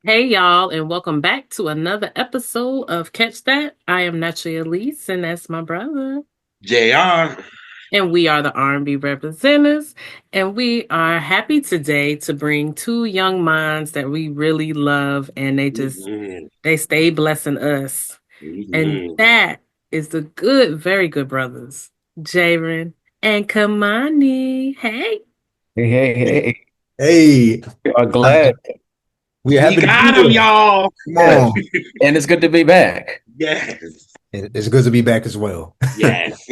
Hey y'all, and welcome back to another episode of Catch That. I am Naturally Elise, and that's my brother. JR. And we are the R&B representatives, and we are happy today to bring two young minds that we really love, and Mhm, they stay blessing us. And mhm. that is the good, very good brothers, Jaren and Kemani. Hey. Hey, hey, hey. Hey, I'm uh, glad. we We happy to be got him, here. y'all. Come Yeah. on. And it's good to be back. Yes. It's good to be back as well. Yes.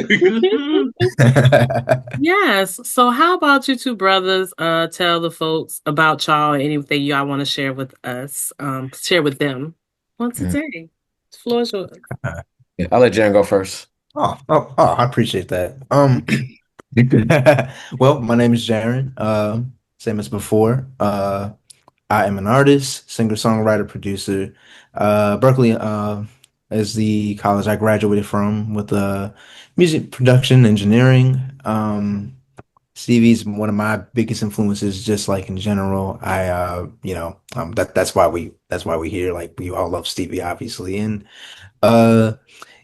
Yes. So how about you two brothers tell the folks about y'all and anything y'all want to share with us, share with them on Mm. today. The floor is yours. Yeah, I'll let Jaren go first. I appreciate that. Well, my name is Jaren. Same as before. I am an artist, singer, songwriter, producer. Berkeley is the college I graduated from with music production engineering. Stevie's one of my biggest influences, just like in general. That's why we here. Like we all love Stevie, obviously, and uh,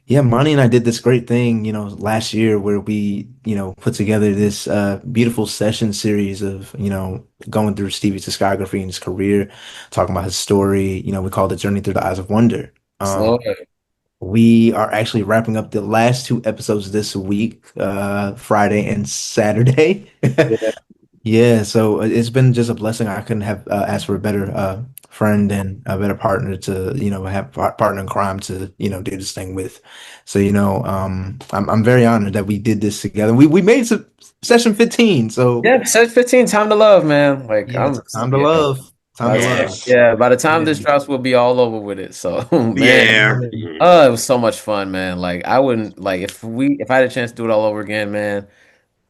yeah, Monty and I did this great thing, last year where we, put together this beautiful session series of, going through Stevie's discography and his career, talking about his story. We called it Journey Through the Eyes of Wonder. Slow. We are actually wrapping up the last two episodes this week, Friday and Saturday. Yeah. Yeah, so it's been just a blessing. I couldn't have asked for a better friend and a better partner to, have partner in crime to, do this thing with. So, I'm very honored that we did this together. We made some session 15. So, Yeah, set 15, time to love, man. Like yeah, I'm time to yeah. love. Time By to the time, love. Yes. yeah, by the time Yeah. this drops, we'll be all over with it. So, man, Yeah. it was so much fun, man. Like I wouldn't like if I had a chance to do it all over again, man,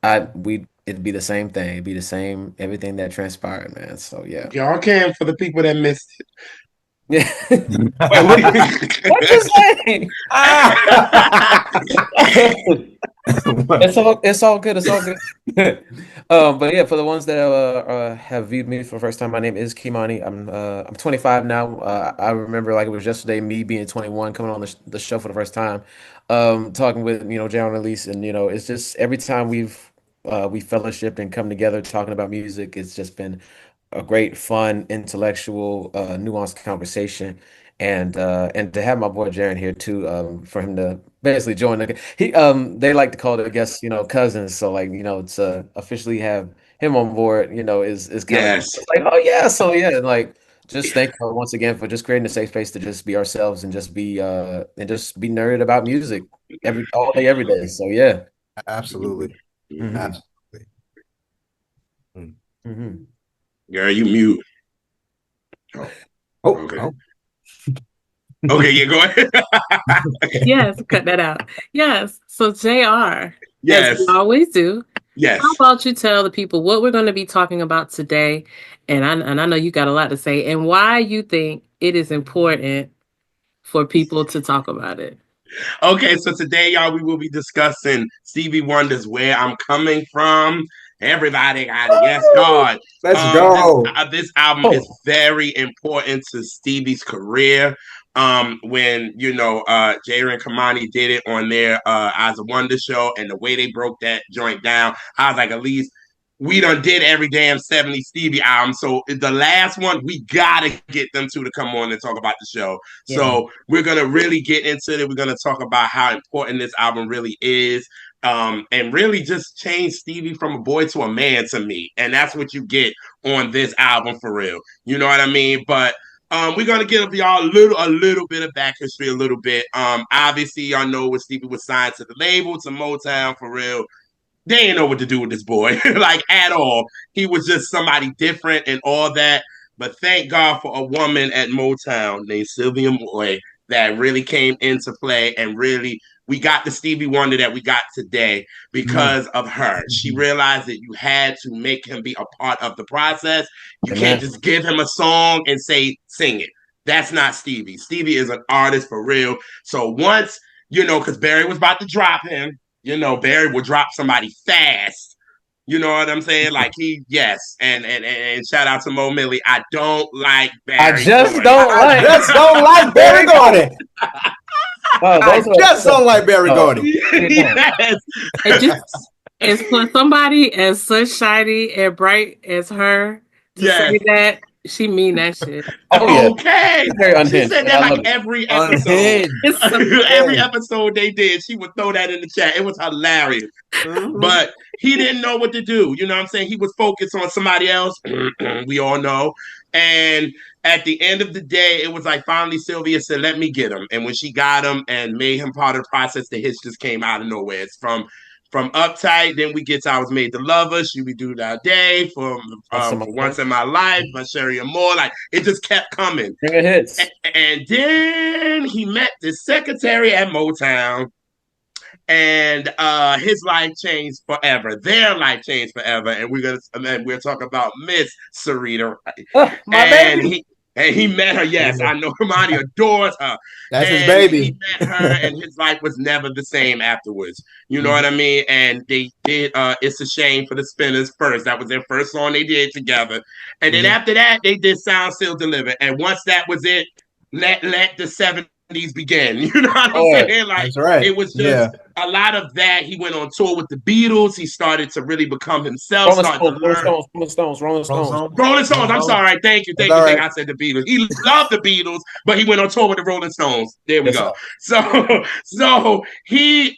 it'd be the same thing. It'd be the same everything that transpired, man. So yeah. Y'all can for the people that missed Yeah. What you it. say? It's all good. It's all good. But yeah, for the ones that have viewed me for the first time, my name is Kemani. I'm 25 now. I remember like it was yesterday, me being 21, coming on the show for the first time, talking with Jaren and Elise, and it's just every time we fellowshipped and come together talking about music, it's just been a great, fun, intellectual, nuanced conversation. And to have my boy Jaren here too, for him to basically join they like to call it, I guess, cousins. So like, to officially have him on board, is kind of cool. Yes. It's like, oh yeah, so yeah, and like just thank her once again for just creating a safe space to just be ourselves and just be nerd about music all day, every day. So yeah. Absolutely. hmm Absolutely. hmm Girl, you mute. Oh, Oh, okay. oh. Okay, yeah, go ahead. Yes, cut that out. Yes. So JR, as we Yes. always do, how Yes. about you tell the people what we're going to be talking about today? And I know you got a lot to say and why you think it is important for people to talk about it. Okay, so today, y'all, we will be discussing Stevie Wonder's "Where I'm Coming From." Everybody got it. Yes, Woo! God. Let's This go. this album is Oh, very important to Stevie's career. When Jaren Kemani did it on their As a Wonder show, and the way they broke that joint down, I was like, at least we done did every damn 70 Stevie album. So the last one, we gotta get them two to come on and talk about the show. yeah. So we're gonna really get into it. We're gonna talk about how important this album really is. And really just change Stevie from a boy to a man to me. And that's what you get on this album for real. You know what I mean? But we're gonna give y'all a little bit of back history, a little bit. Obviously, y'all know when Stevie was signed to the label, to Motown for real. They didn't know what to do with this boy, like at all. He was just somebody different and all that. But thank God for a woman at Motown named Sylvia Moy that really came into play and really we got the Stevie Wonder that we got today Mhm. because of her. She realized that you had to make him be a part of the process. You can't Amen. just give him a song and say, sing it. That's not Stevie. Stevie is an artist for real. So once, because Barry was about to drop him, Barry would drop somebody fast. You know what I'm saying? Like yes, and shout out to Mo Millie. I don't like I Barry just Gordy. don't I like. just don't like Barry Gordy. Oh, I those are just don't like Barry no. Gordy. You don't. Yes. And just as for somebody as such shiny and bright as her to say Yes. that, she mean that shit. Oh yeah, Okay. she's very She unhinged, said and that I like love it. every episode. Unhinged. It's so Every Yes. episode they did, she would throw that in the chat. It was hilarious. Mhm. But he didn't know what to do. You know what I'm saying? He was focused on somebody else. We all know. And at the end of the day, it was like finally Sylvia said, let me get him. And when she got him and made him part of the process, the hits just came out of nowhere. It's from Uptight, then we get to I Was Made to Love Us, You We Do That Day, That's some of for my Once in My Life, by Sherry and Moore. Like it just kept coming. Bring hits. And then he met the secretary at Motown, and his life changed forever. Their life changed forever, and we're talking about Miss Sarita, My and baby. he met her. Yes, Yeah. I know Kemani adores her, That's his and he baby. met her, and his life was never the same afterwards. You know Mhm. what I mean? And they did. It's a shame for the Spinners first. That was their first song they did together, and then Mhm. after that, they did Sound Still Delivered. And once that was it, let the '70s begin. You know what I'm All right. saying? Like That's right. it was just Yeah. a lot of that. He went on tour with the Beatles. He started to really become himself, Rolling started to Stones, Rolling learn. Stones, Rolling Stones, Rolling Rolling Stones. Stone. Rolling Stones. Rolling I'm Stone. sorry. Thank you. That's Thank all you. right. I said the Beatles. He loved the Beatles, but he went on tour with the Rolling Stones. There we Yes, sir. go. So he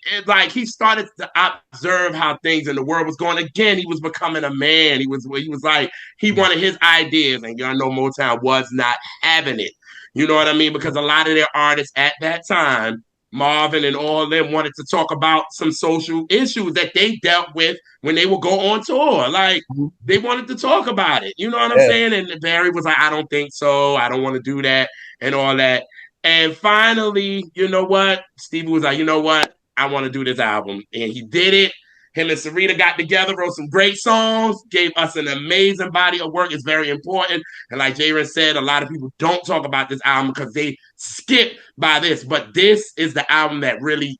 started to observe how things in the world was going. Again, he was becoming a man. He was like he wanted his ideas, and y'all know Motown was not having it. You know what I mean? Because a lot of their artists at that time, Marvin and all of them, wanted to talk about some social issues that they dealt with when they would go on tour. Like they wanted to talk about it. You know what I'm Yeah. saying? And Barry was like, I don't think so. I don't want to do that and all that. And finally, you know what? Stevie was like, you know what? I want to do this album. And he did it. Him and Sarita got together, wrote some great songs, gave us an amazing body of work. It's very important. And like Jaren said, a lot of people don't talk about this album because they skip by this. But this is the album that really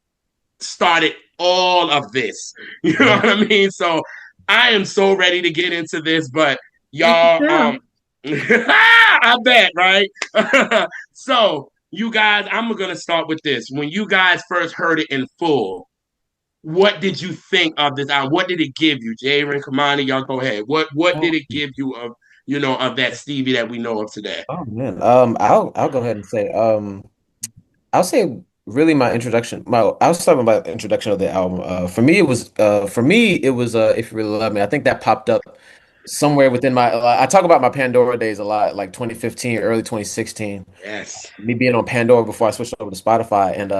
started all of this. You know Mhm. what I mean? So I am so ready to get into this, but me y'all, too. I bet, right? So you guys, I'm gonna start with this. When you guys first heard it in full, what did you think of this album? What did it give you? Jaren, Kamani, y'all go ahead. What Oh, did it give you of of that Stevie that we know of today? oh, man. I'll go ahead and say, I'll say really my introduction. I'll start with my introduction of the album. For me it was If You Really Love Me. I think that popped up somewhere within my. I talk about my Pandora days a lot, like 2015, early 2016. Yes. Me being on Pandora before I switched over to Spotify, and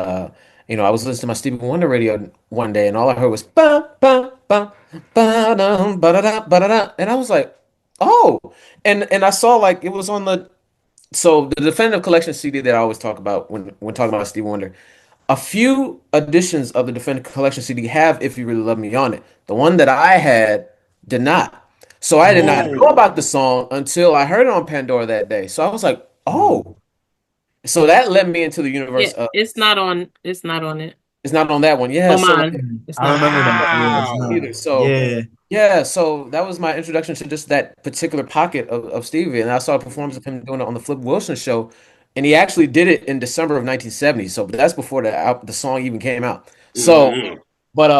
I was listening to my Stevie Wonder radio one day, and all I heard was ba ba ba ba da ba da da ba da da, and I was like, oh, and I saw like it was on the Definitive Collection CD that I always talk about when talking about Stevie Wonder. A few editions of the Definitive Collection CD have "If You Really Love Me" on it. The one that I had did not. So I did not know Oh, about the song until I heard it on Pandora that day. So I was like, Mhm. oh. So that led me into the Yeah, universe of it's not on. It's not on it. it's not on that one. Yeah. On So mine, like Mhm. it's I not. remember that. Yeah, it's wow. not. either. So Yeah. yeah, so that was my introduction to just that particular pocket of Stevie. And I saw a performance of him doing it on the Flip Wilson show. And he actually did it in December of 1970. So that's before the song even came out. So, Mm-hmm. but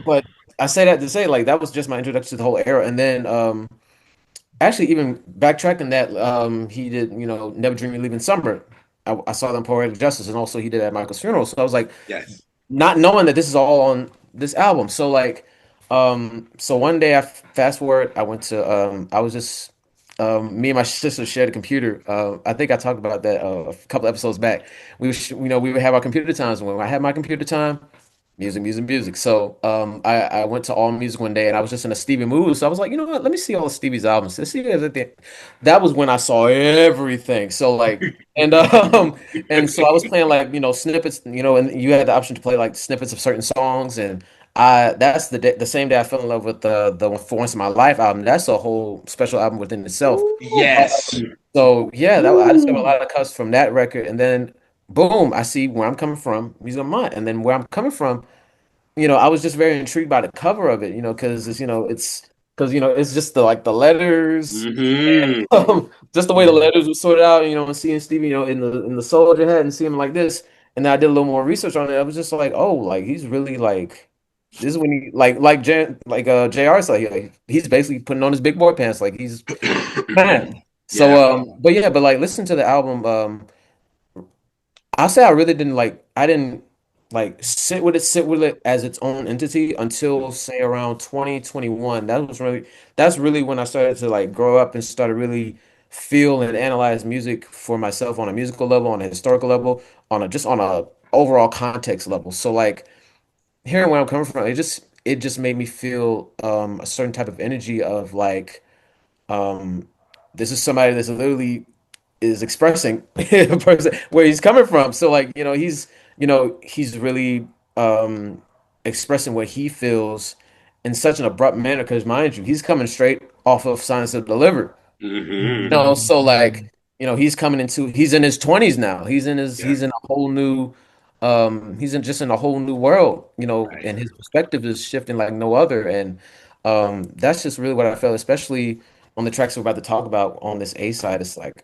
but I say that to say like that was just my introduction to the whole era. And then actually even backtracking that he did, Never Dream You Leaving Summer. I saw that in Poetic Justice, and also he did at Michael's funeral. So I was like, Yes. not knowing that this is all on this album. So like, so one day I fast forward, I went to, I was just, me and my sister shared a computer. I think I talked about that a couple episodes back. We would have our computer times. When I had my computer time, music, music, music. So I went to All Music one day, and I was just in a Stevie mood. So I was like, you know what? Let me see all of Stevie's albums. Let's see everything. That was when I saw everything. So like, and and so I was playing like snippets, and you had the option to play like snippets of certain songs, and that's the same day I fell in love with the For Once in My Life album. That's a whole special album within itself. Ooh, Yes. So yeah, I just have a ooh. lot of cuts from that record, and then boom, I see where I'm coming from, music of mine, and then where I'm coming from, I was just very intrigued by the cover of it, because it's just the letters, Mm-hmm. just the way the Mm-hmm. letters were sorted out, and seeing Stevie, in the soldier hat and seeing him like this, and then I did a little more research on it. I was just like, oh, like he's really like this is when he JR said, like he's basically putting on his big boy pants, like he's man. So Yeah. but yeah, but like listen to the album. I'll say I really didn't I didn't like sit with it as its own entity until say around 2021. That's really when I started to like grow up and started really feel and analyze music for myself on a musical level, on a historical level, on a overall context level. So like hearing where I'm coming from, it just made me feel a certain type of energy of like um this is somebody that's literally is expressing where he's coming from. So like, he's really expressing what he feels in such an abrupt manner because mind you, he's coming straight off of Silence of the Delivered. Mm-hmm. So like, he's in his 20s now. Yeah. He's in a whole new he's in a whole new world, Right. and his perspective is shifting like no other. And that's just really what I felt, especially on the tracks we're about to talk about on this A side. It's like,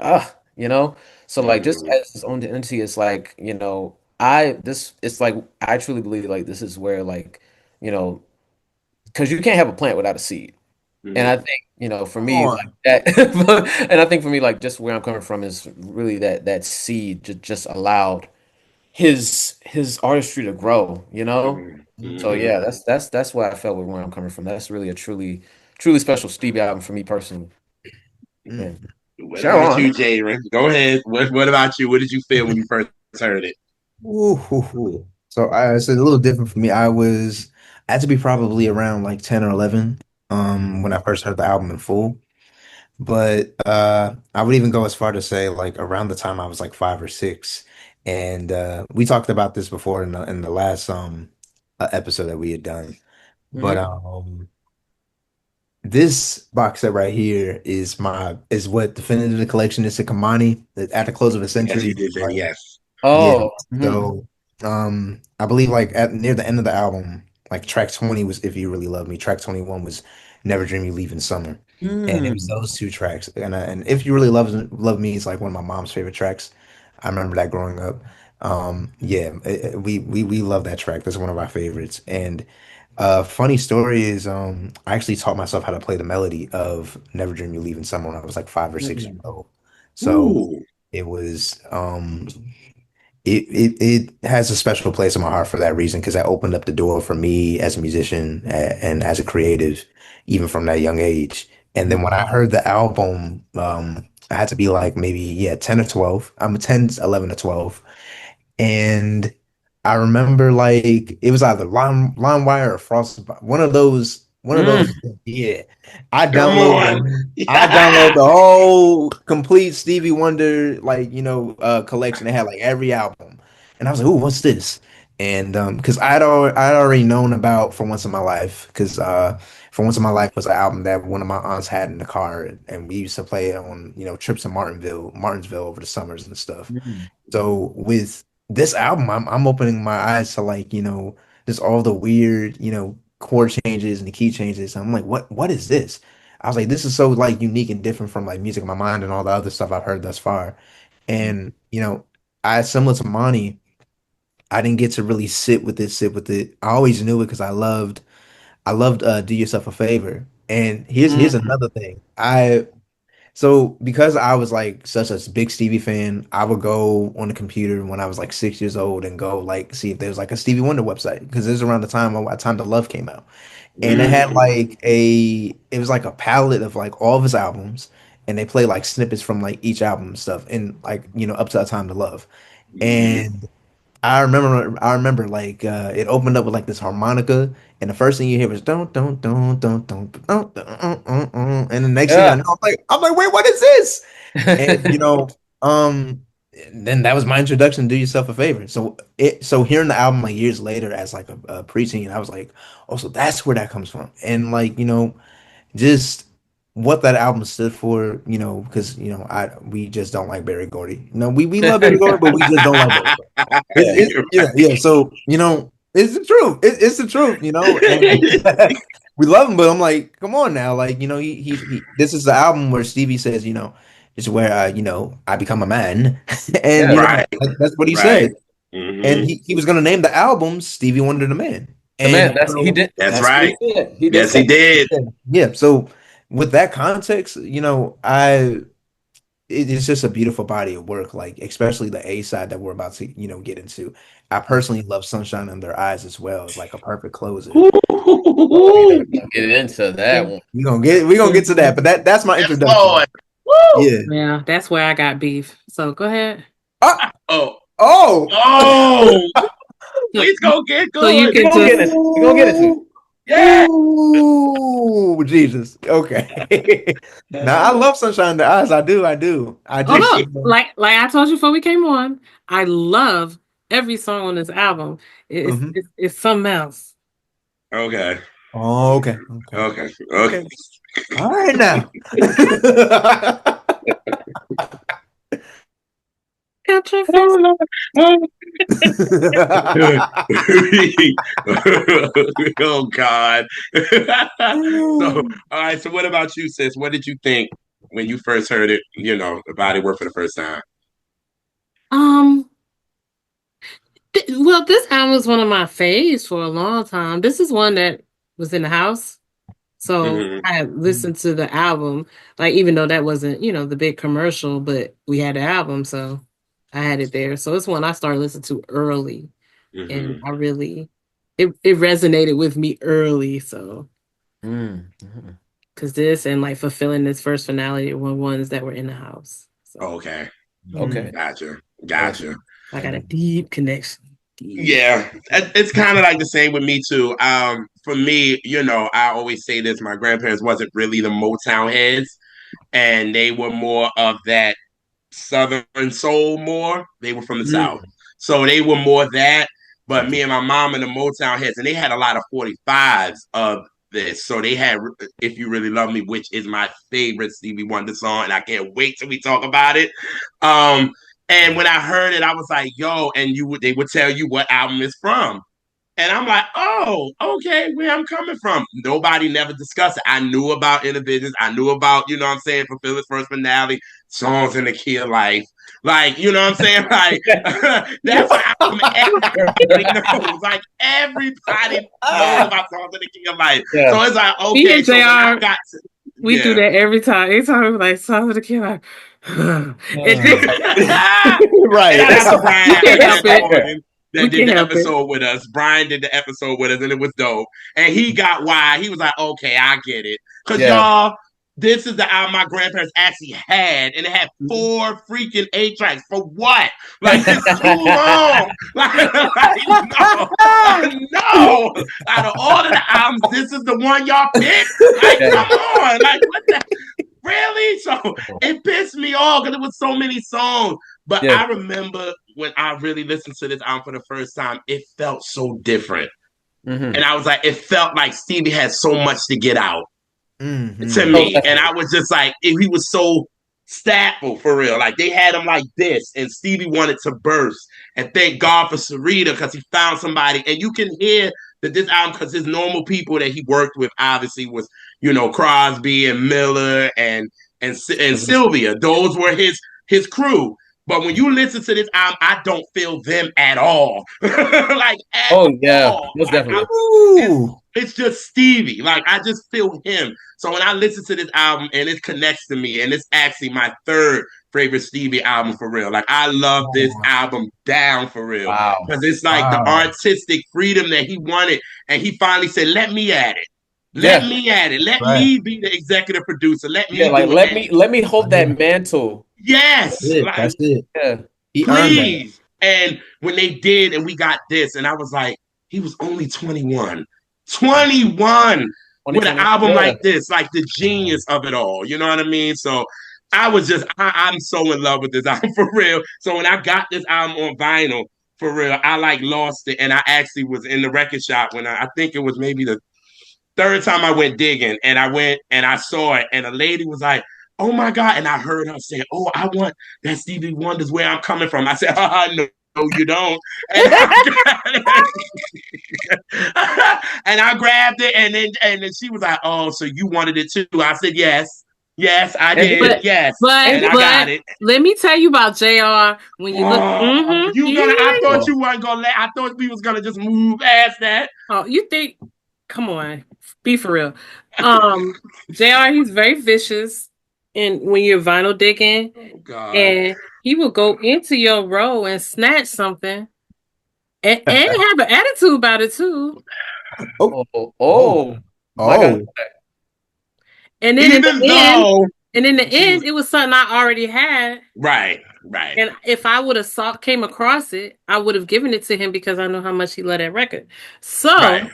so like just Mm-hmm. as his own entity, it's like, it's like I truly believe like this is where like, you know, because you can't have a plant without a seed. And Mm-hmm. I think, for Come me, like on. that, and I think for me, like just where I'm coming from is really that seed just allowed his artistry to grow. So Mm-hmm. yeah, that's what I felt with where I'm coming from. That's really a truly special Stevie album for me personally. Mm. Yeah. What about you, Sharon. Jaren? Go ahead. What about you? What did you feel when you first heard it? Ooh, hoo, hoo. So it's a little different for me. I had to be probably around like 10 or 11 when I first heard the album in full. But I would even go as far to say like around the time I was like 5 or 6. And we talked about this before in the last episode that we had done. But Hmm. this box set right here is what definitive the collection is to Kemani at the close of a Yes, you century. did then. Yes. Yeah. Oh. Mhm. So, I believe like at near the end of the album, like track 20 was If You Really Love Me. Track 21 was Never Dream You Leaving Summer. And it was Mm. those two tracks. And If You Really Love Me is like one of my mom's favorite tracks. I remember that growing up. Yeah, we love that track. That's one of our favorites. And funny story is I actually taught myself how to play the melody of Never Dream You Leaving Summer when I was like 5 or 6 years Mm. old. So Ooh. it was it has a special place in my heart for that reason because that opened up the door for me as a musician and as a creative, even from that young age. And then when I heard the album, I had to be like maybe 10 or 12. I'm a 10, 11 or 12. And I remember like it was either LimeWire or Frosted one of those, Mm. yeah. I Come downloaded on. the I downloaded Yeah. the whole complete Stevie Wonder like collection. They had like every album. And I was like, "Ooh, what's this?" And because I'd already known about For Once in My Life because For Once in My Life was an album that one of my aunts had in the car and we used to play it on trips to Martinsville over the summers and stuff. Mm. So with this album, I'm opening my eyes to like, just all the weird, chord changes and the key changes. I'm like, what is this? I was like, this is so like unique and different from like Music of My Mind and all the other stuff I've heard thus far. And, I similar to Monty, I didn't get to really sit with it. I always knew it because I loved Do Yourself a Favor. And here's Mm. another thing. So because I was like such a big Stevie fan, I would go on the computer when I was like 6 years old and go like see if there's like a Stevie Wonder website because this is around the time the Love came out, and it had Mm. it was like a palette of like all of his albums, and they play like snippets from like each album and stuff, and like up to A Time to Love, Mm-hmm. and I remember like it opened up with like this harmonica, and the first thing you hear was don't, and the next thing I Yeah. know, I'm like, wait, what is this? And um, then that was my introduction to Do Yourself a Favor. So hearing the album like years later as like a preteen, I was like, oh, so that's where that comes from, and like just what that album stood for, because I we just don't like Barry Gordy. No, we love Barry Gordy, but we just don't like Barry Gordy. It's You're yeah, yeah. So It's the truth. It's the truth, you know. And we love him, but I'm like, come on now, like you know, he this is the album where Stevie says, you know, it's where you know, I become a man, and Yeah. you know, Right, that's what he right. said, and Hmm. he was gonna name the album Stevie Wonder the Man, The man, and that's he so did. That's That's what right. he said. He did Yes, he say did. yeah, so with that context, you know, it's just a beautiful body of work, like especially the A side that we're about to, you know, get into. I personally love Sunshine in Their Eyes as well. It's like a perfect closer. Oh, we Woo! gonna get into that one. We gonna get to that, but that's my Yes, introduction. Lord. Woo! Yeah. Yeah, that's where I got beef. So go ahead. Ah, Oh, oh. oh, So, it's gonna get so you good. We can gonna get just it. We gonna get into Ooh, Yeah. ooh, Jesus. Okay. Now I love Sunshine in the Eyes. I do. I do. I oh just, no, you know, like I told you before we came on, I love every song on this album. It's mhm. it's, it's something else. Okay. Oh, okay. Okay. Okay. Okay. Okay. All right now. Controversy. Oh God. So, all right. So, what about you, sis? What did you think when you first heard it? You know, about it work for the first time. Um, well, this album was one of my faves for a long time. This is one that was in the house. So Hmm. I had listened to the album, like even though that wasn't, the big commercial, but we had the album, so I had it there. So it's one I started listening to early, and Hmm. I really it resonated with me early. So Mhm. because this and like fulfilling this first finale were ones that were in the house. So Okay. Mm. Okay. Gotcha. Yes. Gotcha. I got a Okay. deep connection. Deep. Yeah, it's kind of like the same with me too. For me, I always say this: my grandparents wasn't really the Motown heads, and they were more of that Southern soul. More, they were from the South, Mm. so they were more that. But me and my mom and the Motown heads, and they had a lot of 45s of this. So they had "If You Really Love Me," which is my favorite Stevie Wonder song, and I can't wait till we talk about it. Um, and when I heard it, I was like, "Yo!" And they would tell you what album it's from. And I'm like, oh, okay, where I'm coming from. Nobody never discussed it. I knew about Innovisions. I knew about, you know what I'm saying, Fulfill Its First Finale, Songs in the Key of Life. Like, you know what I'm saying? Like, that's an album everybody knows. Like, everybody knows Ah. about Songs in the Key of Life. Yeah. So it's like, Me okay, and so when I Jr. got to, We do yeah. that every time. Anytime we like songs of the kid, like, it, Uh, And right. I got to we Brian can't help Hammond it. on Yeah. him We that did can't the help it. episode with us. Brian did the episode with us, and it was dope. And he got why. He was like, okay, I get it. Because Yeah. y'all, this is the album my grandparents actually had, and it had 4 freaking 8 tracks. For what? Like, it's too long. No. No. Out of all of the albums, this is the one y'all picked? Like, Yeah. come on. Like, what the? Really? So it pissed me off because it was so many songs. But Yeah. I remember when I really listened to this album for the first time, it felt so different. And Hmm. I was like, it felt like Stevie had so much to get out to Hmm. Oh, me. And definitely. I was just like, he was so stackful for real. Like they had him like this, and Stevie wanted to burst. And thank God for Sarita because he found somebody. And you can hear that this album, because his normal people that he worked with obviously was, Crosby and Miller and Mhm. Sylvia. Those were his crew. But when you listen to this album, I don't feel them at all. Like at Oh yeah, all. most Like definitely. it's Ooh. it's just Stevie. Like I just feel him. So when I listen to this album and it connects to me, and it's actually my third favorite Stevie album for real. Like I love this Oh, album down for real Wow. because it's like the wow. artistic freedom that he wanted, and he finally said, "Let me at it. Let Yeah. me at it. Let Right. me be the executive producer. Let Yeah. me Like do it." let me hold Right. that mantle. That's Yes, it. like That's it. Yeah. He earned that. please. And when they did, and we got this, and I was like, he was only 21. 21 with an 2020. album Yeah. like this, like the genius of it all. You know what I mean? So I'm so in love with this album for real. So when I got this album on vinyl, for real, I like lost it. And I actually was in the record shop when I think it was maybe the third time I went digging, and I went and I saw it, and a lady was like, "Oh my God!" And I heard her say, "Oh, I want that Stevie Wonder's Where I'm Coming From." I said, "No, you don't. And I, and I grabbed it, and then she was like, "Oh, so you wanted it too?" I said, "Yes, yes, I And did, But he, yes," and and I got but it. let me tell you about JR when you look. Mm-hmm. You gonna? I Yeah. thought you weren't gonna let. I thought we was gonna just move past that. Oh, you think? Come on, be for real. Um, JR, he's very vicious, and when you're vinyl digging, Oh God. and he will go into your row and snatch something, and have an attitude about it too. Oh, oh, oh my God. oh. And then in Even the end, though she was it was something I already had. right, right, And if I would have came across it, I would have given it to him because I know how much he loved that record. right. So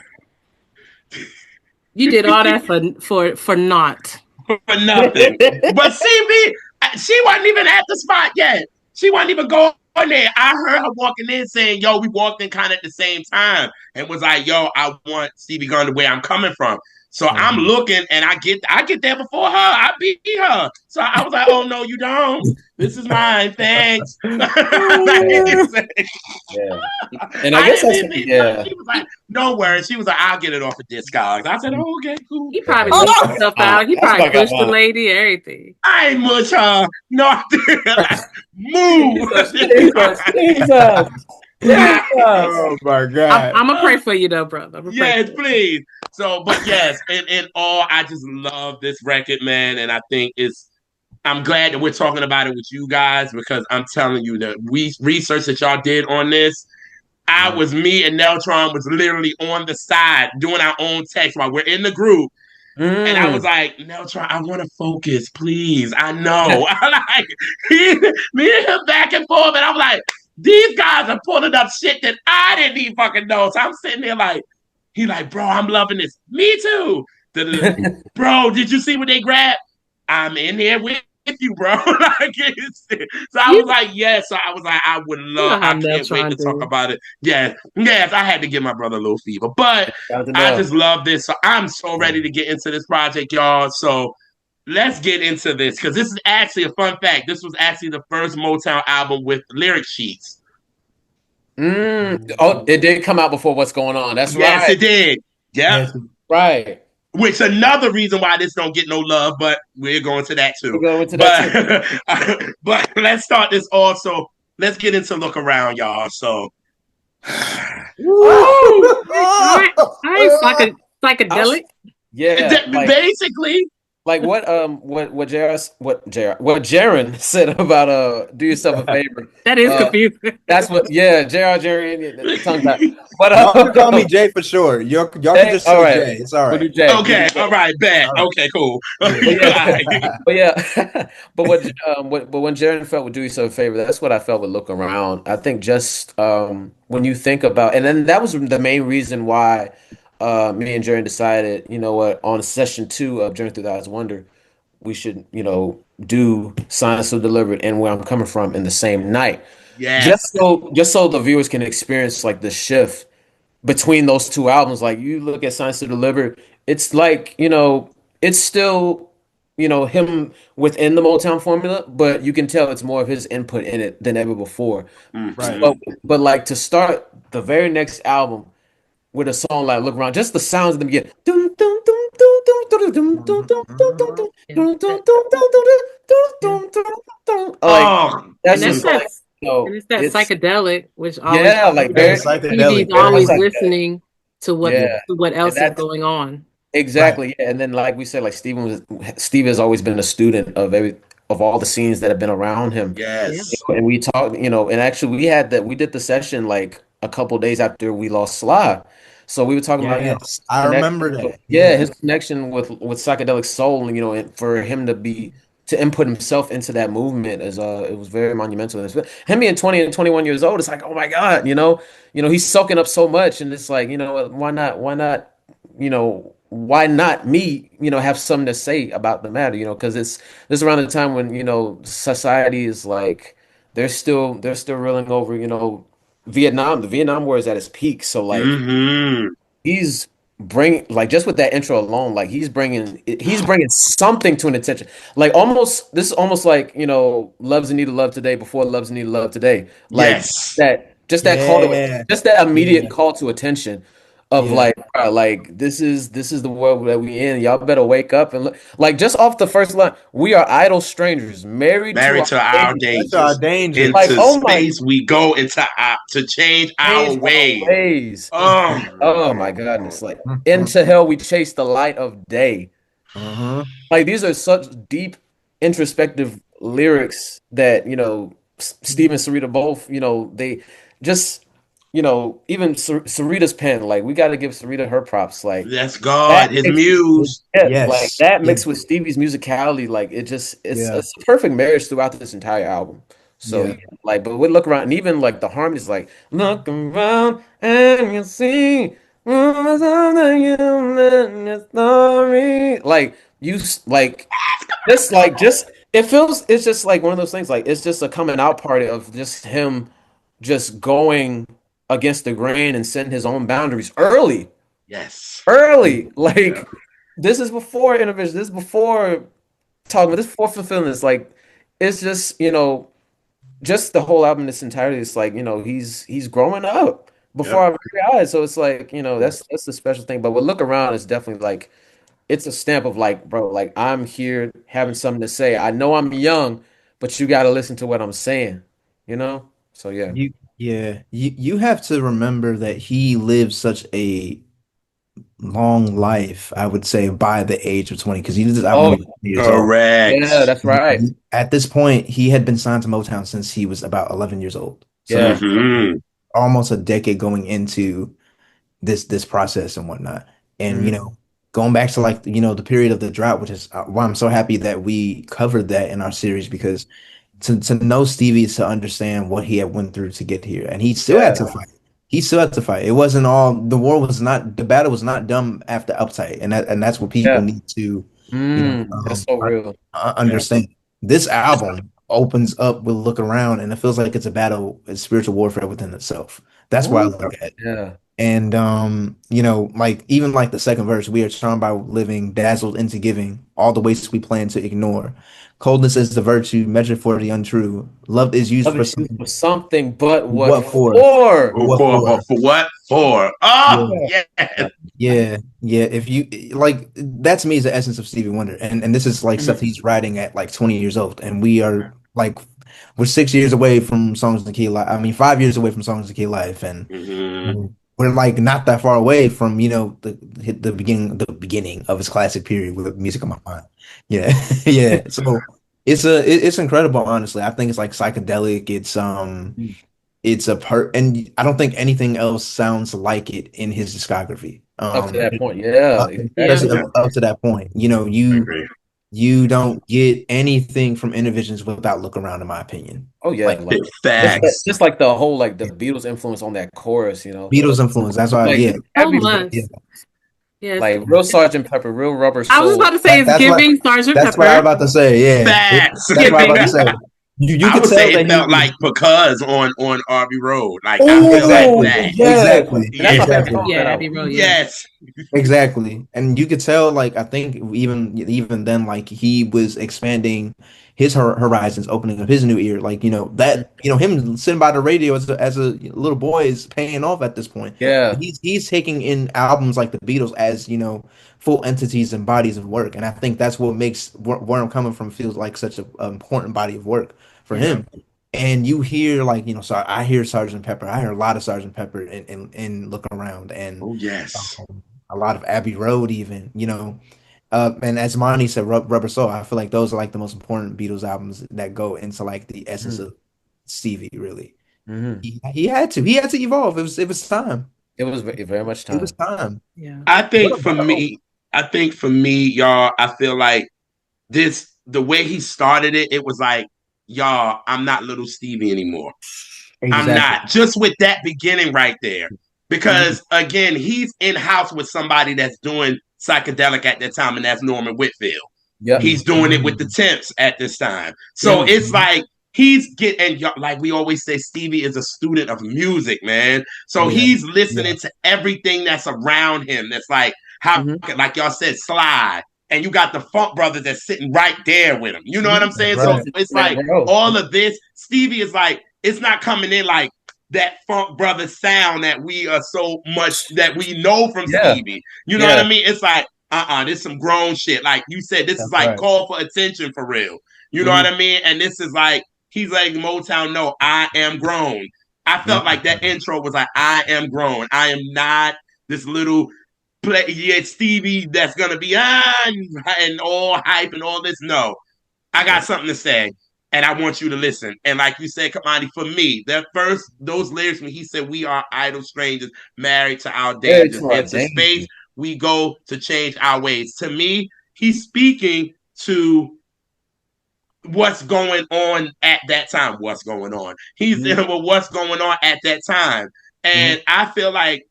you did all that for naught. For nothing. But see me, she wasn't even at the spot yet. She wasn't even going there. I heard her walking in saying, "Yo," we walked in kind of at the same time and was like, "Yo, I want Stevie Gunn where I'm coming from." So I'm Mhm. looking and I get there before her. I beat her. So I was like, "Oh no, you don't. This is mine. Thanks." Yeah, yeah. And I I guess didn't that's mean to. yeah, She was like, "No worries." She was like, "I'll get it off of Discogs." I said, "Oh, okay, cool." He yeah. probably That's left what I got himself mine. out. He That's probably what I got pushed the mine. lady, everything. I ain't much her. No, I didn't. Move. Jesus, Jesus. Oh my I'm, God. I'm gonna pray for you though, brother. I'm gonna pray Yes, for you. please. So, but yes, in all, I just love this record, man, and I think it's. I'm glad that we're talking about it with you guys because I'm telling you that we research that y'all did on this. I Mhm. was me and Neltron was literally on the side doing our own text while we're in the group. And I was Mm. like, Neltron, I want to focus, please. I know. I like he, me and him back and forth, and I'm like, these guys are pulling up shit that I didn't even fucking know. So I'm sitting there like, he like, bro, I'm loving this. Me too. Bro, did you see what they grabbed? I'm in here with you, bro. So I was You, like, yes. So I was like, you know how I can't wait Neltron to talk do. about it. Yes, yes, I had to give my brother a little fever, but Got to I know. just love this. So I'm so ready to get into this project, y'all. So let's get into this because this is actually a fun fact. This was actually the first Motown album with lyric sheets. Oh, it did come out before What's Going On. That's Yes, right. it did. Yep. Yes. Right. Which another reason why this don't get no love, but we're going to that We'll too. go into that too. But but let's start this also. Let's get into look around, y'all. So Woo! oh, I ain't psychedelic. Yeah, basically, like what what Jaren said about do yourself a favor. That is Uh confusing. that's what Jaren tongue tied. But Y'all can call me Jay for sure. Y'all can Jay, just all say right. Jay. It's all We'll do right. Jay. We'll do okay, all Jay. right, bet. All right. Okay, cool. But yeah, Like, but yeah, but when Jaren felt would do yourself a favor, that's what I felt with Look Around. I think just when you think about, and then that was the main reason why me and Jaren decided, you know what, on session 2 of Journey Through the Eyes of Wonder, we should, do Signs So Delivered and Where I'm Coming From in the same night, yes, just so the viewers can experience like the shift between those two albums. Like you look at Science to Deliver, it's like, it's still, him within the Motown formula, but you can tell it's more of his input in it than ever before. Right. hmm But like to start the very next album with a song like Look Around, just the sounds at the beginning. Yeah. Yeah. Like oh, that's And that's just mm, that like, and it's that it's psychedelic, which always yeah, like Yeah, very TV's psychedelic. very much always Very. psychedelic. listening to Yeah. what And else is that's going on. Right. exactly, yeah. And then like we said, like Steve has always been a student of all the scenes that have been around him. Yeah. yes, And we talked, and actually we did the session like a couple days after we lost Sly. So we were talking about, Yes. I connection remember that. yeah, Yeah. his connection with psychedelic soul, and and for him to input himself into that movement is it was very monumental. And him being 20 and 21 years old, it's like, oh my God, he's soaking up so much, and it's like, why not me, have something to say about the matter, because this is around the time when, society is like they're still reeling over, Vietnam. The Vietnam War is at its peak. So like hmm he's bringing, like, just with that intro alone, like he's bringing something to an attention. Like almost this is almost like, Love's in Need of Love Today before Love's in Need of Love Today. Like yes, that Just that call to, Yeah, just that immediate yeah, call to attention of yeah, like, bro, like this is the world that we in. Y'all better wake up and look. Like just off the first line, we are idle strangers, married to Married our to our days. that's our dangers. danger. Like, Into oh my, space we go into to change change our our ways. ways. Oh, Oh my goodness. Like into hell we chase the light of day. Uh-huh. Like these are such deep introspective lyrics that, Steve and Sarita both, they just, even Sarita's pen, like we got to give Sarita her props. Like that's that God, his mixed with, muse. yeah, like Yes. that Yeah. mixed with Stevie's musicality, like it's Yeah. a perfect marriage throughout this entire album. So Yeah. yeah, like, but we look around, and even like the harmonies, like look around and you see rumors of the human story. Like like just it feels it's just like one of those things. Like it's just a coming out party of just him just going against the grain and setting his own boundaries Yes. early. Yeah. Like this is before innovation. This is before talking. This is before fulfilling this. Like it's just just the whole album in its entirety. It's like he's growing up before Yep. our very eyes. So it's like that's the special thing. But what look around is definitely like it's a stamp of like, bro, like I'm here having something to say. I know I'm young, but you got to listen to what I'm saying. So yeah. You have to remember that he lived such a long life, I would say, by the age of 20, because he did this album Oh when he was 20 years old. yeah, Correct. that's right. At this point, he had been signed to Motown since he was about 11 years old. So Yeah. Hmm. almost a decade going into this process and whatnot. And Mhm. going back to like the period of the drought, which is why I'm so happy that we covered that in our series, because to know Stevie is to understand what he had went through to get here, and he still had Yeah. to fight. He still had to fight. It wasn't all the battle was not done after uptight, and that's what people Yeah. need to you know That's so real. Yeah. understand. This album opens up with Look Around, and it feels like it's a battle, it's spiritual warfare within itself. That's why I Ooh. look at it. Yeah. And like even like the second verse, we are charmed by living, dazzled into giving, all the wastes we plan to ignore. Coldness is the virtue, measured for the untrue. Love is used Love for is used something. for something, but what What for? for? What for? For what? For? Oh, Yeah, yes. yeah. If you like, that to me is the essence of Stevie Wonder, and this is like stuff Mhm. he's writing at like 20 years old, and we are like we're 6 years away from Songs of the Key Life. I mean, 5 years away from Songs of the Key Life, and Hmm. we're like not that far away from the beginning of his classic period with Music of My Mind. Yeah, yeah. So it's incredible. Honestly, I think it's like psychedelic. It's a part, and I don't think anything else sounds like it in his discography. Up to that point. Yeah, Yeah. Especially exactly. up to that point. I agree. You don't get anything from Intervisions without Look Around, in my opinion. Oh yeah, Like like Facts. just like the whole like the Beatles influence on that chorus. Beatles influence. That's why, Like yeah, So every much. yeah. Yes. like real Sergeant Pepper, real Rubber I was about Soul. to say That, it's that's what giving Sergeant that's what I was Pepper. about to say. Yeah, Facts. that's what I was about to Giving. say. You I could would say tell it that he felt was. like because on RB Road. Like I feel like Oh Exactly, that. yes, exactly, and that's my Yeah. favorite exactly. song on Yeah, that Abbey album. Road, yeah. Yes. Exactly. And you could tell, like, I think even then, like he was expanding his horizons, opening up his new ear. Like, him sitting by the radio as a little boy is paying off at this point. Yeah. He's taking in albums like the Beatles as, full entities and bodies of work. And I think that's what makes Where I'm Coming From feels like such an important body of work for Yeah. him. And you hear like, so I hear Sergeant Pepper. I hear a lot of Sergeant Pepper in Look Around, and Oh yes. a lot of Abbey Road, even, and as Monty said, Rubber Soul. I feel like those are like the most important Beatles albums that go into like the essence Mhm. of Stevie. Really, Mhm. he had to evolve. It was time. It was very much It was time. time. Yeah. I What think a for battle! me, y'all, I feel like the way he started it, it was like, y'all, I'm not little Stevie anymore. I'm Exactly. not. Just with that beginning right there. Mhm. Because again, he's in house with somebody that's doing psychedelic at that time, and that's Norman Whitfield. Yep. He's doing it with the Mhm. temps at this time. So Yeah. it's Mhm. like he's getting, like we always say, Stevie is a student of music, man. So Yeah, he's yeah, listening to everything that's around him. That's like how, Mhm. like y'all said, slide. And you got the Funk Brothers that's sitting right there with him. You know what Mhm. I'm that's saying? So right. Listen, it's That like row. all of this, Stevie is like, it's not coming in like that Funk Brothers sound that we are so much that we know from Yeah, Stevie. You know what yeah, I mean? It's like, this some grown shit. Like you said, this is that's like right. call for attention for real. You know what Mhm. I mean? And this is like, he's like Motown, no, I am grown. I felt like that intro was like, I am grown. I am not this little play, yeah, Stevie that's gonna be and all hype and all this. No, I got something to say, and I want you to listen. And like you said, Kamani, for me, that first those lyrics when he said, "We are idle strangers, married to our Married dangers. to our Into space danger. we go to change our ways." To me, he's speaking to what's going on at that time. What's going on? He's Mhm. dealing with what's going on at that time, Mhm. and I feel like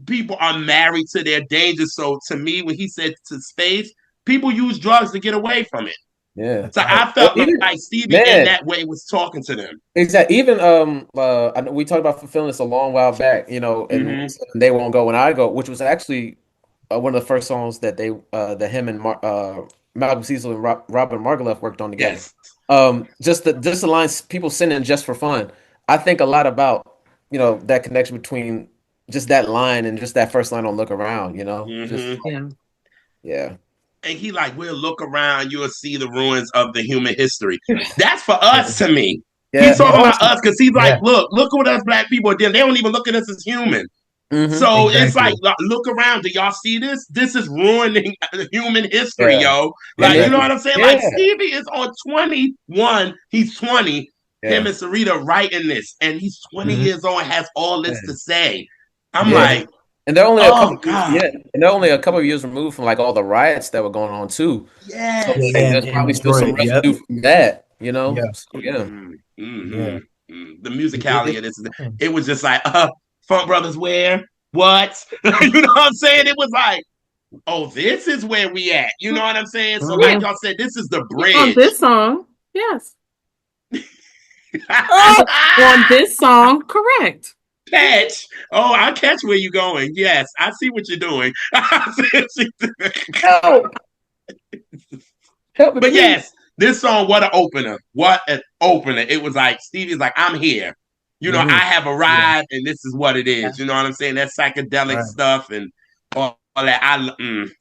people are married to their dangers. So to me, when he said to space, people use drugs to get away from it. Yeah. So Right. I felt Even like Stevie in man, that way was talking to them. exactly. Even I know we talked about fulfilling this a long while back, you know, and Mm-hmm. they won't go when I go, which was actually one of the first songs that they that him and Malcolm Cecil and Robin Margouleff worked on together. Yes. Just the lines people singing just for fun. I think a lot about that connection between just that line and just that first line on "Look Around." Just Mm-hmm. Yeah. yeah, And he like, we'll look around, you'll see the ruins of the human history. That's for us to me. He's yeah. talking about Also, us because he's like, Yeah. look at what us black people are doing. They don't even look at us as human. hmm So it's like, Exactly. look around. Do y'all see this? This is ruining human history, yeah, yo. and Like, you then know Exactly. what I'm saying? Like, yeah, Stevie is on 21. He's 20. Him yeah, and Sarita writing this, and he's 20 Hmm. years old and has all this to yeah. say. I'm Yeah. Yeah. like, And they're only a couple oh, of years, God. yeah, and they're only a couple of years removed from like all the riots that were going on too. So Yeah. Yes. like, Yeah. there's In probably still some Detroit. Yep. residue from that. Yeah. So yeah. Mm-hmm. Yeah. Mm-hmm. Mm. The It, musicality it, of this, it was just like, Funk Brothers, where? What? You know what I'm saying? It was like, oh, this is where we at. You know what I'm saying? So, hmm like Yeah. y'all said, this is the Yeah, on bridge. this song, yes. On this song, correct. Catch. Oh, I catch where you're going. Yes, I see what you're doing. Help! Help me, But please. yes, this song, what an opener. What an opener. It was like, Stevie's like, I'm here. You know, I hmm have Yeah. arrived and this is what it Yeah. is. You know what I'm saying? That psychedelic Right. stuff and all that.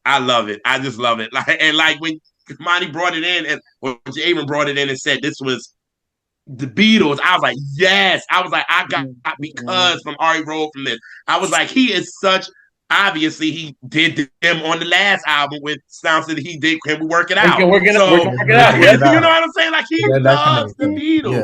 I love it. I just love it. Like, and like when Monty brought it in and when Jaren brought it in and said this was the Beatles, I was like, yes. I was like, I got hmm because from Ari Road from this. I was like, he is such. Obviously, he did them on the last album with sounds that he did. Can we work it We out? can work it out. We So can Yeah. work it We out. can work Yep. it you know out. what I'm saying? Like he Yeah. That loves the connection. Beatles.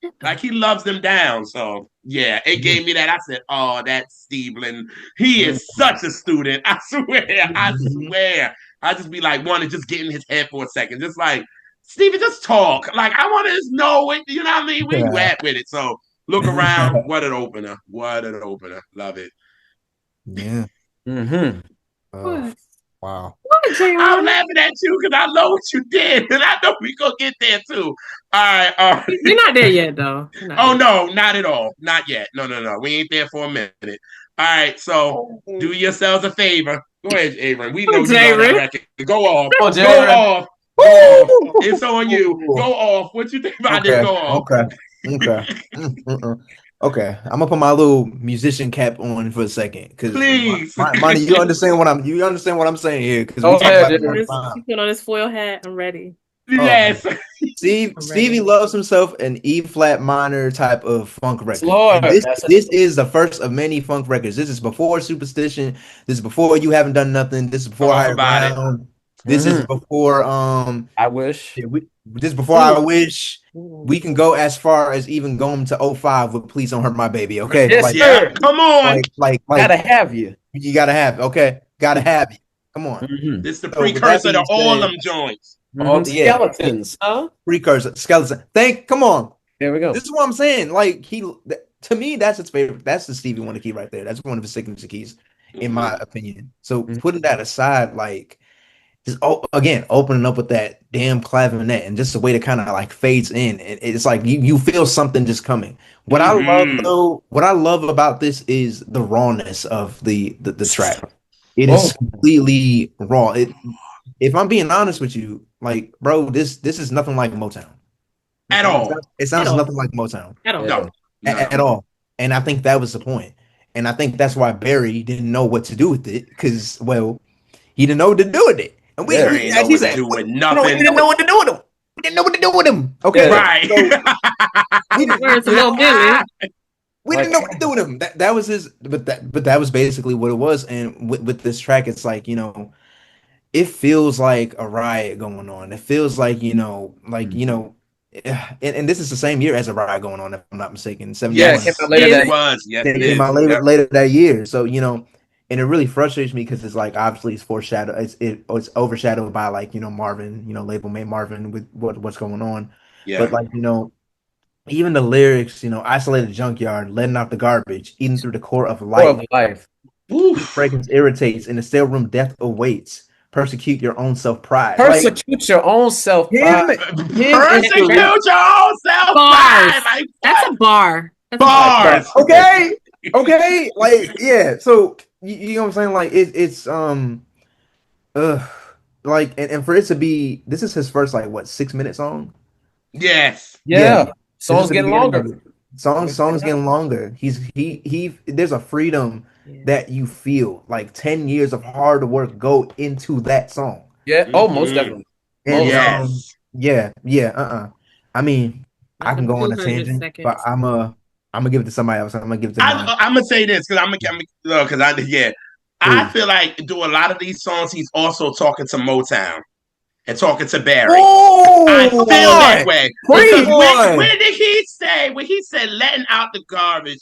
Yeah. Like he loves them down. So yeah, it Yeah. gave me that. I said, "Oh, that's Steveland. He Mhm. is such a student. I swear. I Mhm. swear. I just be like, want to just get in his head for a second, just like Stevie, just talk. Like I want to just know it. You know what I mean? Where you Yeah. at with it? So look around. What an opener. What an opener. Love it. Yeah. hmm Oh, What? wow. What, I'm Jaren? laughing at you because I know what you did, and I know we gonna get there too. All right, all right. We're not there yet, though. We're not Oh there. no, not at all. Not yet. No, no, no. We ain't there for a minute. All right, so do yourselves a favor. Go ahead, Aaron. We know Oh, you love that Jaren. record. Go off. Oh, Go Jaren. off. Go off. It's on you. Woo! Go off. What you think about this? Okay, Go off. okay, okay. Okay, I'm gonna put my little musician cap on for a second, because Please. Monty, you understand what I'm saying here, because we Go talk ahead, about it Put all on Jaren. the this, time. he put on his foil hat. I'm ready. Oh man, Yes. I'm Stevie ready. loves himself an E flat minor type of funk It's record, Lord. and this That's it. this is the first of many funk records. This is before Superstition. This is before You Haven't Done Nothing. This is before Talk Higher about it. Ground. This is hmm before I wish. yeah, this is before I Ooh. Wish. Ooh. We can go as far as even going to '05 with Please Don't Hurt My Baby. Okay, Yes, like Yeah. sir. Come on. Gotta have you. you gotta have it. Okay, gotta have it. Come on. hmm This is the So with that precursor to being all said, them joints. All yeah, skeletons, huh? precursor skeleton. Come on. There we go. This is what I'm saying. Like to me, that's his favorite. That's the Stevie Wonder key right there. That's one of his signature keys, in my Mm-hmm. opinion. So Mhm. putting that aside, like just again opening up with that damn clavinet and just the way it kind of like fades in. It's like you feel something just coming. Mm-hmm. What I love about this is the rawness of the track. It is Oh, completely raw. If I'm being honest with you, like bro, this is nothing like Motown. At all. It At sounds all. nothing like Motown At all. yeah. No. No, no, at no. all. And I think that was the point. And I think that's why Barry didn't know what to do with it because, well, he didn't know what to do with it. And Barry we ain't know as he what to said, do with we nothing. didn't know what to do with him. We didn't know what to do with him. Okay, Yeah. Right. so we Where's didn't, Will Billy? we Like, didn't know what to do with him. That was his, but that was basically what it was. And with this track, it's like it feels like a riot going on. It feels like and this is the same year as a riot going on, if I'm not mistaken. yeah, it came Yes. out 79. later Yes, it Is that was. Yes, It it came is. out later Yep. later that year. So and it really frustrates me because it's like obviously it's foreshadowed. It's overshadowed by like Marvin, label mate Marvin with what's going on. But Yeah. like even the lyrics, isolated junkyard, letting out the garbage, eating through the core of core life. of life. Oof. Fragrance irritates, in the still room death awaits. Persecute your own self pride. Like Persecute your own self pride. him, him is that, Persecute that the your own self pride. bars? Like That's what? a bar. That's a bar. Like, Bars. okay, okay, like yeah. So you know what I'm saying? Like it's uh like and for it to be this is his first like what 6 minute song. Yes. Yeah, yeah, this is songs the getting beginning longer. of it. Songs getting longer. He there's a freedom Yeah. that you feel like 10 years of hard work go into that song. Yeah. Oh, most Hmm. definitely. And Most definitely. Yes. I mean, I Not can them go on a 200 tangent, but seconds. I'm gonna give it to somebody else. I'm gonna give it to mine. I'm gonna say this because because I Please. feel like do a lot of these songs. He's also talking to Motown and talking to Barry. I Oh, come feel that on. way Come because Preach. on. when did he say when he said letting out the garbage,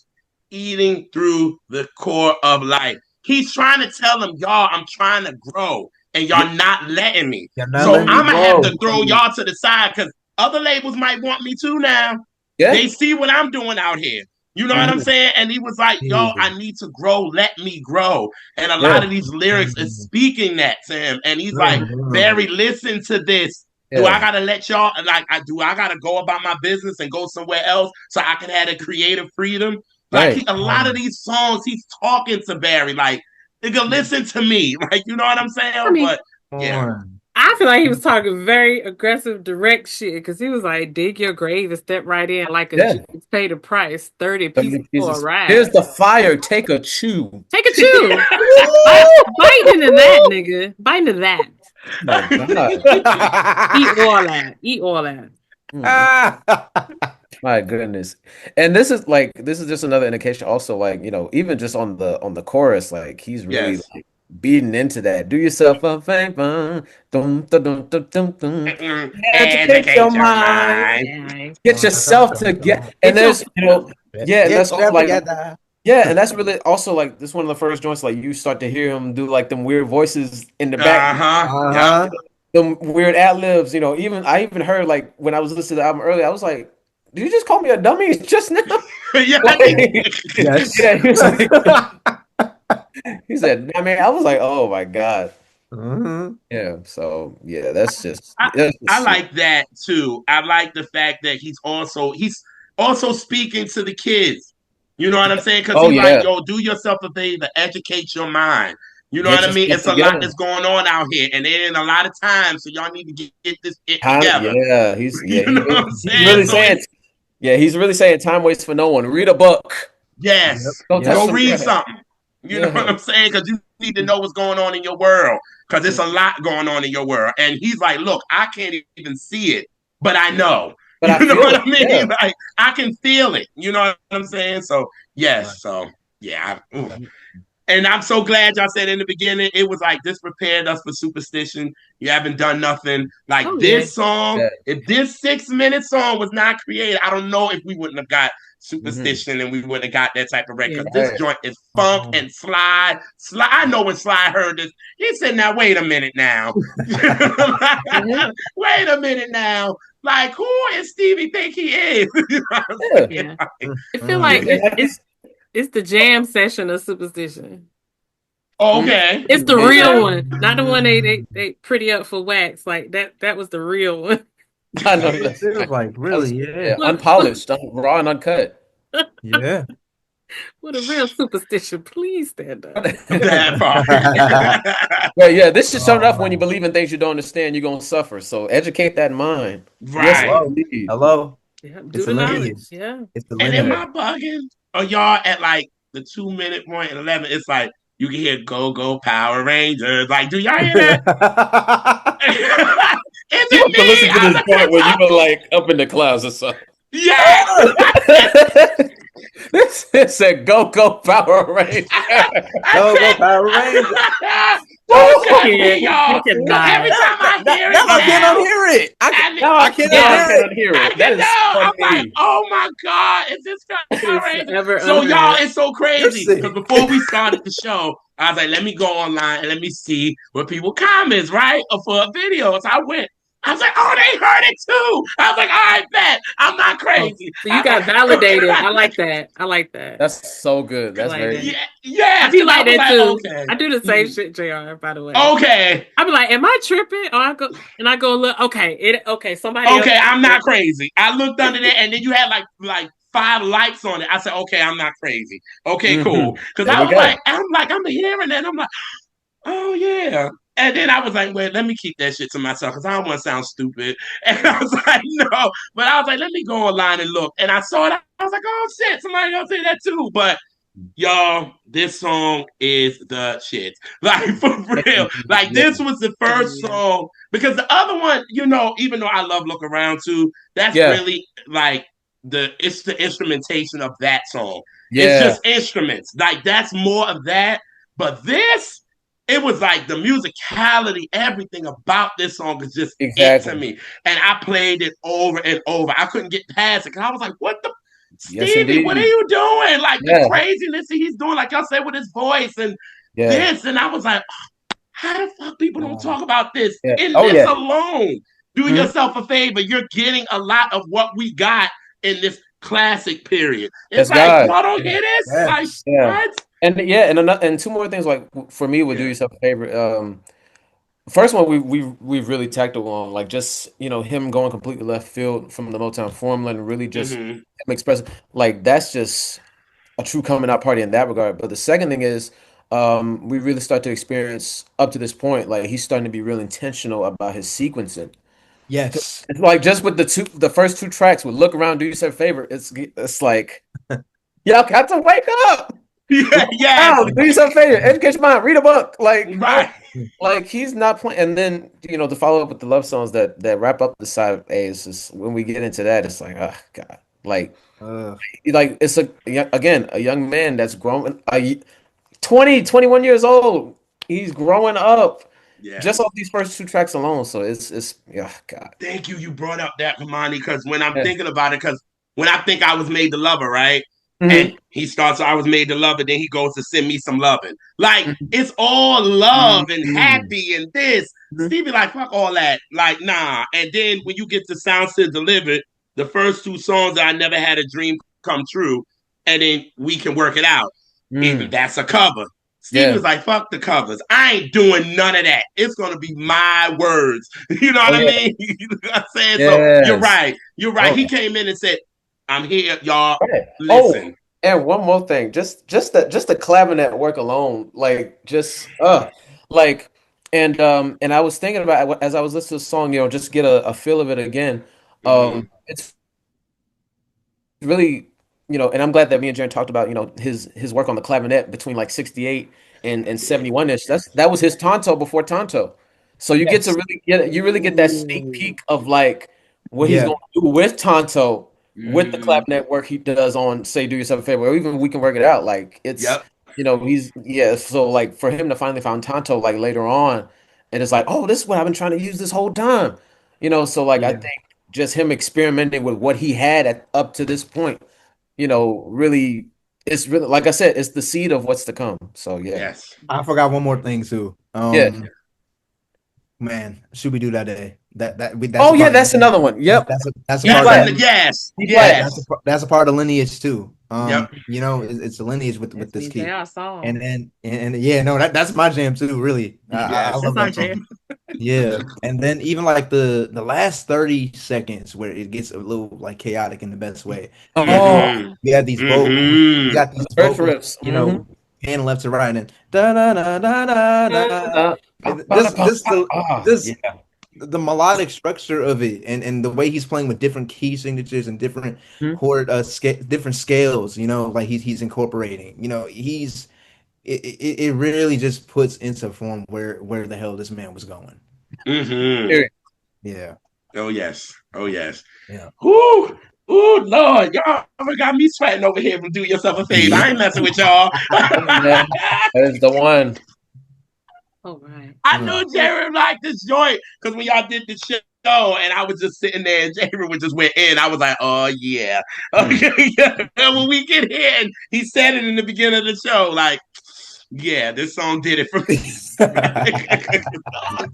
eating through the core of life? He's trying to tell them, y'all, I'm trying to grow and Yeah. y'all not letting me. You're not So letting me I'm gonna have grow. to throw y'all to the side because other labels might want me too now. Yeah. They see what I'm doing out here. You know what I'm Mhm. saying? And he was like, yo, Jesus. I need to grow. Let me grow. And a Yeah. lot of these lyrics is speaking that to him. And he's like, Mhm. Barry, listen to this. Do I Yeah. gotta let y'all I gotta go about my business and go somewhere else so I can have a creative freedom? Like Right. a lot of these songs, he's talking to Barry, like, nigga, listen to me. Like, you know what I'm I saying? mean, But Come yeah. on. I feel like he was talking very aggressive, direct shit because he was like, dig your grave and step right in like a Yeah. Jew pay the price, 30 But pieces for a Jesus, here's ride. the fire. Take a chew. Take a chew. Bite, Woo! bite into that, nigga. Bite into that. My God. Eat all that. Eat all that. Mm. My goodness. And this is just another indication also like, even just on the chorus, like he's really Yes. like beating into that. Do yourself a favor. Dum, dum, dum, dum, dum, dum. Educate your Educate your mind. mind. Yeah. Get yourself to get and Get your there's, yeah, and Get that's also yourself like together. yeah, and that's really also like this one of the first joints like you start to hear him do like them weird voices in the back, Uh-huh. Yep. Uh-huh. them weird ad libs, even I even heard like when I was listening to the album earlier, I was like, did you just call me a dummy just now? Yeah. Like, Yes. yeah, he was like, he said, I mean, I was like, oh my God. Mhm. Yeah. So yeah, I, that's I just sweet. like that too. I like the fact that he's also speaking to the kids. You know what I'm saying? Because Oh he's like, yeah. yo, do yourself a favor, educate your mind. You know what Get I mean? yourself It's a lot together. that's going on out here, and there ain't a lot of time, so y'all need to get this it Time, together. yeah, You know what I'm he's saying? really So saying it's yeah, he's really saying time waits for no one. Read a book. Yep. yes, Go touch Yep. go some read grass. something. You know what Yeah. I'm saying? Because you need to know what's going on in your world. Because it's a lot going on in your world. And he's like, look, I can't even see it, but I know. But You I know feel what it. I mean? Yeah. Like I can feel it. You know what I'm saying? So Right. yes. So yeah. And I'm so glad y'all said in the beginning, it was like this prepared us for superstition. You haven't done nothing. Like Oh, yeah. this song, Yeah. if this 6 minute song was not created, I don't know if we wouldn't have got Hmm. superstition and we wouldn't have got that type of record. Yeah. Because this Right. joint is funk Um, and slide. Slide. I know when Sly heard this, he said, now wait a minute now. Mhm. Wait a minute now. Like, who is Stevie think he is? You know what I'm Yeah. saying? Yeah. mm, It feel mm. like And like it's the jam session of superstition. Okay. It's the most real Okay. one, not the one they pretty up for wax. Like that was the real one. I know It that's feels right. like That was really, yeah. yeah, unpolished, raw and uncut. Yeah. What a real superstition. Please stand up. That part. Yeah, yeah. This should show Oh enough when you man. believe in things you don't understand, you're gonna suffer. So educate that mind. Yes, Right. Hello. indeed. Yeah, Hello. do It's the the knowledge. lineage. Yeah. It's the And am Yeah. lineage. I bugging? y'all at like the 2 minute point and 11, it's like you can hear "Go Go Power Rangers." Like, do y'all hear that? Is You it have to listen me? to I'm this part where you like, were like up in the clouds or something. yes. This said "Go Go Power Ranger." I Go, go, said, Power Rangers. don't You judge me, can't. You y'all. Cause every cannot. time I Now, hear now it I cannot now, hear it. I, Now I cannot Now I yes, hear it. cannot hear I it. That can is know. I'm like, funny. oh my God, is this It Power is Ranger? forever So y'all, unheard. it's so You're crazy. Because sick. before we started the show, I was like, let me go online and let me see what people comments, right? Or for a video. So I went. I was like, oh, they heard it too. I was like, all right, bet. I'm not Oh, crazy. so you I got was validated. I like, like that. I like that. That's so good. I That's like very that. good. yeah, I yes. be Because I like was that like, too. okay. I do the same Mm, shit, Jr. By the way, okay. I be like, "Am I tripping?" Or I go look. Okay, somebody else. Okay, I'm not crazy. I looked under there, and then you had like 5 lights on it. I said, okay, I'm not crazy. Okay, cool. Because There I we was go. like, I'm hearing that. I'm like, oh yeah. And then I was like, wait, let me keep that shit to myself because I don't want to sound stupid. And I was like, no. But I was like, let me go online and look. And I saw it. I was like, oh shit, somebody else say that too. But y'all, this song is the shit. Like for real. Like Yeah. this was the first Yeah. song because the other one, even though I love Look Around too, that's Yeah. really like it's the instrumentation of that song. It's Yeah. just instruments. Like that's more of that. But this, it was like the musicality, everything about this song is just it to Exactly. me. And I played it over and over. I couldn't get past it because I was like, what the Yes, Stevie, what are indeed. you doing? Like the Yeah. craziness he's doing, like y'all said with his voice and Yeah. this. And I was like, how the fuck people don't Oh, talk about this? yeah. In Oh, this yeah. alone, do Mhm. yourself a favor. You're getting a lot of what we got in this classic period. It's Yes, like, God. y'all don't hear this? Like, Yes. Yeah. what? And two more things like for me would do Yeah. yourself a favor. First one we've really tackled on like just him going completely left field from the Motown formula and really just Mm-hmm. him expressing like that's just a true coming out party in that regard. But the second thing is we really start to experience up to this point like he's starting to be real intentional about his sequencing. Yes. It's like just with the first two tracks with Look Around, Do Yourself a Favor, it's like y'all got to wake up. Yeah, Look yes. around, do yourself a favor, educate your mind, read a book. Like, no, Right. like he's not playing. And then to follow up with the love songs that wrap up the side of A is just when we get into that, it's like, oh God, Uh, like it's again a young man that's growing, 20, 21 years old. He's growing up just Yes. off these first two tracks alone. So it's yeah, God, Thank you. You brought up that, Kemani, because when I'm yeah. thinking about it, because when I think I was made the lover, right? And Hmm. he starts, I was made the lover, then he goes to send me some loving. Like, Hmm. it's all love and Hmm. happy and this. Stevie, like, fuck all that. Like, nah. And then when you get to Sound Sid Delivered, the first two songs, I Never Had a Dream Come True, and then We Can Work It Out. Even Hmm. that's a cover. Stevie Yeah. was like, fuck the covers. I ain't doing none of that. It's gonna be my words. You know Oh what I yeah. mean? You know what I'm saying? So you're Yes. right. You're right. Oh He came in and said, I'm here, y'all. right. Oh, Listen. and one more thing, just the clavinet work alone, like just like and I was thinking about as I was listening to the song, just get a feel of it again. Mm-hmm. It's really, and I'm glad that me and Jaren talked about, his work on the clavinet between like 68 and Yeah. 71-ish. That was his Tonto before Tonto. So yes. you really get that sneak Ooh. peek of like what he's Yeah. going to do with Tonto with the Mm-hmm. clavinet work he does on say Do Yourself a Favor, or even We Can Work It Out. Like it's Yep. he's yeah, so like for him to finally find Tonto like later on, and it's like, oh, this is what I've been trying to use this whole time. So like I Yeah. think just him experimenting with what he had up to this point, really, it's really, like I said, it's the seed of what's to come. So yeah, Yes. I forgot one more thing too. yeah. Man, should we do that day? That's Oh a yeah, part of that's another one. Yep. that's a E Yes, part of flat. the yes, E flat. yes. that's a part of the lineage too. Yep. It's a lineage with That's this me, key. JR song. And yeah, no, that's my jam too, really. I Yes. That's love our that jam. song. Yeah. And then even like the last 30 seconds where it gets a little like chaotic in the best way. Where Oh, Mm-hmm. you have these vocals, you Mm-hmm. got these church vocals, riffs. Mm-hmm. pan left to right and da da da da da da. Ah, Just yeah. just the melodic structure of it, and the way he's playing with different key signatures and different Mhm. chord different scales, like he's incorporating. It really just puts into form where the hell this man was going. Mm-hmm. Period. Yeah. Oh yes. Oh yes. Yeah. Ooh, ooh, Lord, y'all got me sweating over here from Do Yourself a Favor. Yeah. I ain't messing with y'all. Yeah, that is the one. All right. I Yeah. knew Jaren liked this joint because when y'all did the show and I was just sitting there and Jaren would just went in, I was like, oh yeah. Mm. Okay, yeah. When we get here and he said it in the beginning of the show, like, yeah, this song did it for me. So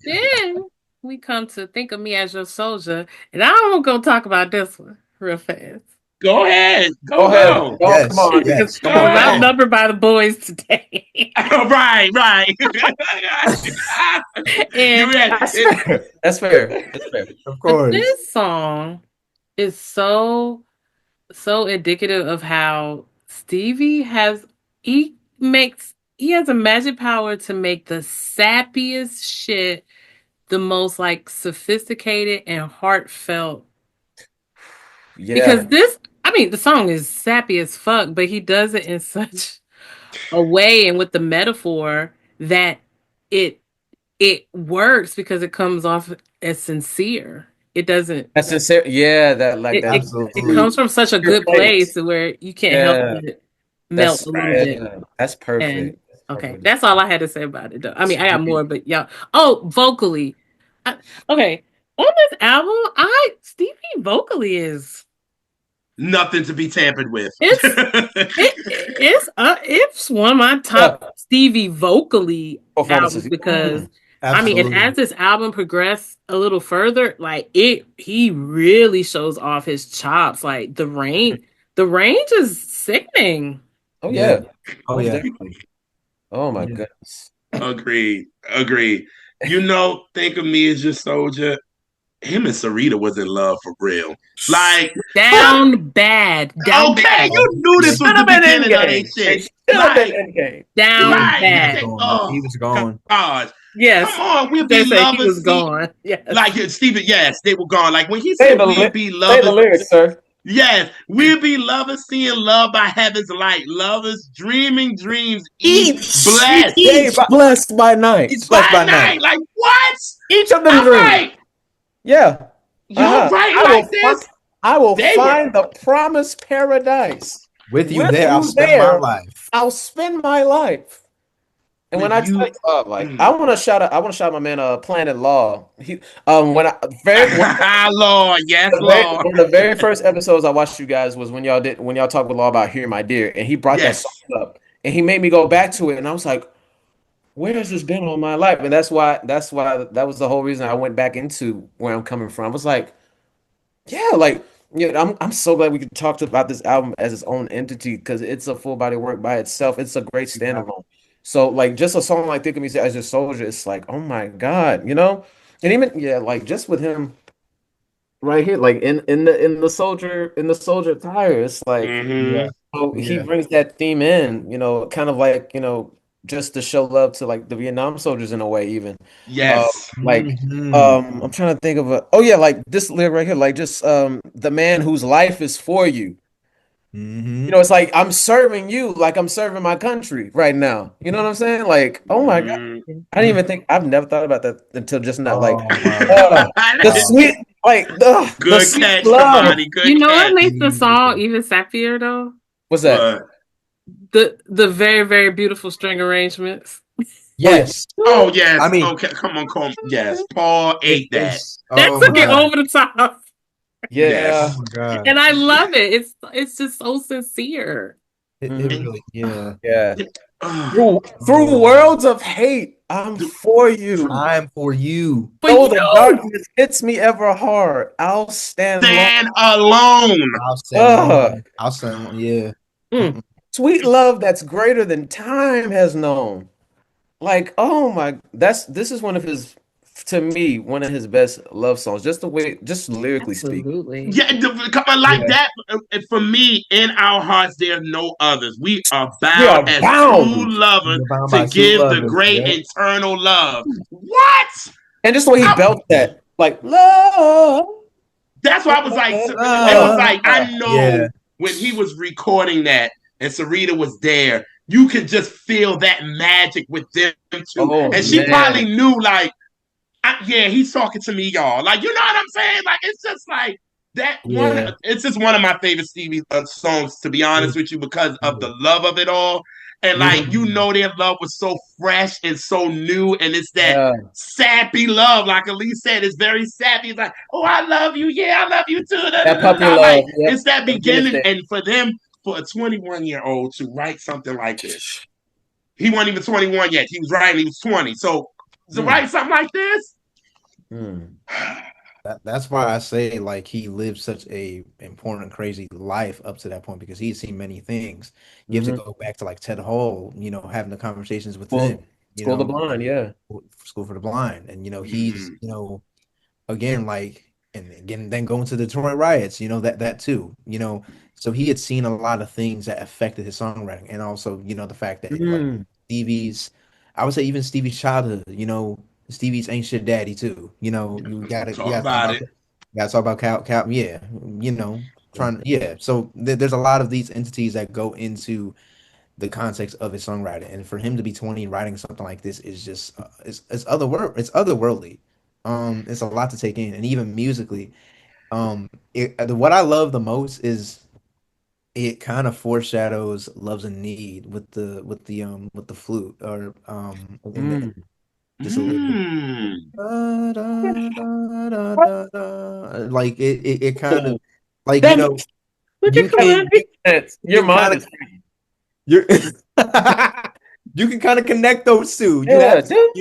then we come to Think of Me as Your Soldier, and I'm gonna talk about this one real fast. Go ahead. Go Go ahead. on. Oh, come Yes. on. Yes. Go Come on. Because Come I'm ahead. on. numbered by the boys today. Right, right. You And read That's it. fair. That's fair. That's fair. Of but course. this song is so indicative of how Stevie he has a magic power to make the sappiest shit the most like sophisticated and heartfelt. Because Yeah. the song is sappy as fuck, but he does it in such a way and with the metaphor that it it works because it comes off as sincere. It doesn't That's sincere. Yeah, that like it that it, it Absolutely. comes from such a pure good place place. where you can't help Yeah. but melt That's a little Right. bit. yeah. That's And perfect. That's okay, perfectly that's all described. I had to say about it though. I mean, I got Sweet. more, but y'all. Oh, vocally. Okay. On this album, Stevie vocally is Nothing to be tampered with. it's it's one of my top Yeah. Stevie vocally albums Performances. because and Absolutely. as this album progressed a little further, like he really shows off his chops. Like the range is sickening. Oh Yeah. yeah. Oh Most yeah. definitely. Oh my Yeah. goodness. Agreed. Agreed. Think of me as your soldier. Him and Sarita was in love for real. Like, Down bad, down okay, bad, you knew Should this was the have been beginning of their Endgame. They shit. should have been Like, Endgame. down right. He was bad. gone. Oh He was gone. gosh. Come Yes, on, we'll they be say he lovers. was See, gone. Yes, like Stephen, yes, they were gone. Like when he Say said the we'll li- be say the lovers. lyrics, sir. Yes, we'll be lovers, seeing love by heaven's light. Lovers, dreaming dreams, each Each blessed day blessed by He's night. blessed by by night. night. Like what? Each of them I'm dreams. like, Yeah. y'all Uh-huh. write I like will find this? I will They were. find the promised paradise. With you With there, I'll you spend my there, life. I'll spend my life. And when With I tell you, you. like Mm. I want to shout my man, Planet Law. He, when I very one Lord, yes, Lord. one of the very first episodes I watched you guys was when y'all talked with Law about Hear My Dear, and he brought that Yes. song up, and he made me go back to it, and I was like, where has this been all my life? And that's why that was the whole reason I went back into where I'm coming from. I was like, yeah, like I'm so glad we could talk about this album as its own entity because it's a full body work by itself. It's a great Exactly. standalone. So like just a song like Think of Me as Your Soldier, it's like, oh my God, And even like just with him right here, like in the soldier attire, it's like Yeah. Mm-hmm. he Yeah. brings that theme in, kind of like, just to show love to like the Vietnam soldiers in a way, even. Uh, Yes. like, Hmm. I'm trying to think of like this lyric right here, like just the man whose life is for you. Hmm. It's like I'm serving you, like I'm serving my country right now. You know what I'm saying? Like, oh my God, Mm. I didn't even think I've never thought about that until just now. Like, Oh wow. uh, the Wow. sweet, like the Good sweet catch, love. Kamani. Good you know what catch. makes the song Beautiful. even sappier though? What's that? But The very very beautiful string arrangements. Oh yeah. Yes. oh yes. I mean, Okay, come on, come. Yes. Paul ate that. it's That oh took my it Uh, God. over the top. Oh yeah. Yes. my God. And I love it. It's just so sincere. It Mhm. really, yeah. Yeah. Ugh. Through Oh, worlds of hate, I'm for you. time for you. For Though the you. darkness hits me ever hard, I'll stand long. Stand alone. I'll stand Ugh. alone. I'll stand alone. Yeah. Mm. Sweet love that's greater than time has known. Like, oh my, this is one of his, to me, one of his best love songs. Just the way, just lyrically speaking. Absolutely. Yeah, come on, like Yeah. that. For me, in our hearts, there's no others. We are We bound are as true bound. lovers You're bound to by true give the lovers. great Yep. eternal love. What? And just the way he I, belts that. like love. That's why I was like, it was like, I know Yeah, when he was recording that and Sarita was there, you could just feel that magic with them too. Oh And she probably man. knew, like, yeah, he's talking to me, y'all. Like, you know what I'm saying? Like, it's just like that one. yeah. It's just one of my favorite Stevie songs, to be honest with you, because of the love of it all. And like, you Mhm. know, their love was so fresh and so new, and it's that Yeah. sappy love. Like Elise said, it's very sappy. It's like, oh, I love you. Yeah, I love you too. Da, da, That da, puppy da. Like, love. Yep. it's that The beginning beginning. stage. And for them, for a 21-year-old to write something like this, he wasn't even 21 yet. He was writing, he was 20. So to Mm. write something like this, Mm. That's why I say like he lived such a important, crazy life up to that point because he's seen many things. You have to Mm-hmm. go back to like Ted Hall, having the conversations with him, School of the Blind. Yeah. School for the Blind, and he's mm, again like and again then going to the Detroit riots, that too, so he had seen a lot of things that affected his songwriting, and also the fact that like Mm. Stevie's, I would say even Stevie's childhood, Stevie's ain't shit daddy too, you talk gotta talk about about it. that. You gotta talk about Cal, yeah, trying, yeah. So there's a lot of these entities that go into the context of his songwriting, and for him to be 20 and writing something like this is just it's otherworldly. It's a lot to take in, and even musically, what I love the most is it kind of foreshadows Love's in Need with the flute, or in Mm. just a little bit. Mm. Da, da, da, da, da, da. Like it kind of Oh, like that look you at Kevin. can you, Your you mind kind is of you're you can kind of connect those two. You have yeah. to,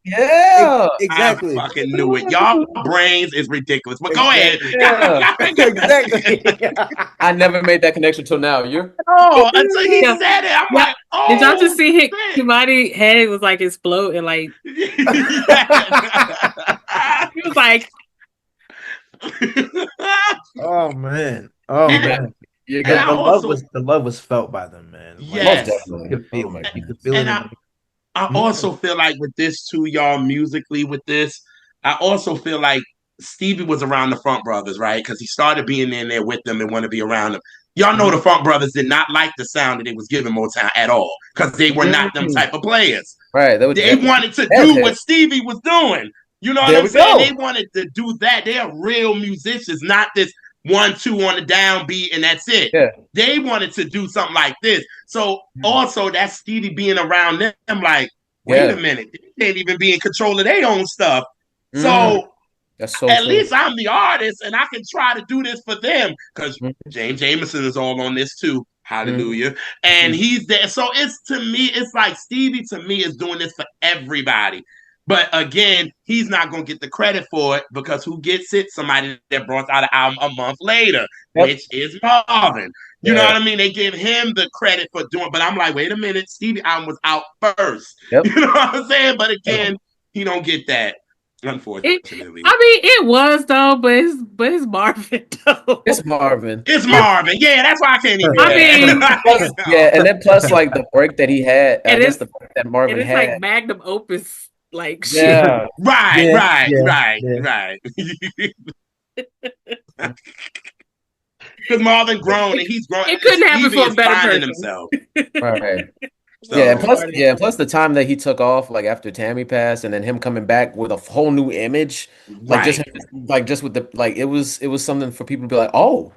Yeah. I exactly. fucking knew it. Y'all brains is ridiculous. But go ahead. Exactly. Yeah. Exactly. I never made that connection till now. You're Oh, until he Yeah, said it, I'm yeah. like, Did y'all just oh see his shit. Kimani head was like exploding? Like he was like, Oh man. Oh you and got man. you and got I The love was felt by them, man. Like most yes. definitely. you could Oh feel my it. You god. could feel it And in I Mhm. also feel like with this too, y'all, musically with this, I also feel like Stevie was around the Funk Brothers, right? Because he started being in there with them and want to be around them. Y'all know Mhm. the Funk Brothers did not like the sound that they was giving Motown at all because they were not them Mm. type of players. Right. That was They wanted to jazz do what head. Stevie was doing. You know what There I'm we saying? They go. wanted to do that. They're real musicians, not this 1-2 on the downbeat and that's it. Yeah. They wanted to do something like this. So also that's Stevie being around them, like, wait a Yeah. minute, they can't even be in control of their own stuff. Mm. So That's so at true. least I'm the artist and I can try to do this for them because Mm. James Jamerson is all on this too. Mm. Hallelujah. And he's there. So it's to me, it's like Stevie to me is doing this for everybody. But again, he's not going to get the credit for it because who gets it? Somebody that brought out an album a month later, Yep. which is Marvin. You know Yeah. what I mean? They give him the credit for doing, but I'm like, wait a minute, Stevie album was out first. Yep. You know what I'm saying? But Yep. again, he don't get that, it. unfortunately. I mean, it was though, but it's Marvin though. It's Marvin. It's And Marvin. Yeah, that's why I can't even be I yeah. mad. mean, Plus, yeah, and then plus like the break that he had, I and guess it's the break that and Marvin it's like had. magnum opus like shit. Yeah. Right, Yeah, right, yeah, right, yeah. right. Because Marvin grown and he's grown. It couldn't happen Stevie for a is better finding person. himself. Right. Yeah, and So plus, Retarded. yeah, and plus the time that he took off, like after Tammy passed, and then him coming back with a whole new image, right. like just with the like, it was something for people to be like, oh,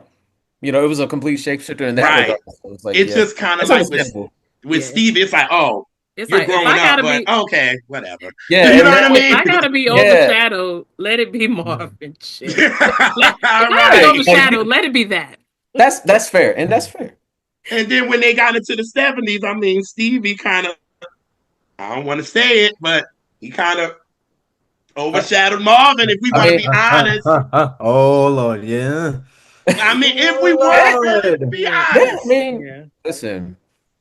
it was a complete shapeshifter in that Right. regard. So it's like, It's yeah, just kind of it's like understandable. with Yeah. Stevie, it's like, oh, It's you're like if growing I up, gotta but be okay, whatever. Yeah, You know and what then I if mean? I gotta be yeah, overshadowed, let it be Marvin. Shit. If I gotta be Right. like overshadowed, let it be that. that's fair, and that's fair. And then when they got into the 70s, I mean, Stevie kind of, I don't want to say it, but he kind of I, overshadowed Marvin, if we I want to mean, be honest. Oh Lord, yeah. I mean, if we want yeah, to really Lord. be Yeah. yeah. I honest, mean, Yeah. listen,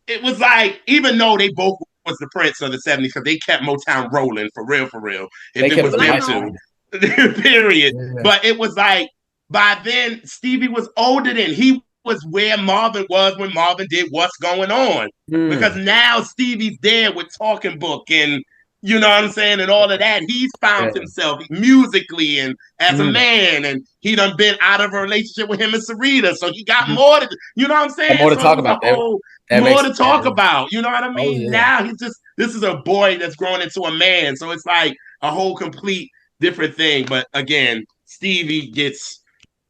it was like, even though they both was the Prince of the 70s, because they kept Motown rolling for real, for real. If they it kept was the But I them lights know two, on. period. Yeah. But it was like, by then, Stevie was older than he was where Marvin was when Marvin did What's Going On. Because Mm. now Stevie's there with Talking Book and You know what I'm saying? And all of that. He's found himself musically and as a man. And he done been out of a relationship with him and Sarita. So he got more to, you know what I'm saying? More to So talk it was a about. whole That more makes to sense. talk about. You know what I Oh, mean? yeah. Now he's just, this is a boy that's grown into a man. So it's like a whole complete different thing. But again, Stevie gets,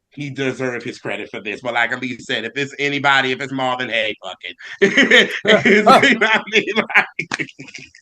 he deserves his credit for this. But like Ali said, if it's anybody, if it's Marvin, hey, fuck it. You know what I mean? Like,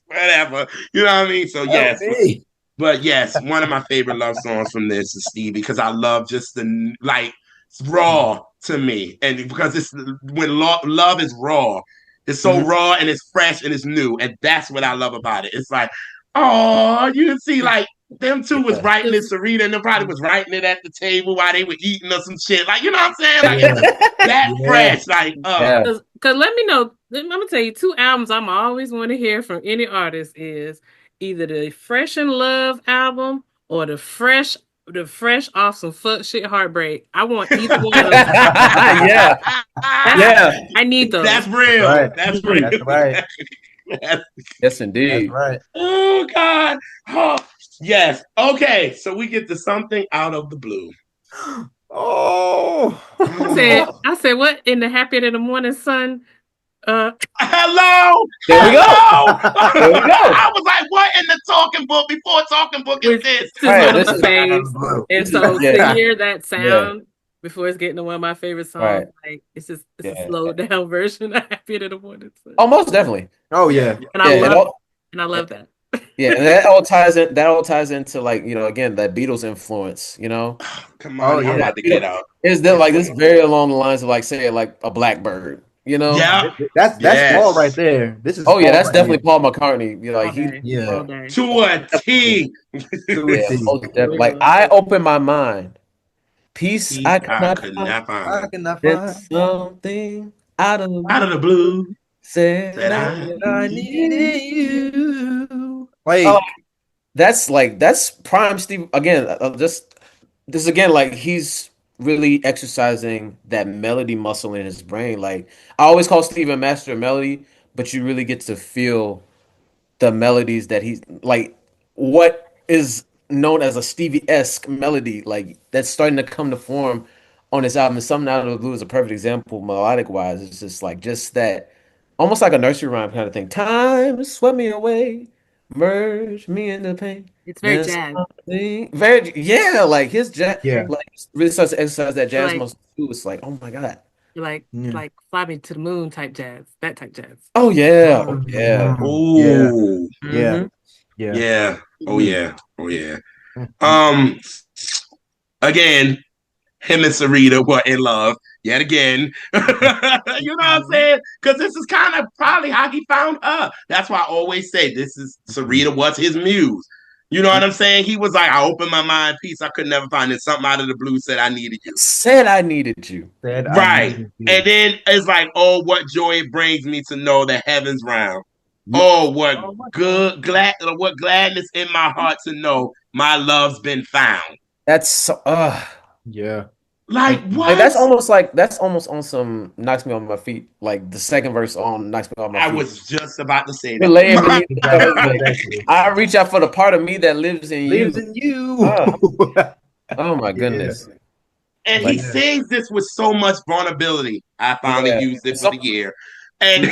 whatever. You know what I mean? So Help yes. me. But yes, one of my favorite love songs from this is Stevie because I love just the like it's raw to me, and because it's when love is raw, it's so raw and it's fresh and it's new, and that's what I love about it. It's like, oh, you can see like them two was writing this, Sarita and them probably was writing it at the table while they were eating or some shit. Like, you know what I'm saying? Like it's just that fresh. Like, Cause let me know. I'm gonna tell you 2 albums I'm always want to hear from any artist is either the Fresh in Love album or the fresh off some fuck shit heartbreak. I want either one of those. Yeah. I need those. That's real. Right. That's real. That's right. Yes, indeed. That's right. Oh God. Oh, yes. Okay. So we get to something out of the blue. Oh. I said, what in the Happier in the Morning Sun? Hello. There we go. There we go. I was like, what in the talking book before talking book is this? This is one of my faves. And so to hear that sound before it's getting to one of my favorite songs, like it's a slowed down version of Happier in the Morning Sun. Oh, most definitely. Oh yeah. And I love that. Yeah, and that all ties in. That all ties into like again that Beatles influence. Come on, I'm about to get out. Is that like this very along the lines of like say like a Blackbird? Yeah, that's Paul right there. This is that's definitely Paul McCartney. to a T. Like I open my mind. Peace I could not find. Something out of the blue. Said I needed you. Like that's prime Steve again. This again, like he's really exercising that melody muscle in his brain. Like I always call Steve a master of melody, but you really get to feel the melodies that he's like. What is known as a Stevie-esque melody, like that's starting to come to form on this album. And Something Out of the Blue is a perfect example, melodic wise. It's just like that. Almost like a nursery rhyme kind of thing. Time swept me away, merged me into pain. It's very jazz. Like his jazz, like really starts to exercise that jazz muscle too. It's like, oh my god, like Fly Me to the Moon type jazz, that type jazz. Oh yeah, oh yeah, ooh, yeah. Oh yeah. Again, him and Sarita were in love yet again. You know what I'm saying? Because this is kind of probably how he found her. That's why I always say Sarita was his muse. You know what I'm saying? He was like, I opened my mind, peace. I could never find it. Something out of the blue said I needed you. Right. And then it's like, oh, what joy it brings me to know that heaven's round. Oh, what gladness in my heart to know my love's been found. That's so, yeah. Like what? Like, that's almost on some knocks me on my feet. Like the second verse on knocks me on my feet. I was just about to say that. I reach out for the part of me that lives in you. Oh my goodness. And he sings this with so much vulnerability. I finally used it for the year. And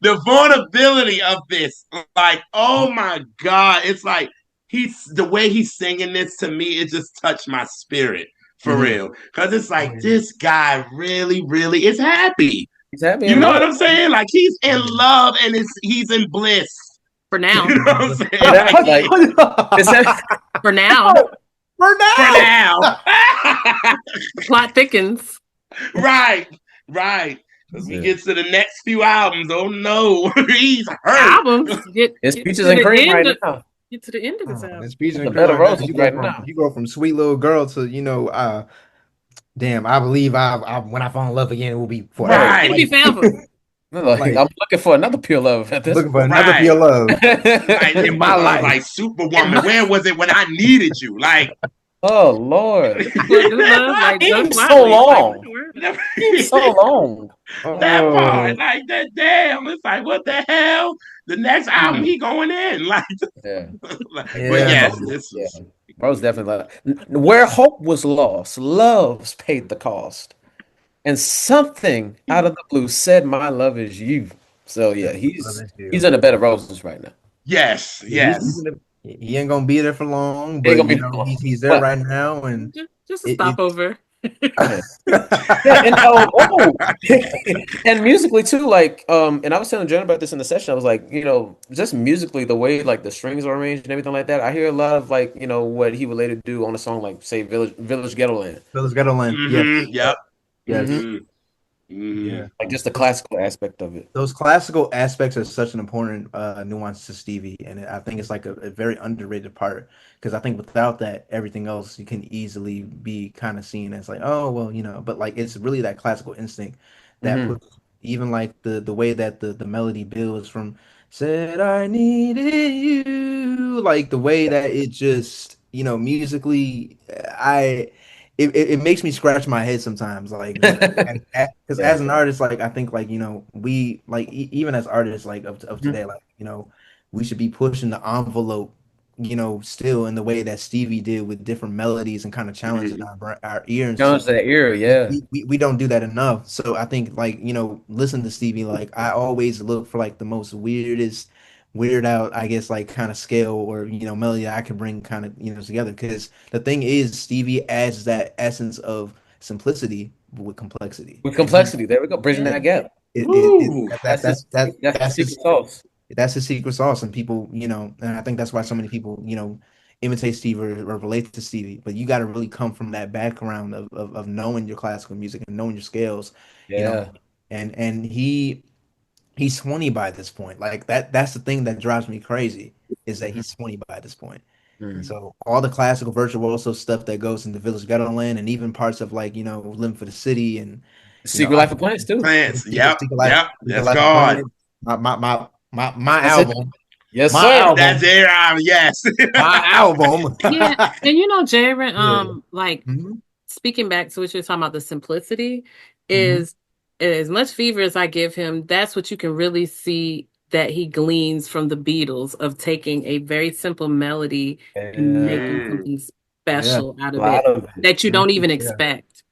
the vulnerability of this, like, oh my God, it's like the way he's singing this to me, it just touched my spirit. For real. Because it's like, this guy really, really is happy. He's happy. You know what I'm saying? Like, he's in love and he's in bliss. For now. You know what I'm saying? For now. For now. Plot thickens. Right. As we get to the next few albums, oh no, he's hurt. Albums. It's Peaches and Cream right now. Get to the end of this album. It's Peaches and Cream right now. You go from sweet little girl to damn. I believe when I fall in love again, it will be forever. Right. It'll be forever. I'm looking for another pure love at this. Looking for another pure love in my life. Like Superwoman, where was it when I needed you? Like, Oh Lord. For New Love, like Josh Ain't so Wiley. It's like, what long. the world? Ain't so long. That Oh part, like that, damn. It's like, what the hell? The next album, mm, he going in, like, yeah. but Yeah, Yeah, bro. yes, this Yeah. was. Bro's definitely like where hope was lost, love's paid the cost. And something out of the blue said my love is you. So yeah, love that he's too. in a bed of roses right now. Yes, Yeah, yes. he ain't gonna be there for long, Ain't but gonna you be know long. he's there But right now, and Just a it. stopover. yeah. Yeah, and and musically too, like and I was telling Jen about this in the session. I was like, just musically, the way like the strings are arranged and everything like that. I hear a lot of like, what he would later do on a song like say Village Ghetto Land. Phyllis Ghettoland. Yes, Mm-hmm. Yep. Hmm. yes, Mm-hmm. Mm-hmm. yeah. Like just the classical aspect of it. Those classical aspects are such an important nuance to Stevie, and I think it's like a very underrated part because I think without that, everything else you can easily be kind of seen as like, oh well, but like it's really that classical instinct that Hmm. puts even like the way that the melody builds from "Said I needed you," like the way that it just musically, I it makes me scratch my head sometimes, like because Yeah. as an artist, like I think like we like even as artists like of Mhm. today, like we should be pushing the envelope, still in the way that Stevie did with different melodies and kind of challenging Mm-hmm. our ear and Challenge stuff. that era, yeah. We don't do that enough. So I think like, listen to Stevie, like I always look for like the most weirdest, weird out, I guess, like kind of scale or, melody I can bring kind of, together. Because the thing is, Stevie adds that essence of simplicity with complexity. With And he, complexity, there we go, bridging Yeah. that gap. Ooh. That's his secret sauce. that's his secret sauce. And people, and I think that's why so many people, imitate Stevie or relate to Stevie. But you got to really come from that background of knowing your classical music and knowing your scales, you know. Yeah. And he's 20 by this point. Like that's the thing that drives me crazy is that Mhm. he's 20 by this point. And Mhm. so all the classical virtuoso stuff that goes into Village Ghetto Land and even parts of like, Living for the City and Secret I Life of Plants too. Plants. Yep. Yep. Secret That's Life of God. Planet, my That's it. album, Yes, my sir. That's album, their yes. my album. Yeah. And Jaren, Yeah. like Hmm. speaking back to what you're talking about, the simplicity Hmm. is as much fever as I give him, that's what you can really see that he gleans from the Beatles of taking a very simple melody and Yeah. making Mm. something Yeah. special out A of lot it of it. that you don't even Yeah. expect.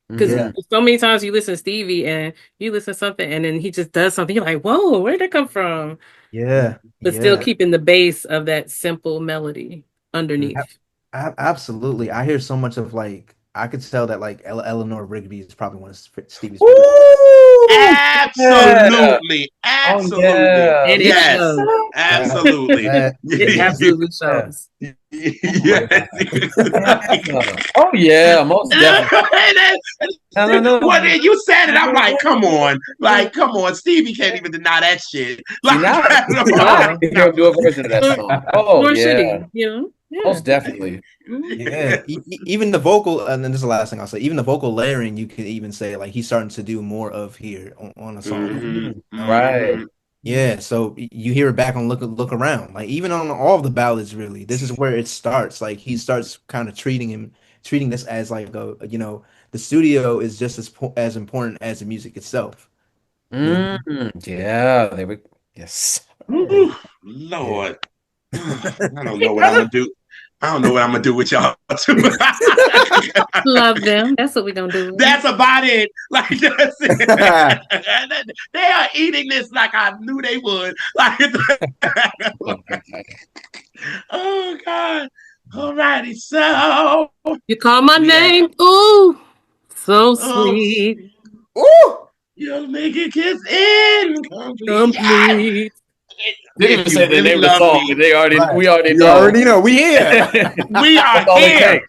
Because Yeah. Hmm. so many times you listen to Stevie and you listen to something and then he just does something. You're like, whoa, where'd that come from? Yeah. But still Yeah. keeping the base of that simple melody underneath. Absolutely. I hear so much of like I could tell that like Eleanor Rigby is probably one of Stevie's favorite. Ooh, yeah. Absolutely. Oh Absolutely. yeah. And it Look Yes. shows. at That Absolutely. that It yeah. absolutely that. shows. Oh my Yes. God. Yeah. Oh yeah, most definitely. No, no, Well, no. then you said it. I'm like, come on, like, come on. Stevie can't even deny that shit. See Like, now, now I Yeah. need to hear him do a version of that song. Oh Nor should yeah, he? Yeah. most definitely. Mhm. Yeah, even the vocal, and then this is the last thing I'll say. Even the vocal layering, you can even say like he's starting to do more of here on a song. Like, hmm Mhm. Right. hmm yeah, so you hear it back on Look Around. Like even on all of the ballads, really, this is where it starts. Like he starts kind of treating this as like the studio is just as important as the music itself. You know? Yeah, there we. Yes. Yeah. Lord, I don't know what I'm gonna do. I don't know what I'm gonna do with y'all too. Love them. That's what we're gonna do. That's about it. Like that's it. They are eating this like I knew they would. Like, Oh, God. oh God. Alrighty, so You call my we at name. Ooh, so oh sweet. Ooh! you'll make it kiss incomplete. Yes. Complete. Didn't If even you say the really name of the love song, me, and they already, Right. we already You know. already know we here. we are That's all it here. takes.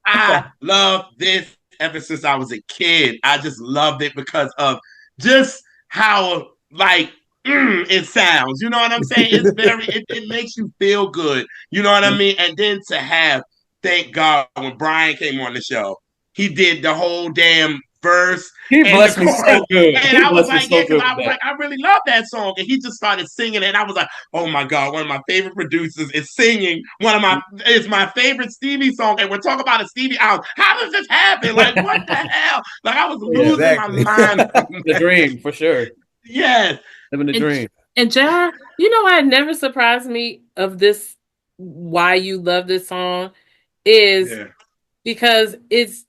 I love this ever since I was a kid. I just loved it because of just how like it sounds. You know what I'm saying? It's it makes you feel good. You know what I mean? And then to have, thank God, when Brian came on the show, he did the whole damn verse He and the blessed me so chorus. good. And He I was blessed me like, yeah, so because good I with was that. like, I really love that song. And he just started singing, and I was like, oh my God, one of my favorite producers is singing is my favorite Stevie song. And we're talking about a Stevie album. How does this happen? Like, what the hell? Like, I was Yeah, losing my Exactly. mind. the dream for sure. Yes. Living the And dream. and Jar, you know what never surprised me of this why you love this song is Yeah. because it's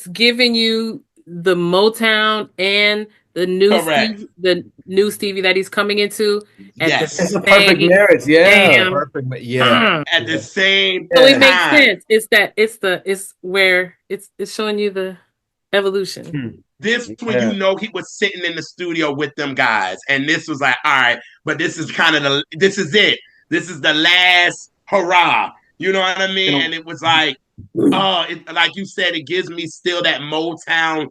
giving you the Motown and Correct. The new Stevie that he's coming into at the It's Yes. a perfect same marriage. Yeah. damn Perfect. Yeah. time. At the Yeah. same So it Yeah. makes time. sense. It's where it's showing you the evolution. Hmm. This when you Yeah. know he was sitting in the studio with them guys, and this was like, all right, but this is kind of this is it. This is the last hurrah. You know what I You mean? know, And it was like, oh, like you said, it gives me still that Motown.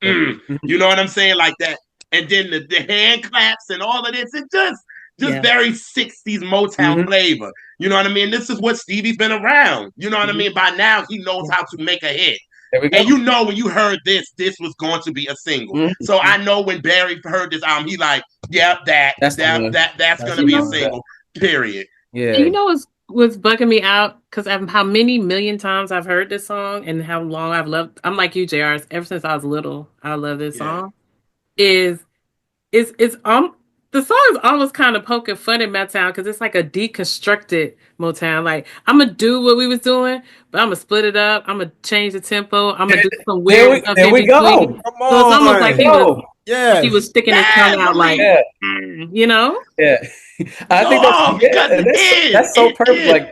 yep. You know what I'm saying? Like that, and then the hand claps and all of this. It just Yeah. very 60s Motown Hmm. flavor. You know what I mean? This is what Stevie's been around. You know what I Hmm. mean? By now, he knows Yeah. how to make a hit. There we And go. you know when you heard this was going to be a single. Hmm. So I know when Barry heard this album, he like, yep, That's the one. that's That's gonna You the be a know, one. single. Period. and Yeah. you know what's bugging me out because of how many million times I've heard this song and how long I've loved. I'm like you, Jr. Ever since I was little, I love this Yeah. song. Is it's the song is almost kind of poking fun at Motown because it's like a deconstructed Motown. Like I'm gonna do what we was doing, but I'm gonna split it up. I'm gonna change the tempo. I'm gonna do some weird stuff There in we go. between. Come So it's almost There like we on. go. he was Yes. sticking his tongue Yes, out, like Marie. Yeah. you know. Yeah. I think that's Oh, yeah, because it is. that's so It perfect. is. Like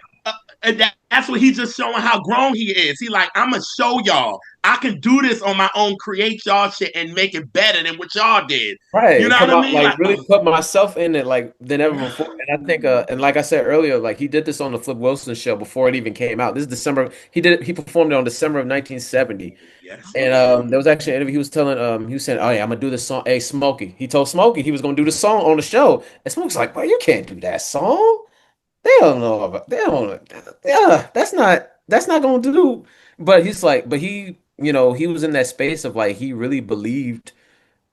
And that's what he's just showing how grown he is. He like, I'm gonna show y'all I can do this on my own, create y'all shit and make it better than what y'all did. You right. know what Come I out mean? like Like, really put myself in it like than ever before. And I think and like I said earlier, like he did this on the Flip Wilson show before it even came out. This is December. He performed it on December of 1970. yes. And there was actually an interview. He was telling he was saying, "Oh yeah, I'm gonna do this song." Hey, Smokey. He told Smokey he was gonna do the song on the show. And Smokey's like, "Bro, you can't do that song. They don't know about. They don't. Yeah, that's not gonna do." But he's like, but he, he was in that space of like he really believed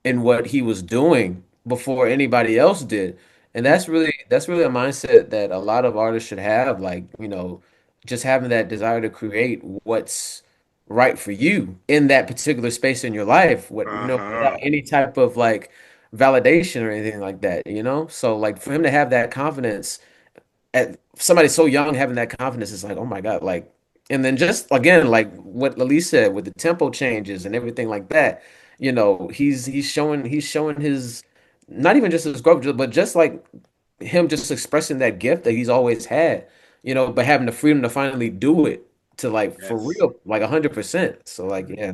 in what he was doing before anybody else did. And that's really a mindset that a lot of artists should have, like, just having that desire to create what's right for you in that particular space in your life, without Uh-huh. any type of like validation or anything like that. So like for him to have that confidence at somebody so young having that confidence is like, oh my God, like, and then just again, like what Lali said with the tempo changes and everything like that, he's showing his not even just his growth, but just like him just expressing that gift that he's always had, but having the freedom to finally do it to like for Yes. real, like 100%. So like, yeah,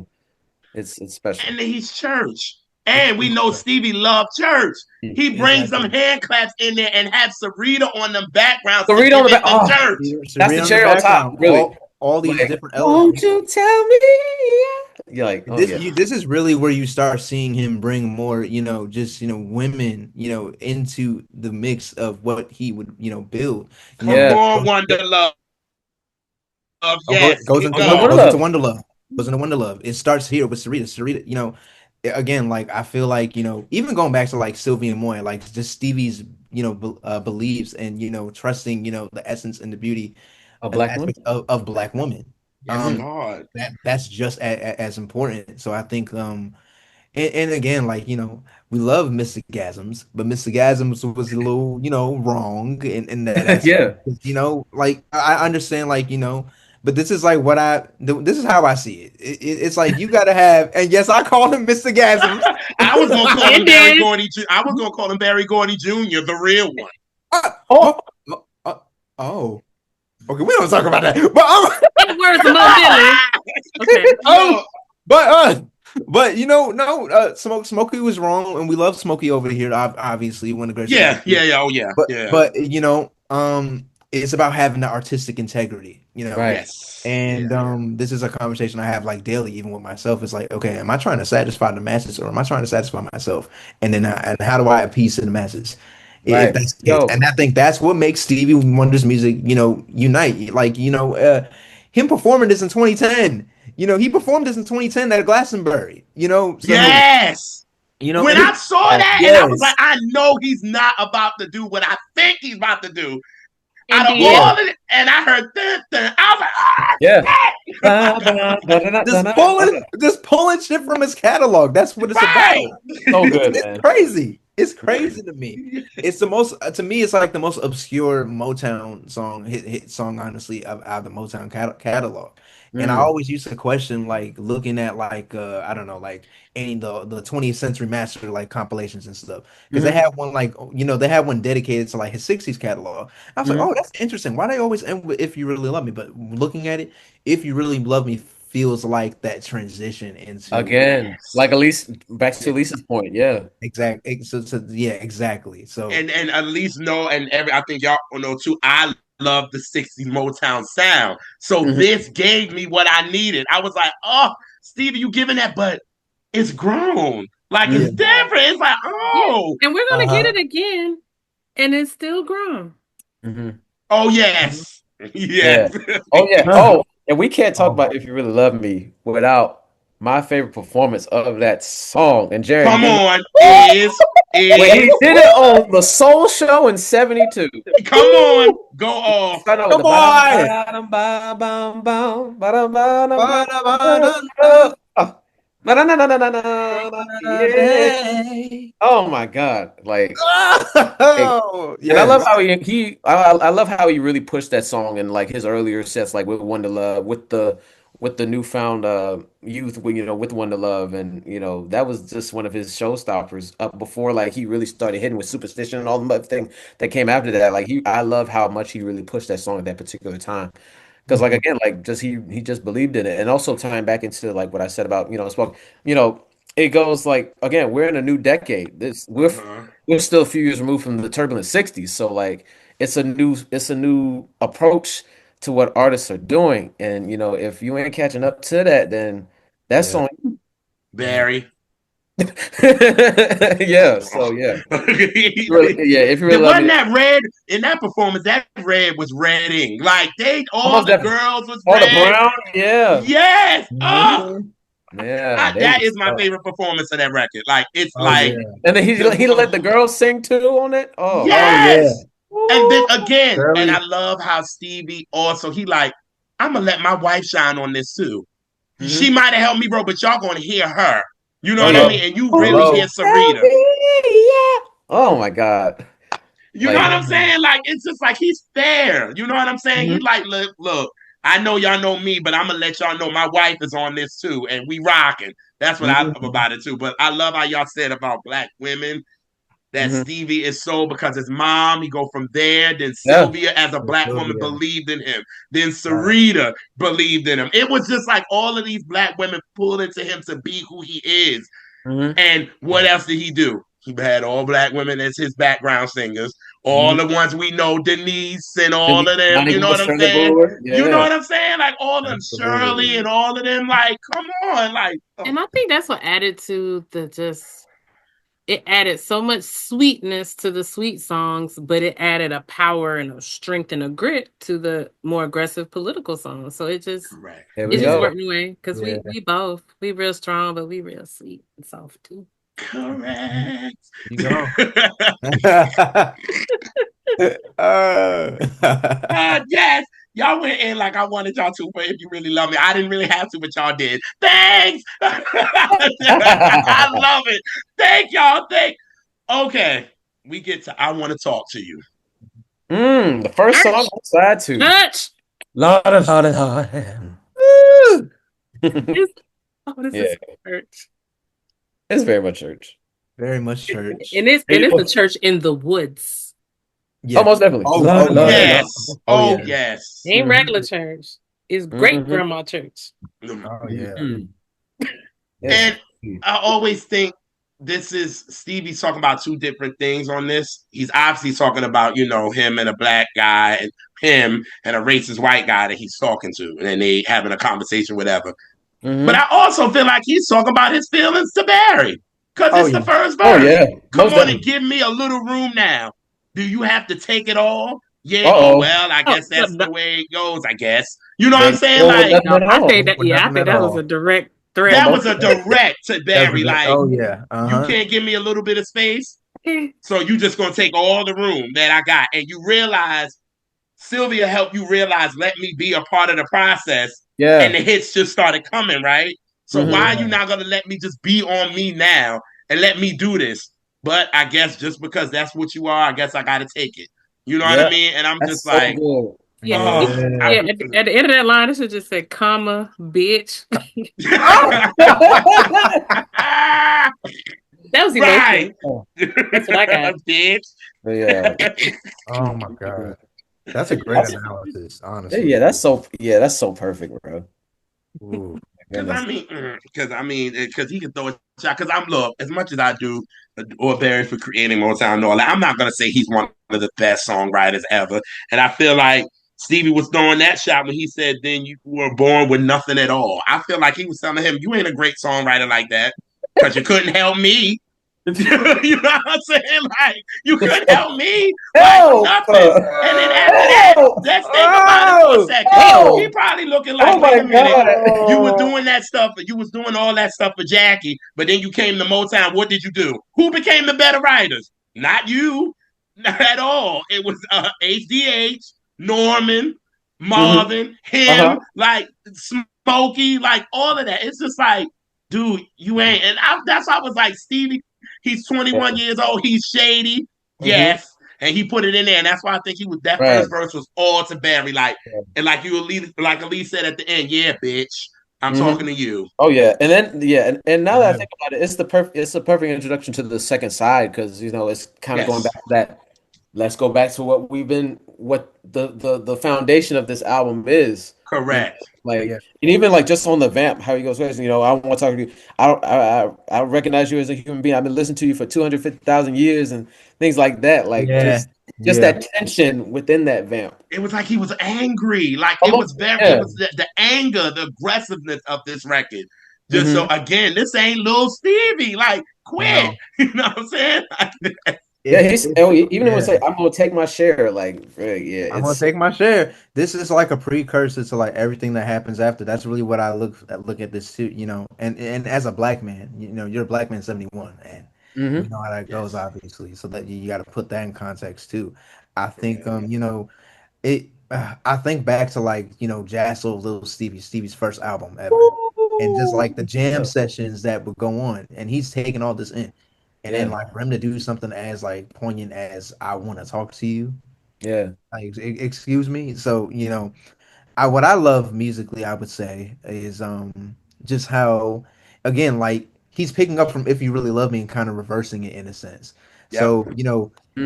it's special. And he's church. And we know Stevie loved church. He brings some Exactly. hand claps in there and have Sarita on the backgrounds So to read on give the back. it the Oh, church. So that's read the on the cherry on top, background, really. all these Like, different won't elements. you tell me? Yeah. You're like, oh yeah. This is really where you start seeing him bring more, just women, into the mix of what he would, build. Come Yeah. on, Wonder Love. Yes, Goes it into Oh, Wonder go. goes into Love. Wonderlove. Goes into Wonderlove. It starts here with Sarita. Sarita, again, like I feel like even going back to like Sylvia Moy, like just Stevie's beliefs and trusting the essence and the beauty A and the black one. aspect of Black woman. Yes, Hmm. Lord. That's just as important. So I think and again, like, we love Mr. Gasms, but Mr. Gasms was a little, wrong in that aspect. Yeah. Like I understand, like, but this is like this is how I see it. It's like you gotta have, and yes, I call him Mr. Gasms. I was gonna call him And Barry then Gordy. I was gonna call him Barry Gordy Jr., the real one. Uh, Oh, oh, oh. Okay, we don't talk about that. But in the words of Mo Billy, okay. oh, Yo, but no, Smokey was wrong, and we love Smokey over here. Obviously, one of the greatest. yeah, oh yeah, But yeah, but it's about having the artistic integrity. right. yes, And yeah. this is a conversation I have like daily, even with myself. It's like, okay, am I trying to satisfy the masses or am I trying to satisfy myself? And then and how do I appease to the masses? If Right. that's the case, Yo, and I think that's what makes Stevie Wonder's music, unite. Like him performing this in 2010. he performed this in 2010 at Glastonbury. So Yes. When and I saw that, and I was like, Yes. I know he's not about to do what I think he's about to do. Out And of then Yeah. all of it, and I heard dun. I was like, Yeah. ah, just pulling shit from his catalog. That's what it's about. right. So It's, good, it's man. crazy. It's crazy to me. It's the most to me. It's like the most obscure Motown song, hit song, honestly, out of the Motown catalog. And I Mm, always used to question, like, looking at, like, I don't know, like any the 20th Century Master, like, compilations and stuff, because they mm, had one, like, they had one dedicated to, like, his 60s catalog. I was like, mm. oh, that's interesting. Why they always end with "If You Really Love Me"? But looking at it, "If You Really Love Me" feels like that transition into. Again, like Yes. Elise, back to Elise's point. Yeah. Exactly. So yeah, exactly. So And at least know, and I think y'all know too, I love the 60s Motown sound. So Mhm. this gave me what I needed. I was like, oh, Stevie, you giving that, but it's grown. Like yeah. it's Mhm. different. It's like, yeah, oh, and we're gonna get Uh-huh. it again, and it's still grown. Mhm. oh Mhm. yes. Yeah. Yes. Oh yeah. Oh, and we can't talk Oh, about "If You Really Love Me" without my favorite performance of that song. And Jaren, Come you on. know, when he Is did it on the Soul Show in '72. come on, go off. Start out with come the ba-dum, on! ba-dum, ba-bum, bum, ba-dum, ba-dum, ba-dum, Ba-da-ba-dun-dun. oh. Ba-da-na-na-na-na-na, yeah. Day. Oh my God. Like, Oh, and I love yes. how I love how he really pushed that song in like his earlier sets, like with Wonder Love, with the newfound youth, with Wonder Love, and that was just one of his showstoppers up before like he really started hitting with Superstition and all the other thing that came after that. Like I love how much he really pushed that song at that particular time. Because like Mhm. again, like just he just believed in it, and also tying back into like what I said about smoke, you know, it goes like again, we're in a new decade. Uh-huh. We're still a few years removed from the turbulent '60s, so like it's a new approach to what artists are doing, and if you ain't catching up to that, then that's Yeah. on. Yeah. Barry. Yeah, so yeah, yeah, if you There really love wasn't me, that red in that performance. That red was redding. Like all almost the definitely. girls was Oh, the red. brown, yeah, Yes. Oh, Mhm. yeah, they that was is my tough. favorite performance of that record. Like it's Oh like yeah. And then he the he let the girls sing too on it. Oh, Oh yeah. yes. And then woo. again, and I Shirley. love how Stevie also he like I'm gonna let my wife shine on this too. She Hmm. might have helped me, bro, but y'all gonna hear her. You know Oh what I yeah. mean? And you really Ooh, hear Hello. Sarita. yeah. Oh my God. You know what Like, I'm Mhm. saying? Like it's just like he's fair. You know what I'm saying? He mhm, like, look. I know y'all know me, but I'm gonna let y'all know my wife is on this too, and we rocking. That's what I love mhm, about it too. But I love how y'all said about black women that mhm. Stevie is so because his mom, he go from there. Then Yeah. Sylvia, as a So black woman, Sylvia. believed in him. Then Right. Sarita believed in him. It was just like all of these black women pulled into him to be who he is. Mhm, And what Right. else did he do? He had all black women as his background singers. All mhm. the ones we know, Denise and all Didn't of them. not You even know with what I'm Shirley saying? Board. You know Yeah. what I'm saying? Like all of them, Shirley and Absolutely. all of them. Like, come on, like, And oh, I think that's what added to the just it added so much sweetness to the sweet songs, but it added a power and a strength and a grit to the more aggressive political songs. So it just correct. Here we it just Yeah. go. worked away because Yeah. we both we real strong, but we real sweet and soft too. Mhm. Correct. You go. Yes, y'all went in like I wanted y'all to, but if you really love me, I didn't really have to, but y'all did. Thanks. I love it. Thank y'all. Okay, we get to I want to talk to you. The first song Church, on side two. church. Lord, Lord, Lord. It's, oh, this Yeah, is church, it's very much church. Very much church. And, and it's a church in the woods. Yeah. almost definitely. Oh, Lord, oh Lord, yeah. Lord. Yes. Oh Oh yeah. yes. It ain't Mm-hmm. regular church. It's great Mm-hmm. grandma church. Oh yeah. Mm-hmm. Yes. And I always think this is Stevie's talking about two different things on this. He's obviously talking about, him and a black guy and him and a racist white guy that he's talking to, and then they having a conversation, whatever. But Mm-hmm. I also feel like he's talking about his feelings to Barry. Because Oh it's the yeah. first Oh verse. yeah, Come most on and definitely. give me a little room now. Do you have to take it all? yeah, oh Uh-oh. well, I Oh, guess that's the no, way it goes, I guess. You know what I'm They saying? go with Like nothing no, at I all. think that. With Yeah, I nothing think at that was a all. direct threat. that Almost. was a direct to That's Barry, like, oh yeah. you Uh-huh. can't give me a little bit of space. Eh, So you just gonna take all the room that I got. And you realize Sylvia helped you realize, let me be a part of the process. And Yeah. the hits just started coming, right? So Mm-hmm. why are you Yeah. not gonna let me just be on me now and let me do this? But I guess just because that's what you are, I guess I gotta take it. You know what I Yeah. mean? And I'm That's just so like, good. Yeah, oh, yeah. Yeah. At the end of that line, it should just say, "comma, bitch." That was right, emotional. That's what I got. bitch. But yeah. Oh my God. That's a great That's, analysis, yeah, honestly. that's so perfect, bro. Ooh. My goodness. Because he can throw a shot. Because I'm look, as much as I do or Barry for creating Motown and all that, I'm not gonna say he's one of the best songwriters ever. And I feel like Stevie was throwing that shot when he said, "Then you were born with nothing at all." I feel like he was telling him, "You ain't a great songwriter like that because you couldn't help me." You know what I'm saying? Like, you couldn't help me, like Help! nothing. And then after that, Help! let's think about it for a Oh! second. He Oh! probably looking Oh like, wait my a minute, God! you were doing that stuff, you was doing all that stuff for Jackie, but then you came to Motown. What did you do? Who became the better writers? Not you, not at all. It was HDH, Norman, Mm-hmm. Marvin, Uh-huh. him, like Smokey, like all of that. It's just like, dude, you ain't. And that's why I was like, Stevie, he's 21 Yeah. years old. He's shady. Mm-hmm. Yes. And he put it in there. And that's why I think he was that Right. first verse was all to Barry. Like, Yeah. and like you like Elise said at the end, yeah, bitch. I'm Mm-hmm. talking to you. Oh yeah, and then yeah, and now that I Yeah. think about it, it's the perfect introduction to the second side because it's kind of going Yes. back to that. Let's go back to what the foundation of this album is. You know, Correct. like Yeah. and even like just on the vamp, how he goes, I want to talk to you. I recognize you as a human being. I've been listening to you for 250,000 years and things like that. Like Yeah. just Yeah. that tension within that vamp. It was like he was angry. Like it Almost, was very, it yeah. was the anger, the aggressiveness of this record. Just so Hmm. again, this ain't little Stevie. Like, quit. No. You know what I'm saying? Like, Yeah, he's even when Yeah. say I'm gonna take my share, like yeah, I'm gonna it's take my share. This is like a precursor to like everything that happens after. That's really what I look at this too, And as a black man, you're a black man 71, and we hmm know how that goes, yes. obviously. So that you got to put that in context too. I think, Yeah. it. I think back to like Jazz Soul Little Stevie's first album ever, and just like the jam yeah, sessions that would go on, and he's taking all this in, and then yeah, like for him to do something as like poignant as "I Want to Talk to You." yeah. Like, excuse me. So, I what I love musically, I would say, is just how again, like he's picking up from "If You Really Love Me" and kind of reversing it in a sense. Yep. So,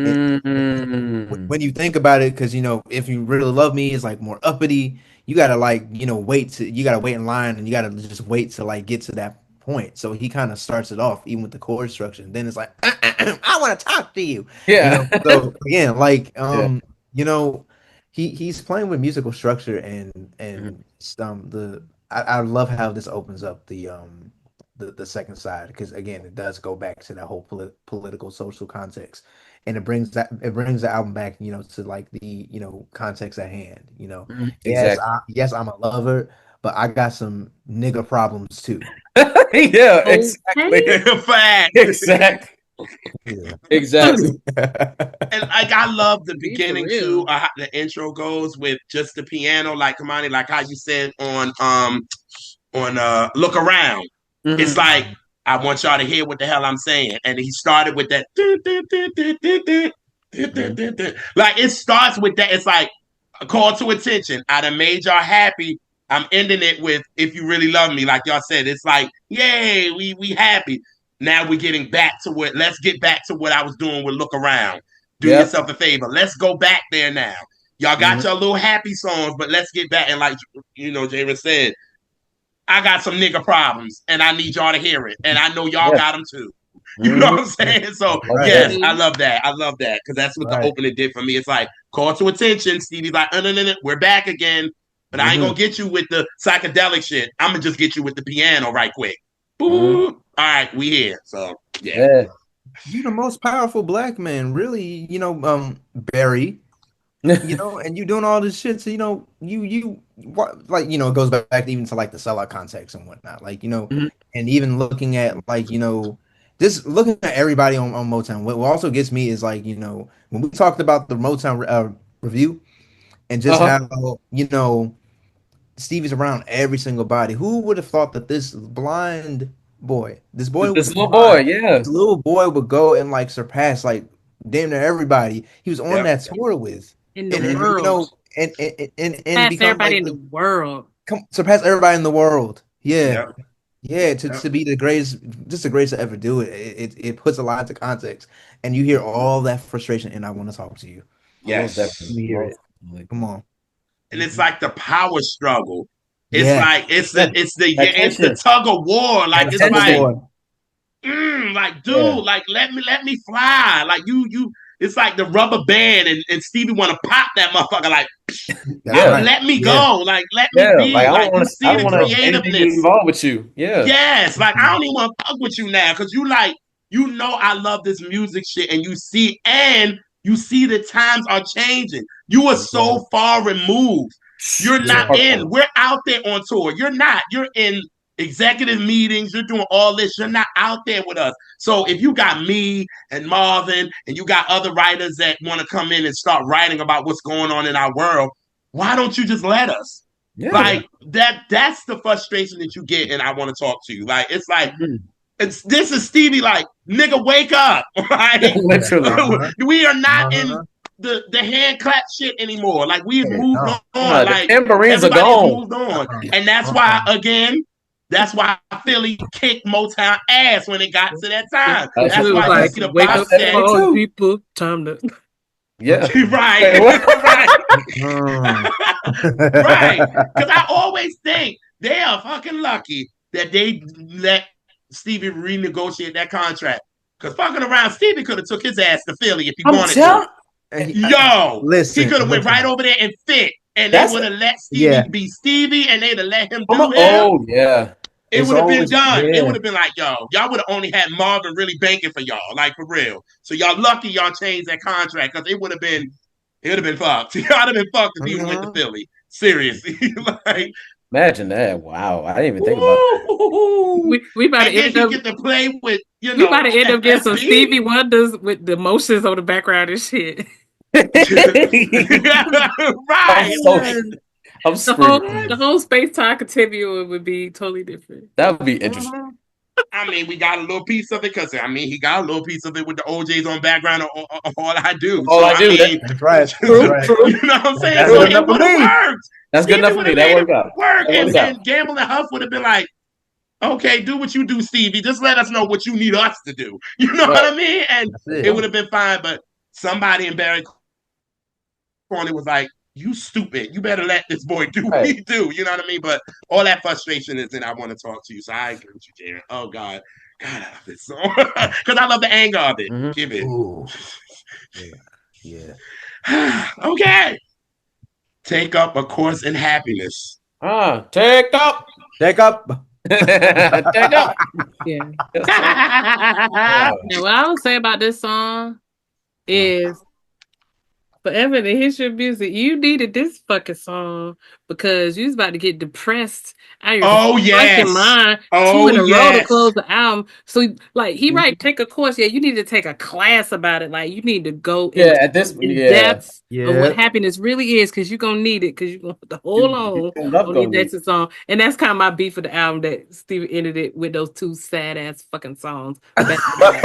it, Mm, when you think about it, because "If You Really Love Me" is like more uppity. You gotta like, you gotta wait in line and you gotta just wait to like get to that point. So he kind of starts it off even with the chord structure. And then it's like, I want to talk to you. yeah, So again, like yeah. you know, he's playing with musical structure Mhm. and I love how this opens up the second side because again it does go back to that whole political social context and it brings the album back to like the context at hand. Mhm. Yes, Exactly. yes, I'm a lover, but I got some nigga problems too. Yeah, exactly, Okay. Facts. exactly, Yeah. exactly. And like I love the Be for beginning too. real. How the intro goes with just the piano, like Kamani, like how you said on Look Around. It's Hmm. like I want y'all to hear what the hell I'm saying, and he started with that. Hmm. Like it starts with that. It's like a call to attention. I done made y'all happy. I'm ending it with "If You Really Love Me," like y'all said. It's like, yay, we happy. Now we're getting back to what. Let's get back to what I was doing with "Look Around." Do Yep. yourself a favor. Let's go back there now. Y'all got Hmm. your little happy songs, but let's get back. And like Jaren said, I got some nigga problems, and I need y'all to hear it. And I know y'all Yeah. got them too. You know Hmm. what I'm saying? So Most Right, yes, I definitely. Mhm. love that. I love that because that's what the right. opening did for me. It's like call to attention. Stevie's like, no, no, no, no, we're back again, but I ain't Hmm. gonna get you with the psychedelic shit. I'm gonna just get you with the piano right quick. Hmm. Boop. All right, we here. So yeah, Yeah. You the most powerful black man, really, Barry. and you doing all this shit. So, like, it goes back even to like the sellout context and whatnot. Like, Mhm. and even looking at like, just looking at everybody on Motown. What also gets me is like, when we talked about the Motown review and just Uh-huh. how, you know, Stevie's around every single body. Who would have thought that this blind boy, this boy This was little blind, boy, yeah. this little boy would go and like surpass like damn near everybody he was on Yep. that tour with, In the and Hmm. world. and Past become everybody like in the world. surpass everybody in the world. Yeah, Yep. yeah. To Yep. to be the greatest, just the greatest to ever do it. It puts a lot into context, and you hear all that frustration. And I want to talk to you. Oh, most Yes. definitely. You hear it. Most definitely. Come on. And it's like the power struggle. It's Yeah. like it's Yeah. the it's the That it's the tension. tug of war. Like That it's Tug of like tension. war. like Yeah. dude, like let me fly. Like you it's like the rubber band and Stevie wanna pop that motherfucker like That's right. let me Yeah. go. Like let me Yeah. Like be. Like you I see don't the want to anything to creativeness. involve with you. Yeah. Yes, like I don't even want to fuck with you now because you like I love this music shit and you see the times are changing. You are Yeah. so far removed. You're It's a not Yeah. hard in. part. We're out there on tour. You're not. You're in executive meetings. You're doing all this. You're not out there with us. So if you got me and Marvin and you got other writers that want to come in and start writing about what's going on in our world, why don't you just let us? Yeah. Yeah. Like that's the frustration that you get, and I want to talk to you. Like it's like Mhm. this is Stevie like, nigga, wake up. Like Yeah. Literally. Uh-huh. we are not in Uh-huh. the hand clap shit anymore. Like we've Yeah. moved No. on. The Like tambourines are everybody has gone. moved on. Uh-uh. And that's Uh-uh. why again, that's why Philly kicked Motown ass when it got to that time. That's It That's just was why I, like, Dookie the wake I Box up said it said, me all too. people, time to Yeah. right, Wait, what? right, Mm. right. Because I always think they are fucking lucky that they let Stevie renegotiate that contract. Because fucking around, Stevie could have took his ass to Philly if he I'm wanted to. telling. Yo, he Listen, could have went right listen. over there and fit, and they That's would have let Stevie Yeah, be Stevie, and they'd have let him I'm do a, him. oh yeah. It it's would have been always done. It yeah. would have been like, yo, y'all would have only had Marvin really banking for y'all, like for real. So y'all lucky y'all changed that contract because it would have been fucked. Y'all would have been fucked if he would have went to Mhm. Philly. Seriously, like, Imagine that. Wow. I didn't even think about that. woo! we about to And then end he up get to play with, we about to end up getting some FFB. Stevie Wonders with the motions on the background and shit. I'm Right, so like I'm The whole screaming. what? the whole space time continuum would be totally different. That would be interesting. Mhm. I mean, we got a little piece of it because I mean, he got a little piece of it with the OJ's on background of all I do. All So I I do. mean, That's right. That's True, right. true, you know what I'm saying? That's So good true. it enough for would have me. worked. That's good Stevie enough for would me. have That made it worked out. work, That worked out. and Gamble and Huff would have been like, "Okay, do what you do, Stevie. Just let us know what you need us to do." You know what Right. I mean? And That's it it. would have been fine. But somebody in Barry Corner was like, "You stupid. You better let this boy do what Right. he do." You know what I mean? But all that frustration is in I want to talk to you. So I agree with you, Jaren. Oh God. God, I love this song. Because I love the anger of it. Hmm. Give it. Ooh. Yeah. Yeah. Okay. Take up a course in happiness. Take up. Check up. Take up. Yeah. Yes, sir. Wow. And what I would say about this song Uh, is forever in the history of music, you needed this fucking song because you was about to get depressed out of your Oh fucking yes. mind two Oh in a row to yes. close the album. So like he right, take a course. Yeah, you need to take a class about it. Like you need to go Yeah, into at this, in yeah. depth of what yeah. happiness really is because you're gonna need it because you're gonna have to hold on You love on these gonna need. next song. And that's kind of my beef with the album that Steve ended it with those two sad ass fucking songs back to back.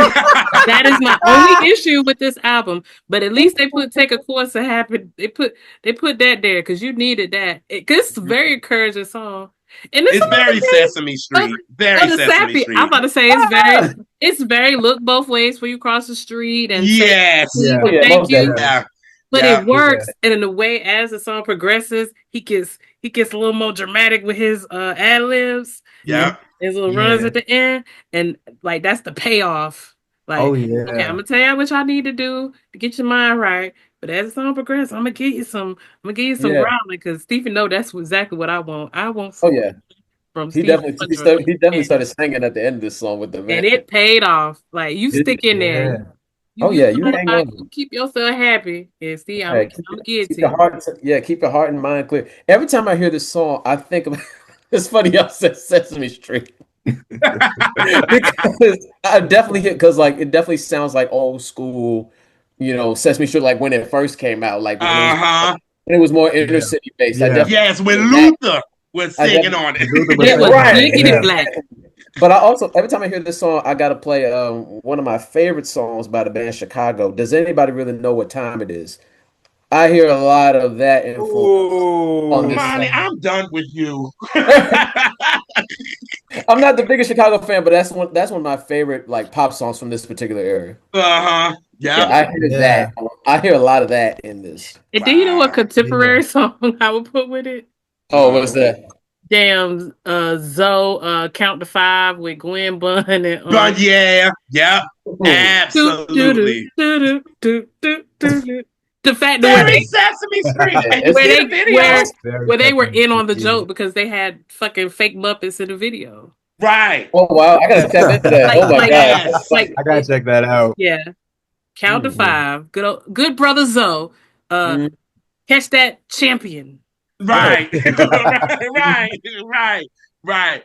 That is my only issue with this album. But at least they put take a course to happen. They put that there because you needed that. Cause it's a very encouraging song. And it's It's very Sesame oh, Street. Very the Sesame sappy. I'm Street. about to say it's very look both ways when you cross the street and say Yes. please Yeah. Oh and yeah, thank most you. definitely. Yeah. But it Yeah. works, Yeah. and in the way as the song progresses, he gets a little more dramatic with his ad libs Yeah. and Yeah. his little runs Yeah. at the end, and like that's the payoff. Oh Like, okay, I'm yeah. gonna tell you what y'all need to do to get your mind right. But as the song progresses, I'm gonna give you some Yeah. grounding because Stephen know that's exactly what I want. I want Oh some yeah. from He Stephen definitely he Wonder, started he definitely and started singing at the end of this song with the man. and it paid off. Like you Didn't stick it? in there. Yeah. You Oh you yeah, you learn hang about on. keep yourself happy. And see, Yeah, I'm get keep to your you. heart, yeah, keep your heart and mind clear. Every time I hear this song, I think of it's funny y'all said Sesame Street because I definitely hit because like it definitely sounds like old school, Sesame Street like when it first came out, like Uh-huh. when it was more inner Yeah. city based. I Yeah. definitely Yes, when hear that. Luther was I singing definitely on it. Luther was It singing was on right, it. blickety Yeah. black. but I also every time I hear this song, I gotta play one of my favorite songs by the band Chicago. Does anybody really know what time it is? I hear a lot of that influence on this Money, song. Ooh. I'm done with you. I'm not the biggest Chicago fan, but that's one of my favorite like pop songs from this particular era. Uh-huh. Yeah, Yep. I hear that. Yeah. I hear a lot of that in this. And do you know what Wow. Yeah. contemporary song I would put with it? Oh, what's Wow. that? Damn, Zoe, Count to Five with Gwen Bunn and But yeah, yep. Ooh. do do do Absolutely. do do do do do. The fact that Very Sesame Street. Yeah, And you it's where see the they video? Very where they were Sesame in on Street. the Yeah. joke because they had fucking fake Muppets in the video. Right. oh wow, I gotta tap into that. Like Oh my like god. Yes. like I gotta check that out. yeah. Count to Mm, five. Good brother Zoe. Uh, mm, catch that champion. Right. right. Right. Right.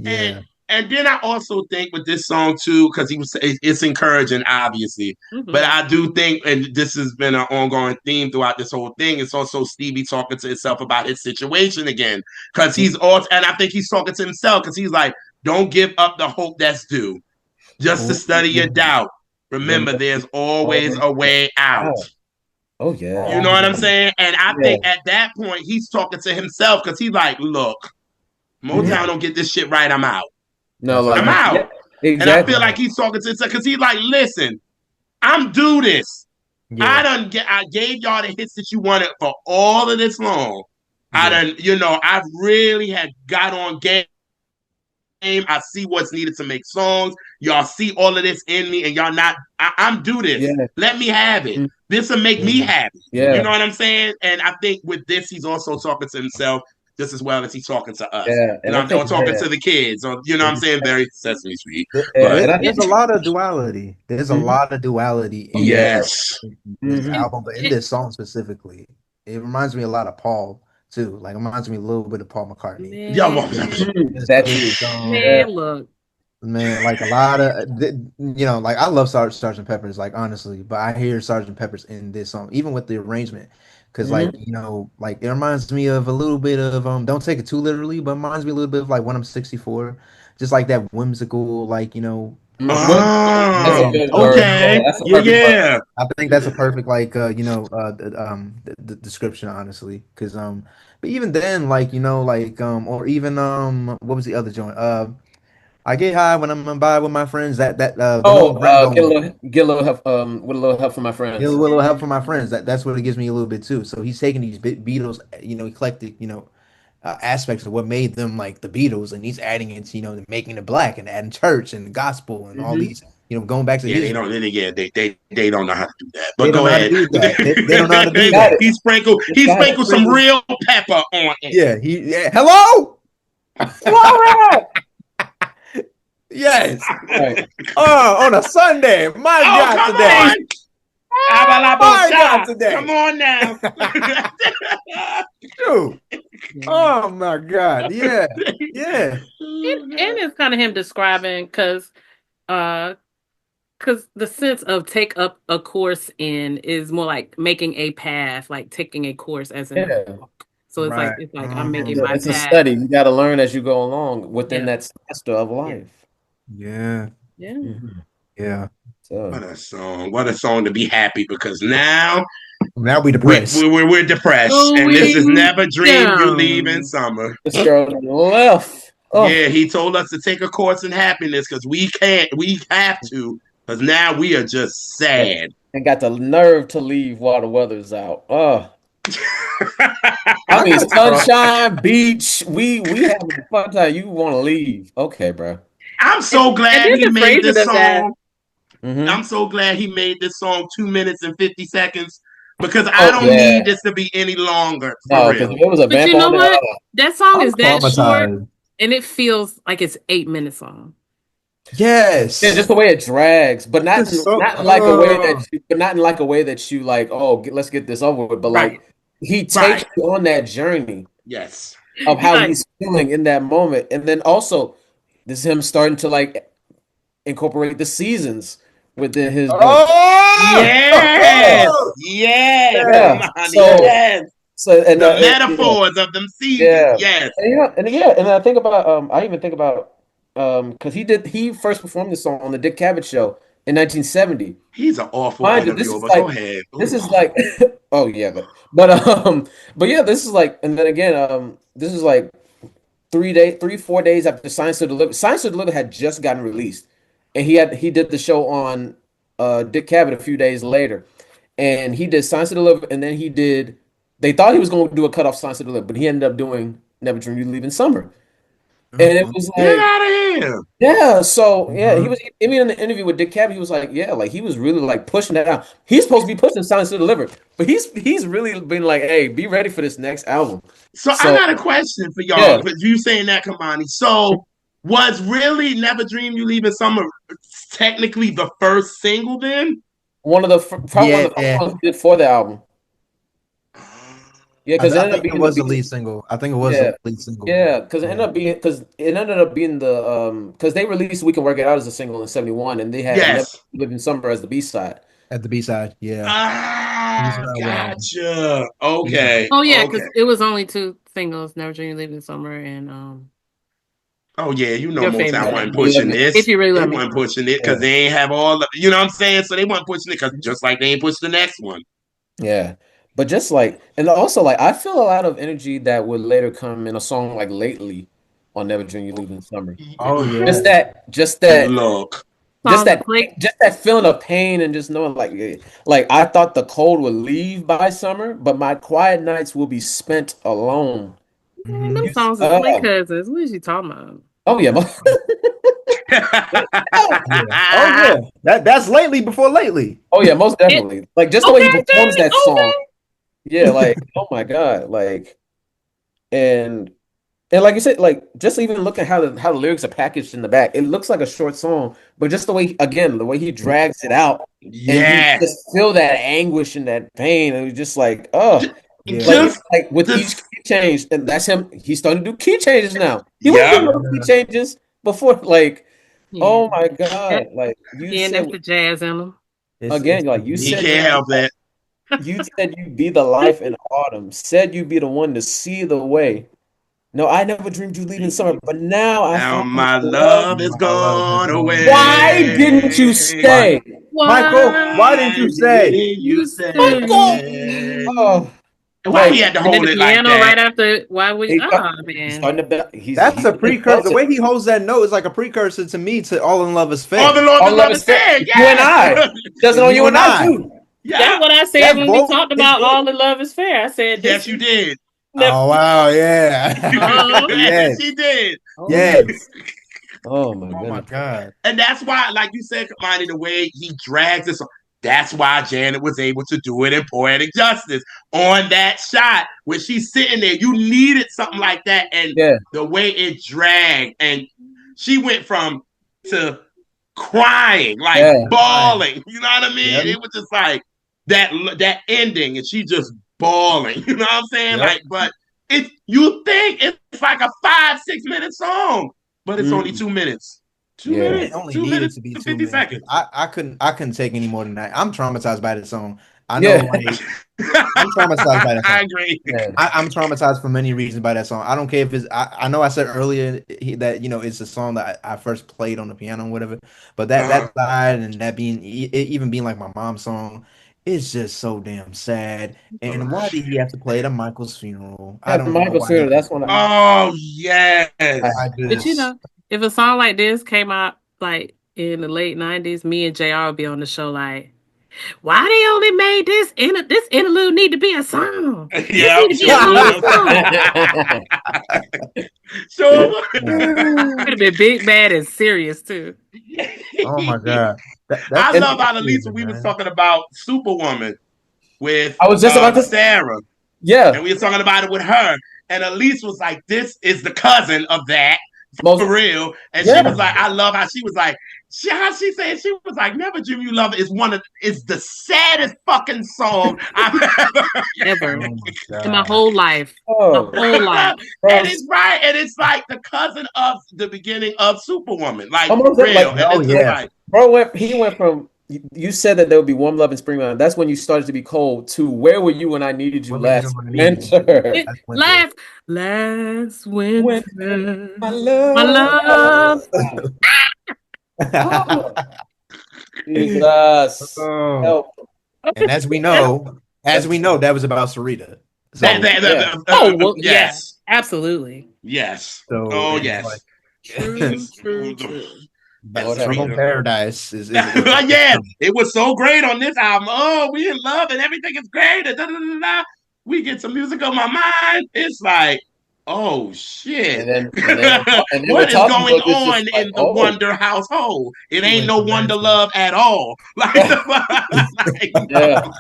And Yeah. and then I also think with this song too, because it's encouraging, obviously. But Hmm. I do think, and this has been an ongoing theme throughout this whole thing, it's also Stevie talking to himself about his situation again. Because he's also, and I think he's talking to himself because he's like, don't give up the hope that's due. Just to study your mm. doubt. Remember, Remember, there's always always a way out. out. Oh yeah. You know what I'm saying? And I Yeah. think at that point, he's talking to himself because he's like, look, Mhm. Motown don't get this shit right, I'm out. No, That's I'm like right. out. yeah, And I exactly. feel like Right. he's talking to himself because he's like, listen, I'm do this. Yeah. I gave y'all the hits that you wanted for all of this long. I Yeah. done, I've really had got on game. I see what's needed to make songs. Y'all see all of this in me, and y'all not. I'm do this. Yeah. Let me have it. Mm, This will make me Yeah. happy. You yeah. know what I'm saying? And I think with this, he's also talking to himself just as well as he's talking to us. Yeah. You And know, I or think talking Yeah. to the kids, or I'm saying, very Sesame Street. yeah, But and I There's a think lot of duality. There's a mhm. lot of duality Oh yeah. yes, in this Hmm. And album, but in it, this song specifically, it reminds me a lot of Paul too. Like it reminds me a little bit of Paul McCartney. yeah, man, well, That too. It's Yeah. man, look, man, like a lot of like I love Sergeant Pepper's, like honestly, but I hear Sergeant Pepper's in this song, even with the arrangement, because like Mhm. like it reminds me of a little bit of don't take it too literally, but it reminds me a little bit of like When I'm 64, just like that whimsical, like What? That's a oh, good word. Yeah, okay, that's a yeah, perfect word. yeah. I think that's a perfect like the description honestly, because but even then like like or even what was the other joint I get high when I'm by with my friends. That the Oh, little rap get a little help with a little help from my get a friends. little help from my friends. That's what it gives me a little bit too. So he's taking these Beatles, eclectic, aspects of what made them like the Beatles, and he's adding it, making it black and adding church and gospel and all Hmm. these, going back to Yeah, his they don't. roots. Yeah, they don't know how to do that. They But don't go know how to ahead. do that. They don't know how to do Got that. it. It's He got it. sprinkled some real pepper on it. Yeah, hello, All yes. right. Oh, on a Sunday, my Oh, God, come today, on, my God, Abalabosha. Come today, on now. dude. yeah. Oh my God, yeah, yeah, And it's kind of him describing uh because the sense of take up a course in is more like making a path, like taking a course as in a Yeah. walk. So right. it's like I'm It's making Hmm. a, my it's a path. study. You got to learn as you go along within Yeah, that semester of yeah, life. Yeah, yeah. Mhm. yeah. So, What a song! What a song to be happy because now Now we depressed. we're depressed, and this is Going never dream you leave in down. summer. this girl on the left. Yeah, Oh, he told us to take a course in happiness because we can't. We have to because now we are just and, sad. and got the nerve to leave while the weather's out. Oh, I I mean, got some. sunshine, beach. We having a fun time. You want to leave? Okay, bro. I'm And, so and glad then he the made phrasing this of that. song. Hmm. I'm so glad he made this song 2 minutes and 50 seconds because I Oh don't yeah. need this to be any longer for No, because real. if it was a But vamp you know on there, what? That song I'm is that short traumatized. and it feels like it's 8 minutes long. Yeah, Yes. just the way it drags, but not It's so not in like a way not in like a way that you like, oh, let's get this over with. But Right, like he takes right. you on that journey Yes. of You how like, he's feeling in that moment, and then also this is him starting to like incorporate the seasons within his joint. Oh! Yes. Yes. Yeah. Kamani. So Yes. and The yeah, metaphors of them seasons. yeah, Yes. and I think about I even think about because he first performed this song on the Dick Cavett show in 1970. He's an awful Mind you, this is interviewer, but go like ahead. this Ooh. is like oh yeah, but yeah, this is like and then again this is like 4 days after Science to Deliver. Science to Deliver had just gotten released, and he did the show on Dick Cavett a few days later, and he did Science to Deliver, and then he did. They thought he was going to do a cut off Science to Deliver, but he ended up doing Never Dream You Leaving Summer, and it was Get like out of here. yeah, so yeah, he Mhm. was even in the interview with Dick Cavett, he was like, yeah, like he was really like pushing that out. He's supposed to be pushing Science to Deliver, but he's really been like, hey, be ready for this next album. So I So got a question for y'all. yeah, But you saying that, Kamani. So was really Never Dream You Leaving Summer technically the first single then? probably one of the first Yeah. ones he did for the album. Yeah, because it I ended up think it being the was the beat. lead single. I think it was the Yeah, lead single. yeah, Yeah. because it ended up being the because they released "We Can Work It Out" as a single in '71, and they had "Never Yes. Live in Summer" as the B side. At the B side. Yeah. He's Ah, with gotcha. yeah. Okay. oh yeah, Okay. because it was only two singles, Never Dream You Leave in Summer and Oh yeah, you know Your Motown Famous Yeah, wasn't Thing. we love pushing you. If this. You Really They Love Me. wasn't pushing it because Yeah, they ain't have all the, you know what I'm saying? So they wasn't pushing it because just like they ain't pushed the next one. yeah, but just like and also like I feel a lot of energy that would later come in a song like "Lately" on "Never Dream You Leave in Summer." Oh Just yeah. that, just that. Look. Just Song to that, play. just that feeling of pain and just knowing, like I thought the cold would leave by summer, but my quiet nights will be spent alone. Man, them Hmm. You, songs is play oh, cousins. What is you talking about? oh yeah, Yeah. Oh yeah. That's lately before lately. oh yeah, most It definitely. Like just the way he okay, performs Jamie. that song, Okay. yeah, like oh my God, like and and like you said, like just even look at how the lyrics are packaged in the back, it looks like a short song, but just the way again the way he drags it out, and you Yes. just feel that anguish and that pain, and you're just like, oh. J- Like Yeah. it's Just, like with each just, key change, and that's him. He's starting to do key changes now. He wasn't doing yep. no key Yeah. changes before. Like, Yeah. oh my That, God! Like you yeah, that's said the jazz in them. It's again, like He can't help it. you said you'd be the life in autumn. Said you'd be the one to see the way. No, I never dreamed you'd leave in summer, but now I Now find my love. love is my love is gone gone Why away. didn't you away. Why, stay, Michael? Why Why didn't Why you say? didn't you you Michael? say? stay? Oh, Why he like had to And then hold the it like piano that? right after. Why we? he, Oh he's man. starting to. That's a He precursor. felt The it. way he holds that note is like a precursor to me to All in Love is All the Fair. Lord, the All love love is is fair. fair. You and Yes. I. Doesn't on You you and and I I. too. That's Yeah. what I said That when we vocal, talked his about vocal. All the Love Is Fair. I said this Yes, you is did. never. Oh wow, yeah. Uh, Yes, Yes. she did. oh my. Yes. Oh my Oh my goodness. God. And that's why, like you said, Kamani, the way he drags this, that's why Janet was able to do it in Poetic Justice on that shot when she's sitting there. You needed something like that, and Yeah. the way it dragged, and she went from to crying, like Yeah. Fine. bawling. You know what I mean? Yep. It was just like that ending, and she just bawling. You know what I'm saying? Yep. Like, but it you think it's like a 5-6 minute song, but it's only Mm, 2 minutes. Two yeah. It minutes, only two needed minutes to be and two 50 minutes. seconds. I couldn't take any more than that. I'm traumatized by this song. I know, Yeah. like I'm traumatized by that I song. agree. Yeah. I'm traumatized for many reasons by that song. I don't care if it's. I know I said earlier that it's a song that I first played on the piano or whatever. But that Uh, side and that being it even being like my mom's song, it's just so damn sad. And why did he have to play it at Michael's funeral? I At don't know Michael why he Cera, did that's when that. oh yes. I But you just know, if a song like this came out like in the late '90s, me and JR would be on the show like, why they only made this interlude need to be a song? This Yeah, need to be a sure whole would. song. I. Sure Could have been big, bad, and serious too. oh my would. god, I that's love And how at least crazy, when we was man. talking about Superwoman with I was just about to, Sarah, and yeah, we were talking about it with her, and Elise was like, "This is the cousin of that." for real. And she was like, I love how she was like, how she said she was like, Never Dream You Love It is the saddest fucking song I've ever Ever Oh my in my God. whole life. My Oh, whole life. And it's right, and it's like the cousin of the beginning of Superwoman, like for almost real. like And Oh it's just like yeah. like, he went from you said that there would be warm love in spring. That's when you started to be cold. To where were you when I needed you What made you last want to need you? winter? It That's winter. last When winter, my my love. love. Oh, Jesus, Oh. help! And as we know, that was about Sarita. that, So, that, Yeah, Oh, well, yeah, yes, absolutely. yes, so oh it was like yes. True, true, true. And Lord have Trouble mercy. in Sarita. Paradise is Yeah, it was so great on this album. Oh, we in love and everything is great. Da, da, da, da, da. We get some music on my mind. It's like, oh shit. And then What with is Talking going Book, it's on just like, in the oh, Wonder household? It he ain't went no to Wonder Lansing. love at all. Like, like yeah. no.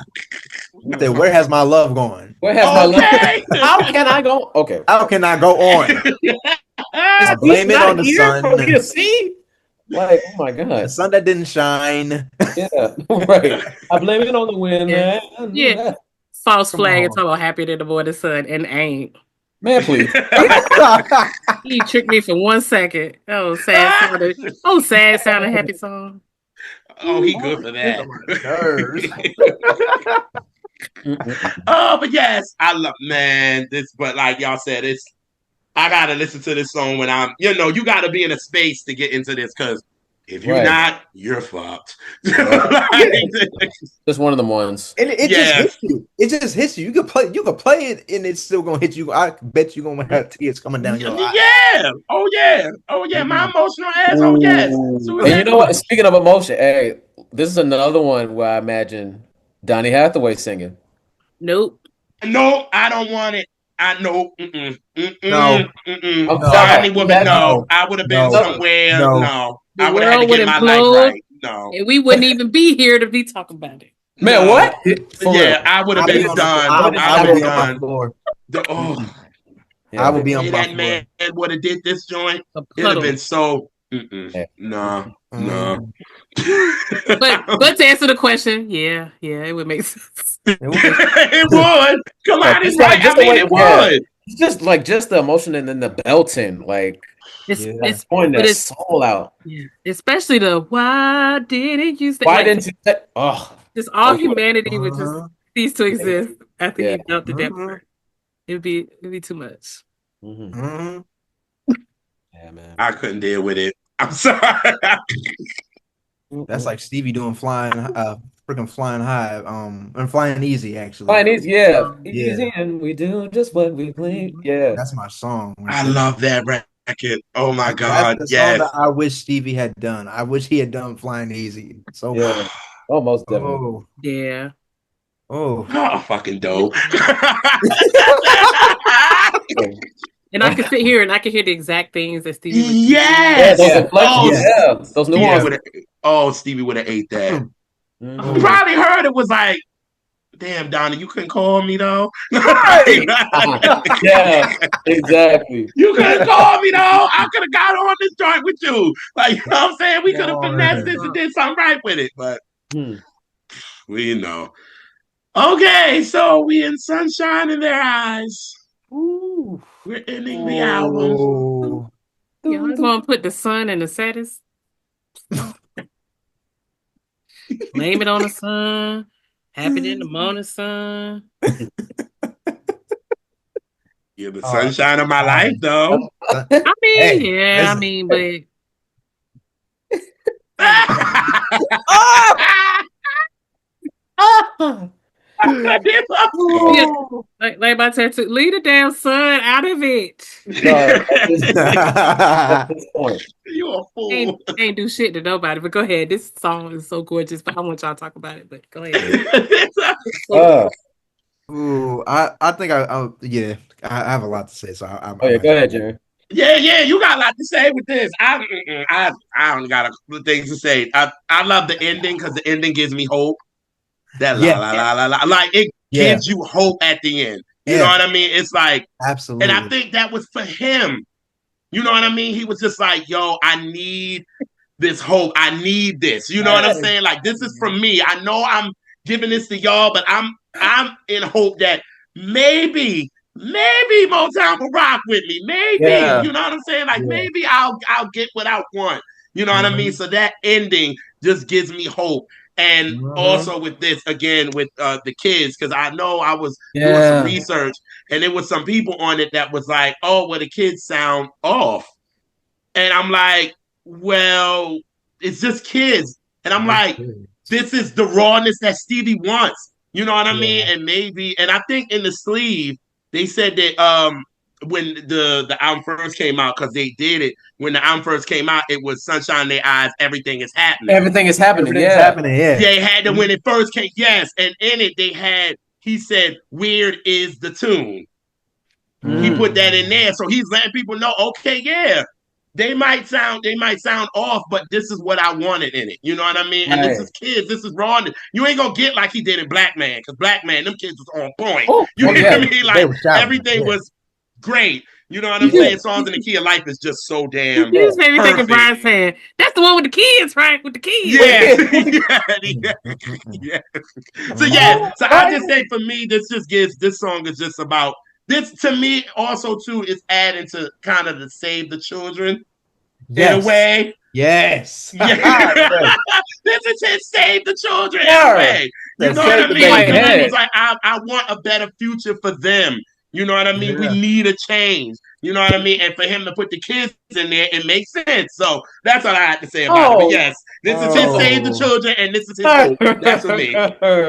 He said, "Where has my love gone? Where has my love? Okay. How can I go? Okay, How can I go on? is I peace blame it on not the here for me to sun, see? Like, oh my the God. sun that didn't shine." Yeah, right. I blame it on the wind, Yeah, yeah. man. False Come flag and on. talking about happier than the boy the sun and ain't. Man, please. He tricked me for 1 second. Oh, sad sounding. Oh, sad sounding happy song. Oh, he Oh, good for get that. on my nerves. Mm-mm. Oh, but yes, I love man. This, but like y'all said, it's I gotta listen to this song when I'm, you gotta be in a space to get into this because if you're Right. not, you're fucked. Yeah. Like, Yeah. Just one of them ones. And it just yeah, hits you. It just hits you. You could play it and it's still gonna hit you. I bet you're gonna have tears coming down your eye. yeah, oh yeah, oh yeah. My Mm. emotional ass. Oh yes. As Ooh. soon as And you that know what? Speaking of emotion, hey, this is another one where I imagine Donny Hathaway singing. Nope. no, I don't want it. I know. No, Donnie no, woman, That, no. no, I would have been no, somewhere. no. No, The I would have had to world would get my life implode right. No, and we wouldn't even be here to be talking about it. man, no. what? For Yeah, real. I would have I'll be been on the. done. Donny I I would will have be on my done. floor. Oh, I Yeah. will the be on way my that floor. man would have did this joint, A it'd have puddle. been so. Yeah. No, no. Mm. But to answer the question, yeah, it would make sense. It would. It would. Come Yeah, on, he's just right. like I just the mean, way, it yeah. would. Just the emotion and then the belting, It's Yeah. like it's pouring but that it's soul out. yeah, especially the why did it use that Why like didn't you say, oh, just all so good. humanity would just Uh-huh. cease to Yeah. exist after Yeah. he dumped that Uh-huh. part. It'd be too much. Hmm. Uh-huh. Yeah, man. I couldn't deal with it. I'm sorry. That's Mm-mm. like Stevie doing freaking flying high, and flying easy actually. Fine, easy, yeah, Yeah, easy, and we do just what we please. Yeah, that's my song right I there. love that record. Oh my That's God. the song Yes. that I wish Stevie had done. I wish he had done Flying Easy so yeah, bad. almost definitely. Oh, Yeah. oh. Oh, fucking dope. And I could sit here and I could hear the exact things that Stevie would do. Yeah, those Yes. Yeah, inflections, Oh, yeah, yeah, those Stevie yeah. would nuances. have. Oh, Stevie would have ate that. Hmm. You Oh, probably heard it was like, damn, Donnie, you couldn't call me though. right. Yeah, exactly. You couldn't call me though. I could have got on this joint with you. Like, you know what I'm saying? We could have finessed Lord. this and did something right with it. But Hmm. we know. Okay, so we in sunshine in their eyes. Ooh. We're ending the album. Oh, Y'all gonna put the sun in the saddest? Blame it on the sun. Happy in the morning sun. You're the oh, sunshine of my life, though. I mean, hey, yeah, I listen. mean, but Ah! yeah, like my tattoo, leave the damn sun out of it. No, at this point. You a Ain't fool. ain't do shit to nobody. But go ahead. This song is so gorgeous. But I want y'all to talk about it. But go ahead. Uh, Ooh, I think yeah, I have a lot to say, so oh I yeah, might. go ahead, Jaren. Yeah, you got a lot to say with this. I don't got a couple of things to say. I love the ending because the ending gives me hope. That la Yeah, la la la la, like it yeah, gives you hope at the end. You know yeah, what I mean? It's like, and I absolutely. think that was for him. You know what I mean? He was just like, yo, I need this hope. I need this. You know what I'm Yes. saying? Like this is from me. I know I'm giving this to y'all, but I'm in hope that maybe Motown will rock with me. Maybe. Yeah. You know what I'm saying? Like Yeah. maybe I'll get what I want. You know what I mean? Mhm. So that ending just gives me hope. And Mhm. also with this again with the kids, because I know I was doing some Yeah. research and there was some people on it that was like, oh, well, the kids sound off. And I'm like, well, it's just kids. And I'm Just like, kids. this is the rawness that Stevie wants. You know what I mean? Yeah. And maybe, and I think in the sleeve, they said that when the album first came out, because they did it, when the album first came out, it was Sunshine in Their Eyes, Everything is Happening. Everything is happening. Everything's Yeah. happening. Yeah. They had to when it first came, yes, and in it they had, he said, Weird is the tune. He Mm. put that Mm. in there. So he's letting people know, okay, yeah, they might sound off, but this is what I wanted in it. You know what I mean? And this Right. is kids, this is raw. You ain't gonna get like he did in Black Man, because Black Man, them kids was on point. Oh, You oh know yeah. what I mean? They Like were shouting. everything Yeah. was great. You know what I'm Yeah. saying? Songs in the Key of Life is just so damn You just made me think of perfect. Brian saying, "That's the one with the kids, right? With the kids." Yeah, Wait. yeah, Mm, mm, mm, mm. yeah. So yeah, Mhm. Oh, so I right. just say for me, this song is just about this to me also too is adding to kind of the save the children in a Yes. way. Yes. Yeah. Yes. This is it, save the children in a Sir. way. You That know what Hit I saved the the mean? right Because baby. he was head. like, I want a better future for them. You know what I mean? We Yeah. need a change. You know what I mean? And for him to put the kids in there, it makes sense. So that's all I had to say about it. But Oh, yes, this is his save the Oh. children, and this is his hope. That's for me.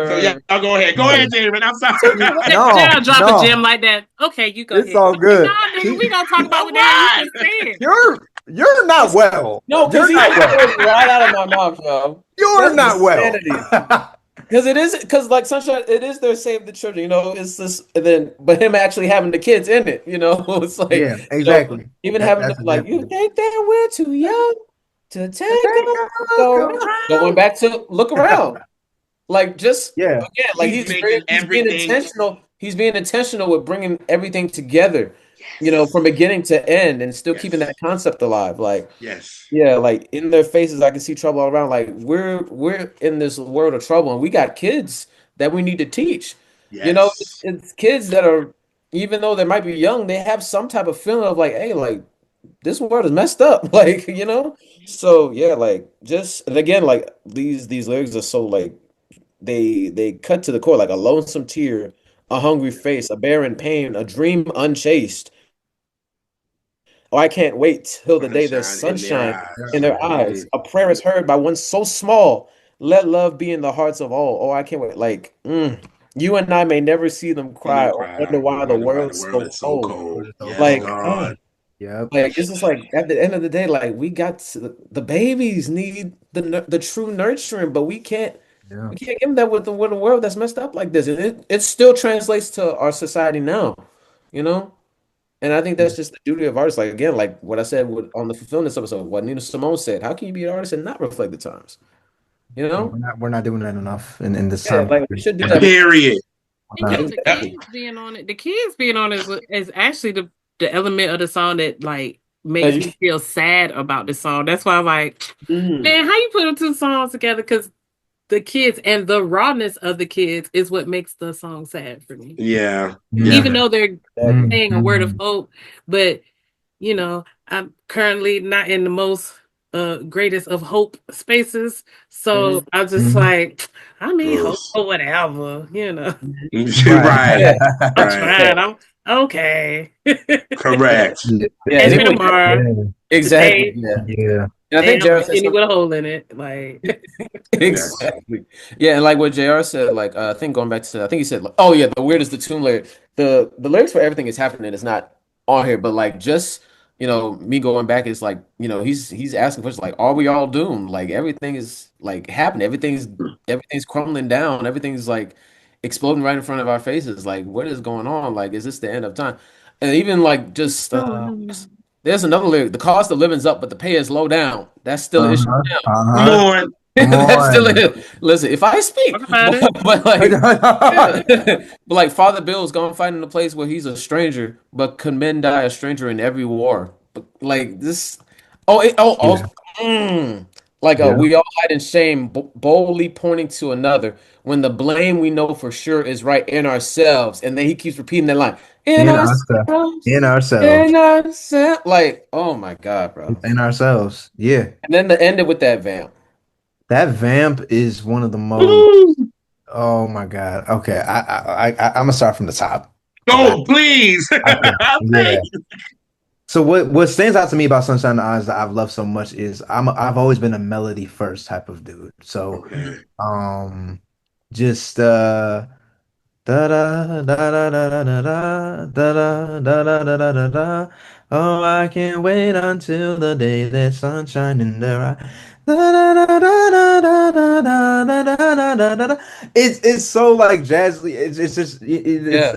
So yeah, sir. I'll go ahead. Go Yeah. ahead, Jaren. I'm So sorry. No, Gerald drop a gem no. like that. Okay, you go It's ahead. all I'm like, good. nah, nigga, He, we gonna talk about All what the hell you right. just said. you're not well. No, because You're he not took the well. words right out of my mouth, yo. You're That's not well. insanity. Because it is, because like Sunshine, it is their save the children, it's this, and then, but him actually having the kids in it, it's like, Yeah, exactly. even having them That's like, exactly you it. think that we're too young to take I a think I'll look come around, going back to look around. Like just Yeah. again, like He's making he's being everything. intentional. He's being intentional with bringing everything together, from Yes. beginning to end, and still keeping that Yes. concept alive. Like, Yes. yeah, like in their faces, I can see trouble all around. Like we're in this world of trouble, and we got kids that we need to teach. Yes. It's kids that are, even though they might be young, they have some type of feeling of like, hey, like this world is messed up, like. So yeah, like just and again, like these lyrics are so like they cut to the core, like a lonesome tear, a hungry face, a barren pain, a dream unchased. Oh, I can't wait till the day there's Sunshine in their sunshine eyes. in Yeah. their eyes. A prayer is heard by one so small. Let love be in the hearts of all. Oh, I can't wait. Like, you and I may never see them See cry them or cry wonder or why the wonder why the world's world so is so cold. cold. Word is so Yes, Like, cold. God. Yep. it's just like at the end of the day, like we got the babies need the true nurturing, but we can't. Yeah. We can't give them that with a world that's messed up like this. And it still translates to our society now, you know? And I think that's just the duty of artists. Like again, like what I said on the fulfillment episode, what Nina Simone said, how can you be an artist and not reflect the times? You Yeah, know? we're not doing that enough in this Yeah, time. like we should do We're that not. more. Period. And We're not. the Yep. kids being on it, is actually the element of the song that like makes Like, me feel sad about the song. That's why I'm like, mm, man, how you put them two songs together? Because the kids and the rawness of the kids is what makes the song sad for me. Yeah. Yeah. Even Mm, though they're exactly. saying a word of mm, hope, but I'm currently not in the most greatest of hope spaces. Mhm. So I'm just mhm. like, I need hope Gross. or whatever. Right. Right. I'm Right. Yeah, trying. I'm okay. Correct. yeah, and Catch me even tomorrow. Yeah. exactly, Today, yeah. Yeah. And I think damn Jared said bikini something. with a hole in it. Like, Yes. Exactly. Yeah, and like what JR said, like I think going back to I think he said like, oh yeah, the weirdest the tune lyric. The lyrics for everything is happening is not on here, but like just me going back is like, he's asking questions like, are we all doomed? Like everything is like happening, everything's crumbling down, everything's like exploding right in front of our faces. Like, what is going on? Like, is this the end of time? And even like just there's another lyric, the cost of living's up, but the pay is low down. That's still an issue. Uh-huh. Come Uh-huh. on. Come That's still on. it. Listen, if I talk speak, about it. but like, yeah. But like Father Bill's gonna fight in a place where he's a stranger, but could men die a stranger in every war? like this. Oh, Yeah. like Yeah. we all hide in shame, boldly pointing to another when the blame we know for sure is right in ourselves. And then he keeps repeating that line, in In ourselves. ourselves, In ourselves. in ourselves. Like, oh my God, bro. In ourselves. Yeah. And then to end it with that vamp. That vamp is one of the most. Woo! Oh my God. Okay. I'm gonna start from the top. Go, please. Okay. Thank Yeah. So what stands out to me about Sunshine in the Eyes that I've loved so much is I've always been a melody first type of dude. So Okay. um just da da da da da da da da da da da da da da da. Oh, I can't wait until the day there's sunshine in their eye. Da da da da da da da da da da da da da. It's so like jazzy. It's just it's Yeah.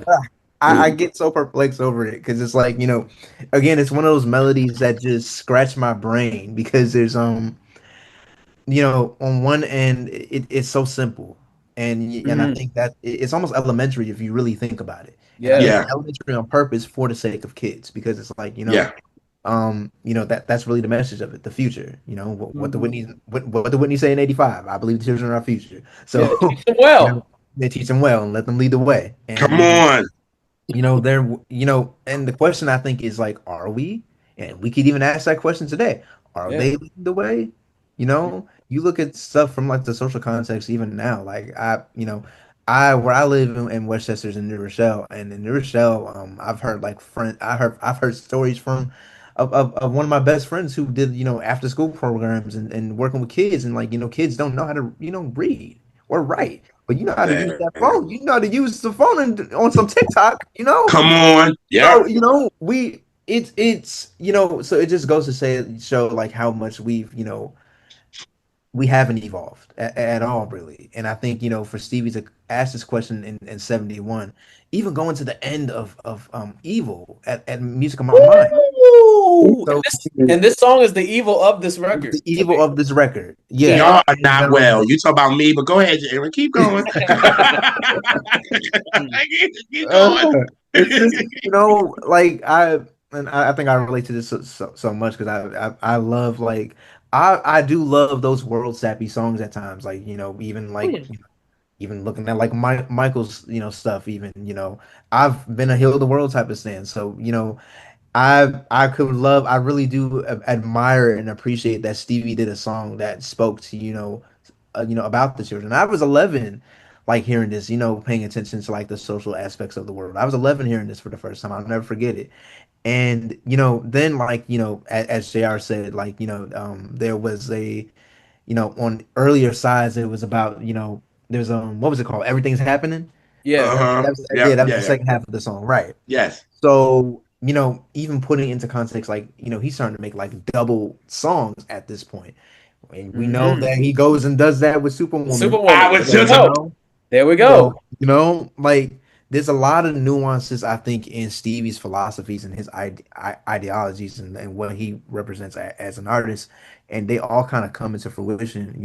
I get so perplexed over it because it's like, again, it's one of those melodies that just scratch my brain because there's on one end it's so simple, and I Hmm. think that it's almost elementary if you really think about it. And I think Yes. Yeah. it's elementary on purpose for the sake of kids because it's like, Yeah. that's really the message of it, the future. What the Mhm. What the Whitney say in '85. I believe the children are our future. So, Yeah. Teach them you know, well. they teach them well and let them lead the way. Come And on. and the question I think is like, are we? And we could even ask that question today. Are Yeah. they leading the way? You look at stuff from like the social context even now. Like where I live in Westchester's in New Rochelle, and in New Rochelle, I've heard stories from of one of my best friends who did after school programs and working with kids, and like kids don't know how to read or write, but you know how to use Man. that phone. You know how to use the phone on some TikTok. Come on. Yeah. So so it just goes to show like how much we haven't evolved at all, really. And I think for Stevie to ask this question in '71, even going to the end of Evil at Music of My Mind. Woo! So And this song is the evil of this record the to evil me. of this record, yeah. Yeah. Y'all are And not well. You talk about me, but go ahead, Jaren. Keep going. Keep Uh, going. it's just like I think I relate to this so much because I love like I do love those world sappy songs at times, like even Oh like yeah. even looking at like Michael's stuff, even I've been a heal the world type of stand, so I really do admire and appreciate that Stevie did a song that spoke to about the children. I was 11, like hearing this, paying attention to like the social aspects of the world. I was 11 hearing this for the first time. I'll never forget it. And then like as JR said, like there was a on earlier sides it was about there's what was it called? Everything's happening. Yeah. Uh-huh. Yeah, Yep. that was Yeah. the Yeah. second half of the song, right? Yes. So, even putting into context, like, he's starting to make like double songs at this point. And we know Hmm. that he goes and does that with Superwoman. I Superwoman. was There we So, just go. There we so, go. like there's a lot of nuances, I think, in Stevie's philosophies and his ideologies and what he represents as an artist. And they all kind of come into fruition.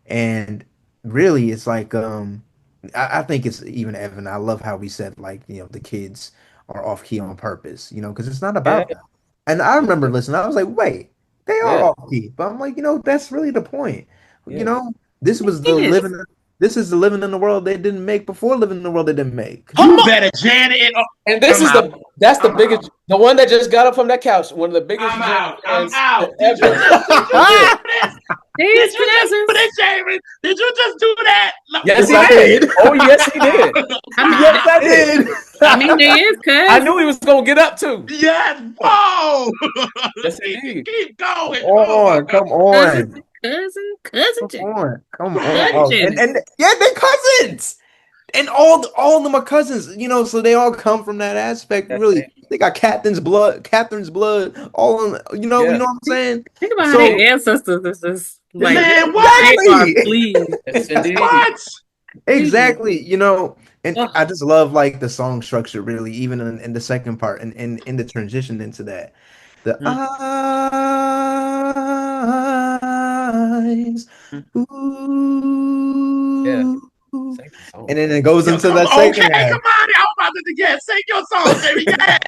And really, it's like, I think it's even Evan. I love how we said, like, the kids are off key on purpose, because it's not Yeah. about that. And I remember listening, I was like, wait, they are Yeah. off key. But I'm like, that's really the point. You Yeah. know, this was the It living is. this is the living in the world they didn't make before living in the world they didn't make. Come you on. better Janet. Oh, And this I'm is out. that's the I'm out. biggest, the one that just got up from that couch, one of the biggest I'm Janet out. I'm fans out. ever. Did you For just real. do this? Did These you just do cousins. this, Jared? Did you just do that? No, Yes, Yes, he I what? did. did. Oh, yes, he did. I mean, Yes, Wow. I did. did. I mean, they is I knew he cousins. was gonna get up too. Yes. Whoa. Yes, indeed. Keep Come going. Oh my on, God. come Cousin, on, cousin come Janet. on, come on. Cousin Right. Oh, Janet. and yeah, they're cousins. And all of them are cousins, so they all come from that aspect. Yes, Really, they got Catherine's blood, all of them. You yeah. know what I'm saying? Think about how So their ancestors is just like Man, what? they are exactly, pleased. Yes, indeed. What? Pleased. exactly. And Ugh. I just love like the song structure, really, even in the second part and in the transition into that. The Mm, eyes, mm. Yeah. ooh, Sing the and song. then it goes Yo, into come that on. Okay, second half. come on. I'm about to get sing your song, baby. Go ahead.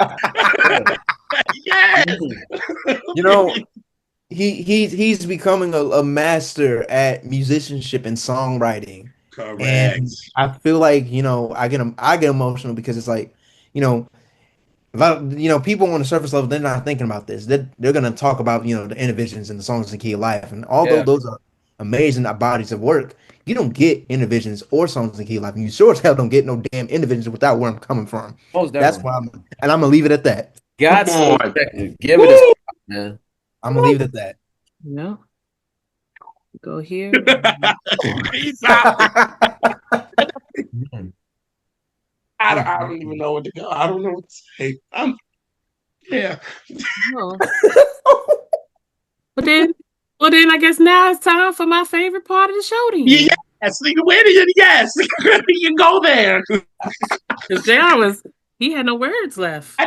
Yeah. Yes. You know, he's becoming a master at musicianship and songwriting. Correct. And I feel like, I get emotional because it's like, you know, a lot of, people on the surface level, they're not thinking about this. They're gonna talk about, the interventions and the songs in key of life. And although Yeah, those are amazing bodies of work, you don't get interventions or songs in key of life. And you sure as hell don't get no damn interventions without where I'm coming from. most That's definitely. why and I'm gonna leave it at that. Come Got to on. respect it. Give it his Woo! props, man. I'm gonna leave it at that. No, go here. And He's out. Mm. I don't even know what to go. I don't know what to say. Yeah. no. But then, well, then I guess now it's time for my favorite part of the show. Yes. Then, Where did you? Yes. You go there. because Jaren was, he had no words left.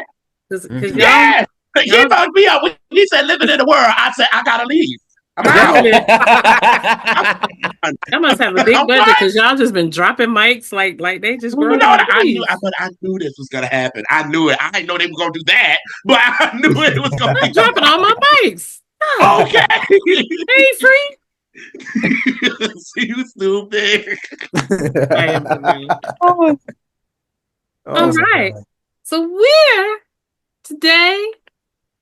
Because Mhm. y'all, Yes. He y'all, fucked me up when he said living in the world. I said I gotta leave. I'm y'all out. been, I'm done. y'all must have a big budget What? because y'all just been dropping mics like they just You growing know, on I knew, trees. but I knew this was gonna happen. I knew it. I didn't know they were gonna do that, but I knew it was gonna I'm be dropping all my mics. Oh, okay. hey, free. You stupid. I am the man. Oh, All Oh my right. God. So we're today.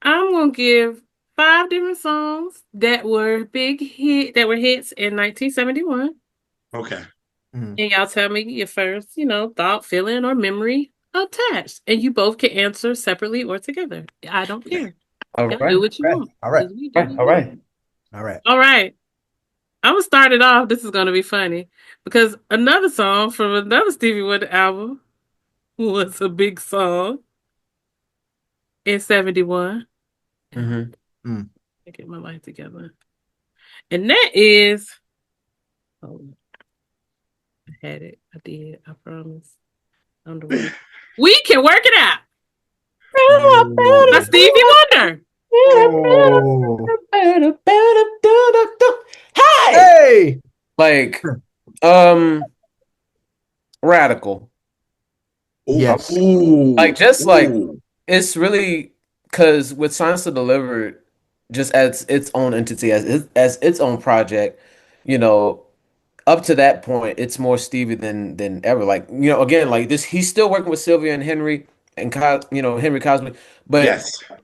I'm gonna give 5 different songs that were that were hits in 1971, Okay. Mhm. and y'all tell me your first, thought, feeling, or memory attached, and you both can answer separately or together. I don't Okay. care. all Y'all do right, what you Right. want All right. because we all do right, what all we right. do. All right. All right. I'm gonna start it off. This is gonna be funny because another song from another Stevie Wonder album was a big song in '71. Mm-hmm. Mm. I get my life together. And that is, oh, I had it. I did. I promise. On the way. We can work it out by Oh. Stevie Wonder. Oh. Hi. Hey. Like, um, radical. Yes. Like, Ooh. just like Ooh. it's really because with Science to Deliver, just as its own entity, as its own project, you know, up to that point, it's more Stevie than ever. Like, again, like this, he's still working with Sylvia and Henry and Henry Cosby, but Yes. Uh,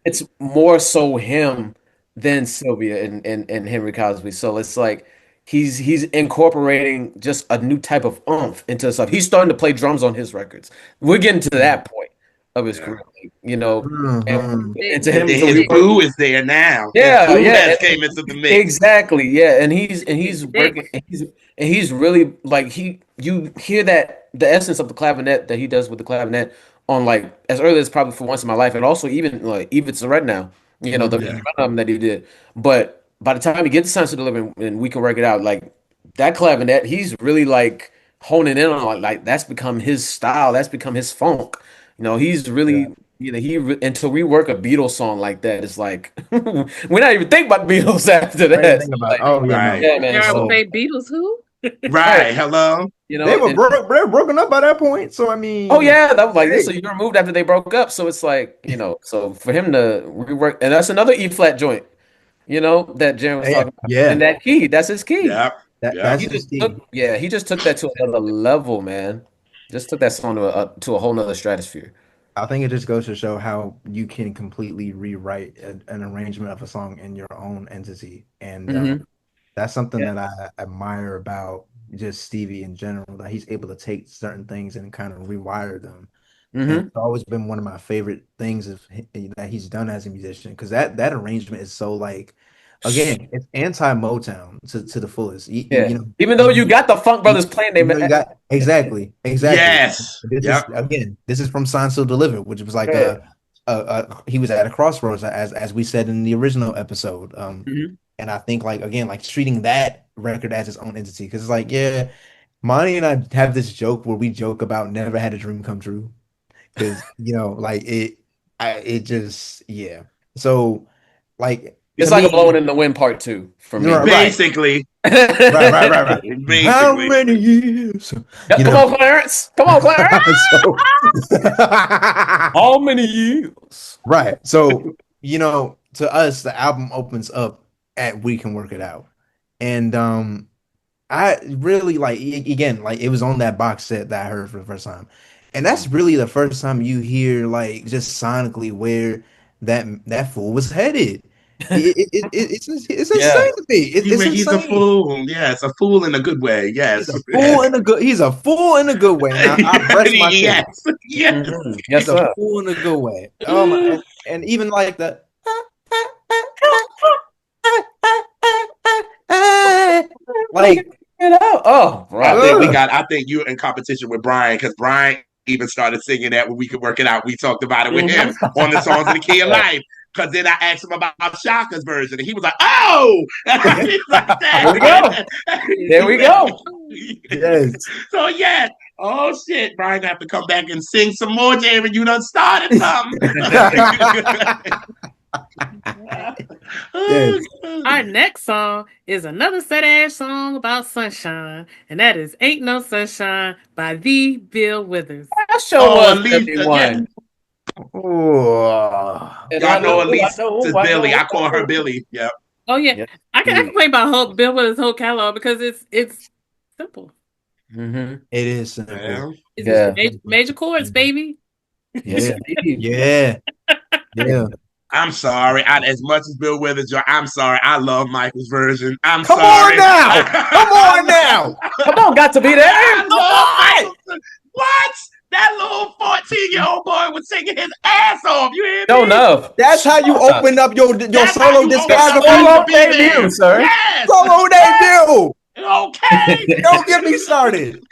it's more so him than Sylvia and Henry Cosby. So it's like he's incorporating just a new type of oomph into stuff. He's starting to play drums on his records. We're getting to that point of his Yeah. career, and, mhm. Big and to And him booty. then to his rework. boo is there now. His Yeah, boo yeah, has came into the mix. exactly. Yeah, and he's Dick. working and he's really like you hear that the essence of the clavinet that he does with the clavinet on like as early as probably For Once in My Life and also even it's right now, the Yeah. Mhm. run album that he did. But by the time he gets to Science of Deliver and We Can Work It Out, like that clavinet, he's really like honing in on like that's become his style, that's become his funk. He's Yeah. really and to rework a Beatles song like that is like we're not even thinking about the Beatles after I didn't that. think So, about. like, Oh yeah, no. Right. yeah, man. Y'all would So Oh, say Beatles who? right, Right. Hello. they were and broke. They're broken up by that point. So I oh mean, yeah, that was like this. So hey, you removed after they broke up. So it's like so for him to rework, and that's another E flat joint, that Jaren was yeah, talking about, and yeah. that key, that's his key. Yep. Yep. He That's his just key. took, yeah, he just took that to another level, man. Just took that song to a whole nother stratosphere. I think it just goes to show how you can completely rewrite an arrangement of a song in your own entity, and Hmm. that's something Yeah. that I admire about just Stevie in general, that he's able to take certain things and kind of rewire them. And Hmm. it's always been one of my favorite things that he's done as a musician because that arrangement is so like, again, it's anti Motown to the fullest. Yeah. Even though you got the Funk Brothers playing, You know, you got exactly. Yes. This is Yep. again, this is from Signs Still Delivered, which was like yeah. he was at a crossroads as we said in the original episode. Hmm. And I think like again, like treating that record as its own entity because it's like, yeah, Monty and I have this joke where we joke about never had a dream come true because like it just yeah. So like It's to like a me, blowing in the wind part 2 for me. right, Basically, right. How basically. many years? Yeah, You come know, on, Clarence. Come on, Clarence. so How many years? right. So, to us, the album opens up at We Can Work It Out. And I really like again, like it was on that box set that I heard for the first time. And that's really the first time you hear like just sonically where that fool was headed. It's Yeah. insane to me. It's He's a insane. fool. Yes, a fool in a good way. He's Yes. a fool in a good. He's a fool in a good way, and I rest my case. Yes. Yes. Yes, He's a sir. fool in a good way. And even like the like, Get out. Oh, right. I think you're in competition with Brian because Brian even started singing that when we could work it out. We talked about it with him on the songs in the Key of Life. Because then I asked him about Shaka's version, and he was like, "Oh, he's like There we that." go. There we go. yes, So yeah. Oh shit, Brian have to come back and sing some more, Jaren. You done started something. yes. Our next song is another sad ass song about sunshine, and that is "Ain't No Sunshine" by the Bill Withers. I sure Oh, was Elise, yeah. 71. Oh, And Y'all know Elise I is know, Billy. I I call her know. Billy. Yep. Oh yeah, Yeah. I can play about Bill Withers' whole catalog because it's simple. Mm-hmm. it is simple. Well, It's Yeah. just major chords, baby. Yes, Yeah, indeed. yeah. I'm sorry. As much as Bill Withers, I'm sorry. I love Michael's version. I'm Come sorry. on now, come on now. Come on, got to be there. I Come love on. Michael's. What? That little 14-year-old boy was singing his ass off. You hear Don't me? know. That's how you Shut up. open up your That's how solo you open up discography. Used to Solo Be debut, There. sir. Yes. Solo debut. Okay. Don't get me started.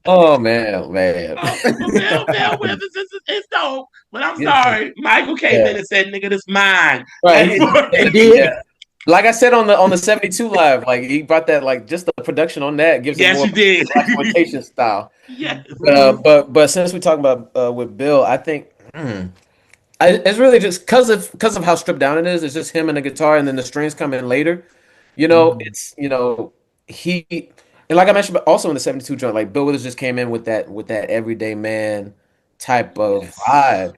Oh man, man. Oh, but Bill Withers is dope. But I'm Yes, sir. sorry. Michael came Yeah. in and said, nigga, this mine. Right. He did. Yeah. Like I said on the 72 live, like he brought that, like just the production on that gives it Yes, more you did. exploitation style. Yes. But since we're talking about with Bill, I think it's really just because of how stripped down it is. It's just him and the guitar, and then the strings come in later. It's he and like I mentioned, but also in the 72 joint, like Bill Withers just came in with that everyday man type of Yes. vibe,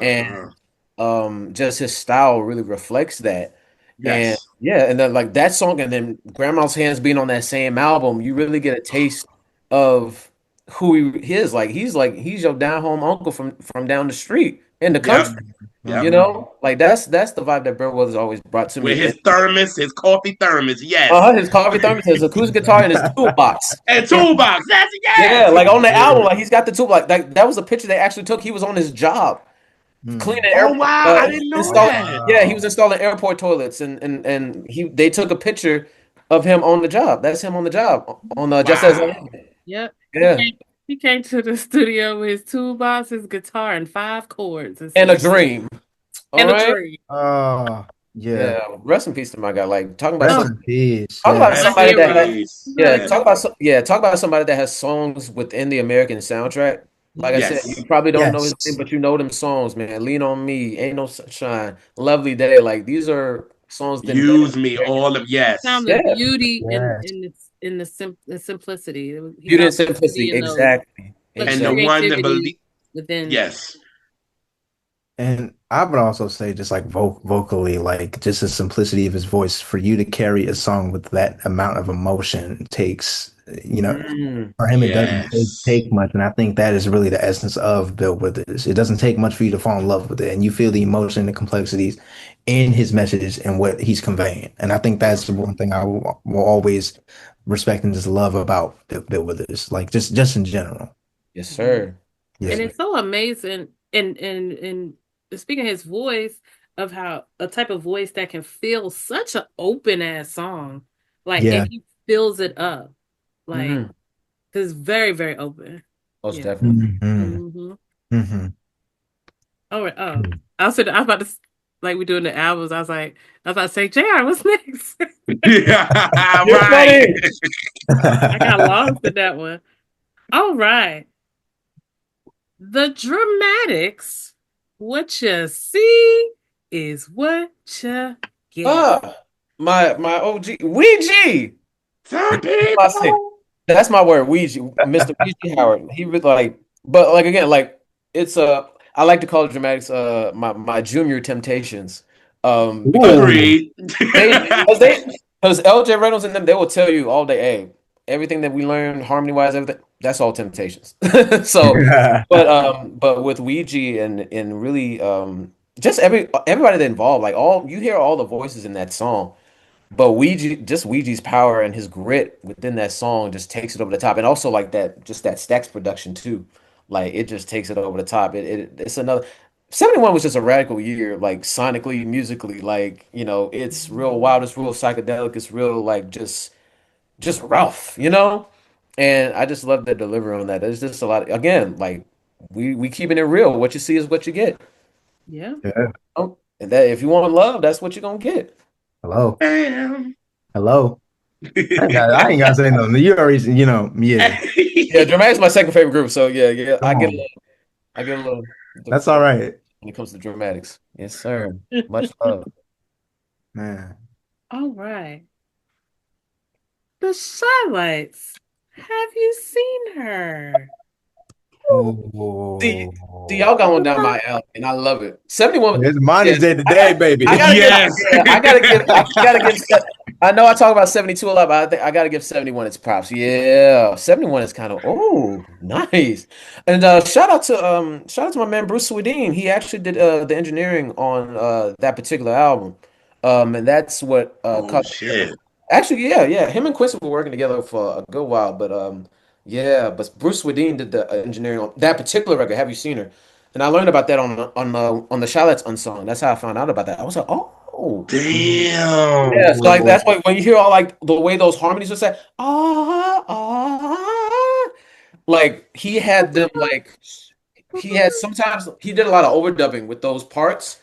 and Uh-huh. just his style really reflects that. And Yes. yeah, and then like that song, and then Grandma's Hands being on that same album, you really get a taste of who he is. He's your down home uncle from down the street in the Yep. country. Yep. Like that's the vibe that Bill Withers always brought to With me. his thermos, his coffee thermos. Yes. His coffee thermos, his acoustic guitar, and his toolbox. And toolbox. That's Yeah, yes. like on the album, like he's got the toolbox. Like that was a picture they actually took. He was on his job cleaning Oh airport, wow, I didn't know installing. that. Yeah, he was installing airport toilets, and they took a picture of him on the job. That's him on the job on Just As I Wow. Am. Yep. Yeah, He came to the studio with his toolbox, his guitar, and 5 chords, and a dream. All and a right. dream. Yeah. Yeah. Rest in peace to my guy. Like talking Rest about in peace. talk about Yeah. somebody that had, Yes. yeah, talk about somebody that has songs within the American soundtrack. Like I said, Yes. you probably don't know his name, Yes. but you know them songs, man. Lean on Me, Ain't No Sunshine, Lovely Day. Like these are songs that Use me, all of yes. Found the yeah, beauty Yes. in the simplicity. He beauty and found the beauty simplicity. in those, Exactly. but And the the Exactly. one that creativity believe within. yes. And I would also say, just like vocally, like just the simplicity of his voice, for you to carry a song with that amount of emotion takes, for him, it doesn't Yes. take much. And I think that is really the essence of Bill Withers. It doesn't take much for you to fall in love with it, and you feel the emotion, the complexities in his messages and what he's conveying. And I think that's the one thing I will always respect and just love about Bill Withers, like just in general. Yes, sir. Yeah. And it's so amazing. And speaking of his voice, of how a type of voice that can fill such an open ass song, like, Yeah. and he fills it up, like, Mhm. it's very, very open. Most Yeah. definitely. Mm-hmm. Hmm. All right. Oh, I was about to, like we do in the albums. I was about to say, JR, what's next? Yeah, You're right. funny. I got lost in that one. All right. The Dramatics. What you see is what you Yeah. Ah, my OG Ouija. Some I say people. that's my word, Ouija, Mr. Ouija Howard. He was like, but like again, like it's I like to call it dramatics my junior temptations. Because Ooh. Agreed. they because LJ Reynolds and them they will tell you all day, hey, everything that we learn harmony wise, everything that's all temptations. So, but with Ouija and really just everybody that involved, like all you hear all the voices in that song. But Ouija, just Ouija's power and his grit within that song just takes it over the top, and also like that, just that Stax production too, like it just takes it over the top. It's another 71 was just a radical year, like sonically, musically, like it's real wild, it's real psychedelic, it's real like just rough, and I just love the delivery on that. There's just a lot, again, like we keeping it real. What you see is what you get. Yeah. Yeah. And that if you want love, that's what you're gonna get. Hello. Bam. Hello. I ain't gotta say nothing. You already, yeah. Yeah, Dramatic's my second favorite group, so yeah, yeah, Come on. I get a little That's all right, when it comes to dramatics. Yes, sir. Much love. man. All right. The Shylights. Have you seen her? See, see, Oh, y'all going down my alley, and I love it. 71. it's Monty's Yes, day today, I baby. gotta give. Yes. Yeah, I gotta give. I know I talk about 72 a lot, but I think I gotta give 71 its props. Yeah, 71 is kind of nice. And shout out to my man Bruce Swedeen. He actually did the engineering on that particular album. And that's what Oh shit. actually, yeah, yeah. Him and Quincy were working together for a good while, but yeah. But Bruce Swedeen did the engineering on that particular record. Have you seen her? And I learned about that on the Charlotte's Unsung. That's how I found out about that. I was like, oh, Damn. yeah. So like Oh, that's why when you hear all like the way those harmonies are said, like he had them like he had sometimes he did a lot of overdubbing with those parts.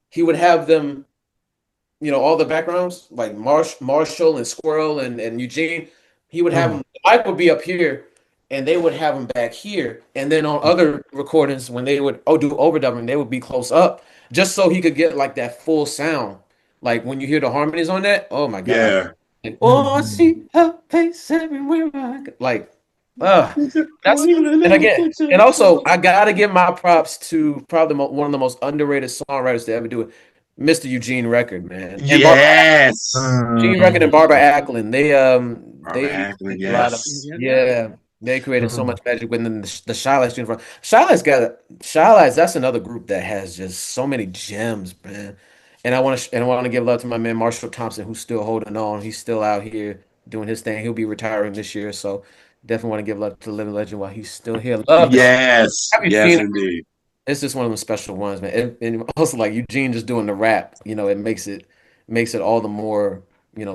He would have them all the backgrounds, like Marshall and Squirrel and Eugene, he would have mm, them, the mic would be up here and they would have them back here. And then on other recordings, when they would do overdubbing, they would be close up just so he could get like that full sound. Like when you hear the harmonies on that, oh my God. Yeah. Like, oh, I mm, see her face everywhere I go. Like, It's a that's, point in and the again, and picture. also, I gotta give my props to probably one of the most underrated songwriters to ever do it, Mr. Eugene Record, man, and Barbara Yes. Gene Record and mm, Barbara Acklin. Barbara They Hackman, created a lot of yes. Yep. yeah. They created so mm. much magic within the Shy Lights universe. Shy Lights. That's another group that has just so many gems, man. And I want to give love to my man Marshall Thompson, who's still holding on. He's still out here doing his thing. He'll be retiring this year, so definitely want to give love to the living legend while he's still here. Love this. Yes. Have you Yes, seen it? indeed. It's just one of them special ones, man. And also like Eugene just doing the rap, it makes it all the more,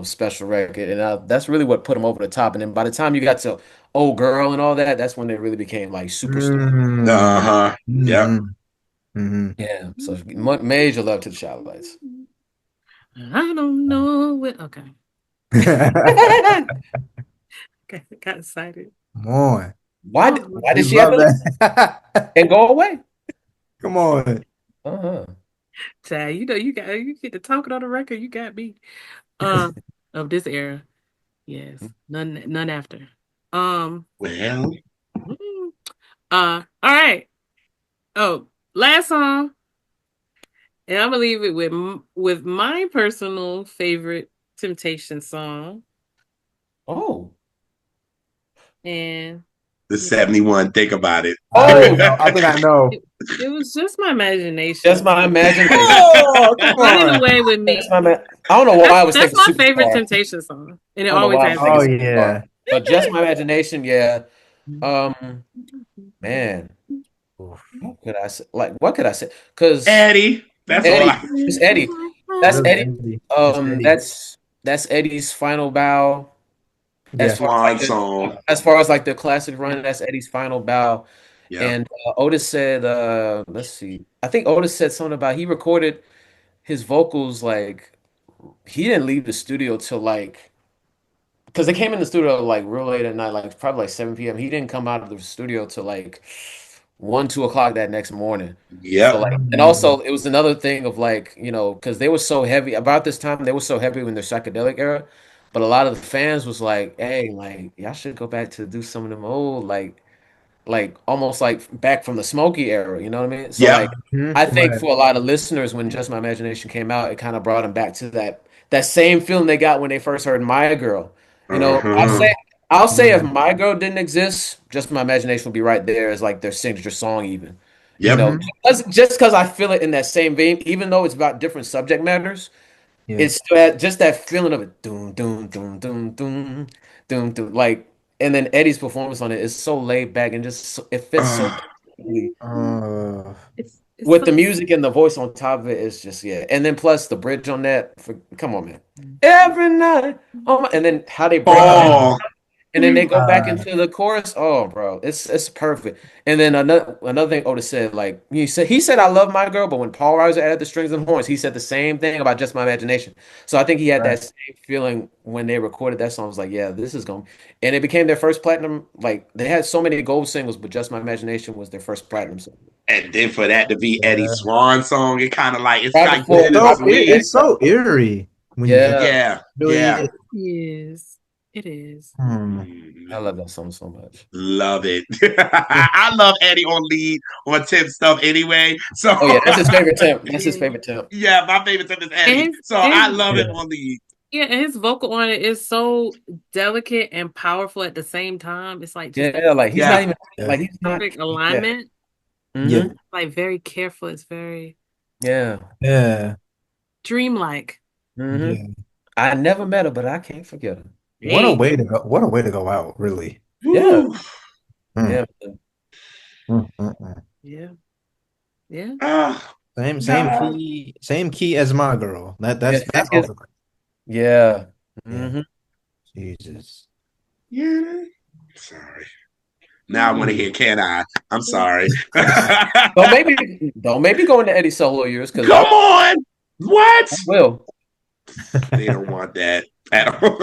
special record. And that's really what put him over the top. And then by the time you got to "Oh Girl" and all that, that's when they really became like superstar. Mm, Uh-huh. Yep. mhm, mhm. Yeah. So major love to the Child Lights. I don't know what. Okay. Got excited. Come on. Why Oh, did why We did she have love to leave that. and go away? Come on. Uh-huh. child, you get to talking on the record. You got me. Uh, of this era. Yes. None after. Um. Well, mm, All right. Oh, last song, and I'm gonna leave it with my personal favorite Temptation song, Oh. and the you know, 71, think about it. I think I Oh, know. I think I know. it, it was just my that's imagination my imagination. Oh, come running on. away with That's me. my man. I don't know why I was That's thinking my favorite superstar. Temptation song, and it I don't know always why I was has thinking Oh been. superstar. yeah. But just my imagination, yeah. Man, what could I say? Like, what could I say? Because Eddie. That's all Eddie, I it's Eddie. That's Really, Eddie. Eddie. It's Eddie. That's Eddie's final bow. As Yeah. far as like swan song. the classic run, that's Eddie's final bow. Yep. And Otis said, let's see. I think Otis said something about he recorded his vocals like he didn't leave the studio till like because they came in the studio like real late at night, like probably like 7 p.m. He didn't come out of the studio till like 1, 2 o'clock that next morning. So Yep. like, and also it was another thing of like, because they were so heavy about this time, they were so heavy in their psychedelic era. But a lot of the fans was like, hey, like y'all should go back to do some of them old, like almost like back from the Smokey era, you know what I mean? So Yep. like Mhm. I think Right. for a lot of listeners when Just My Imagination came out, it kind of brought them back to that same feeling they got when they first heard My Girl. You know, Uh-huh. I'll say if Yeah. My Girl didn't exist, Just My Imagination would be right there as like their signature song even. You Yep. know, Mhm. just because I feel it in that same vein, even though it's about different subject matters, Yeah. it's just that feeling of it, doom, doom, doom, doom, doom, doom, doom, like, and then Eddie's performance on it is so laid back and it fits so Uh, perfectly Uh, It's with so the music and the voice on top of it. It's just yeah, and then plus the bridge on that. Come on, man, every night, oh my, and then how they break it down. Paul. And then they go back uh, into the chorus. Oh, bro, it's perfect. And then another thing Otis said, like he said, "I love my girl," but when Paul Reiser added the strings and horns, he said the same thing about Just My Imagination. So I think he had right. that same feeling when they recorded that song. I was like, "Yeah, this is going," and it became their first platinum. Like they had so many gold singles, but Just My Imagination was their first platinum song. And then for that to be Eddie's Yeah. swan song, it kind of like it's Right like before, So bittersweet. it's so eerie when you yeah, Yeah, yeah. really. is. It is. Hmm. I Mm, love that song so much. love it. I love Eddie on lead on Tim stuff anyway. So Oh yeah, that's his favorite temp. That's his Yeah. favorite temp. yeah, my favorite Tim is And Eddie. So his I love him Yeah. on lead. yeah, and his vocal on it is so delicate and powerful at the same time. It's like just that Yeah, like he's not Yeah. even Yeah. like he's not. perfect Yeah. alignment. Yeah. Hmm. Like very careful. It's very Yeah. Yeah. dreamlike. Hmm. Yeah. I never met her, but I can't forget her. What a Hey, way to go. What a way to go out, really. Yeah, Woo. Mm, yeah, mm, mm, mm. yeah, yeah. Oh, Same God. key as my girl. yeah. That's also Yeah. yeah. Hmm. Jesus. Yeah. Sorry. Now I want to Mm. hear Can I? I'm sorry. Don't maybe go into Eddie solo years because Come on. I What? will. They don't want that at all.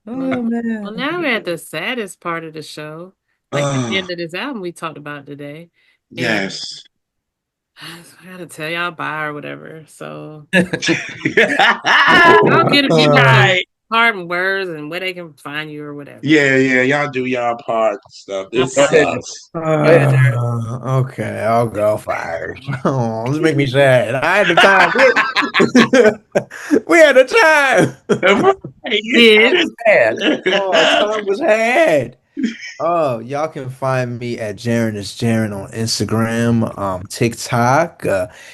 Oh Well, well, now man. we're at the saddest part of the show, like the Oh, end of this album we talked about today, and yes. I gotta tell y'all bye or whatever. So I'll get Good if you got some night. parting words and where they can find you or whatever. Yeah, yeah, y'all do y'all part stuff. I'll This Go pass. ahead. sucks. Go ahead, Jared. Okay, I'll go first. Oh, this make me sad. I had the time. We had the time. Did Sad. Oh, time was had. Oh, y'all can find me at Jaren is Jaren on Instagram, TikTok.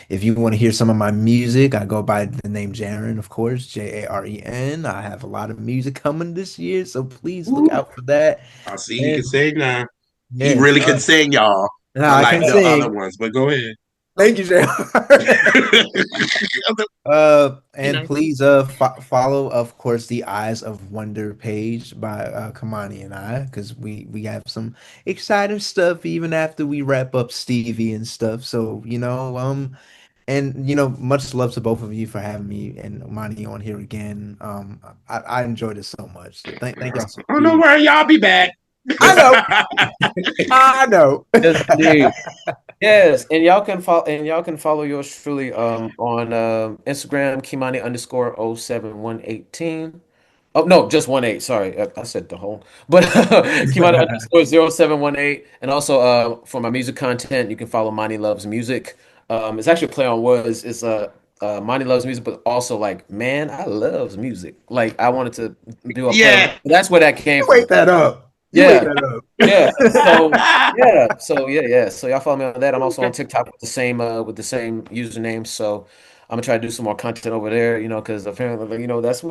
If you want to hear some of my music, I go by the name Jaren, of course, Jaren. I have a lot of music coming this year, so please look Woo. out for that. I see he And can sing now. He yes, really can sing, y'all. now I Unlike can the other sing. ones, but go ahead. Thank you, Jaren. be And nice. please fo follow, of course, the Eyes of Wonder page by Kemani and I, because we have some exciting stuff even after we wrap up Stevie and stuff. So, and much love to both of you for having me and Mani on here again. I enjoyed it so much. So thank y'all so Oh, no much. worry, y'all be back. I know, I know. Yes, indeed. Yes, and y'all can follow yours truly on Instagram Kimani underscore 07118. Oh no, just 18. Sorry, I said the whole. But Kimani underscore 0718. And also for my music content, you can follow Monty Loves Music. It's actually a play on words. It's Monty Loves Music, but also like man, I loves music. Like I wanted to do a play on. Yeah. That's where that came You from. wake that up. You wake Yeah. that Yeah. So up. yeah. So y'all follow me on that. I'm also on TikTok with the same username. So I'm gonna try to do some more content over there, because apparently, that's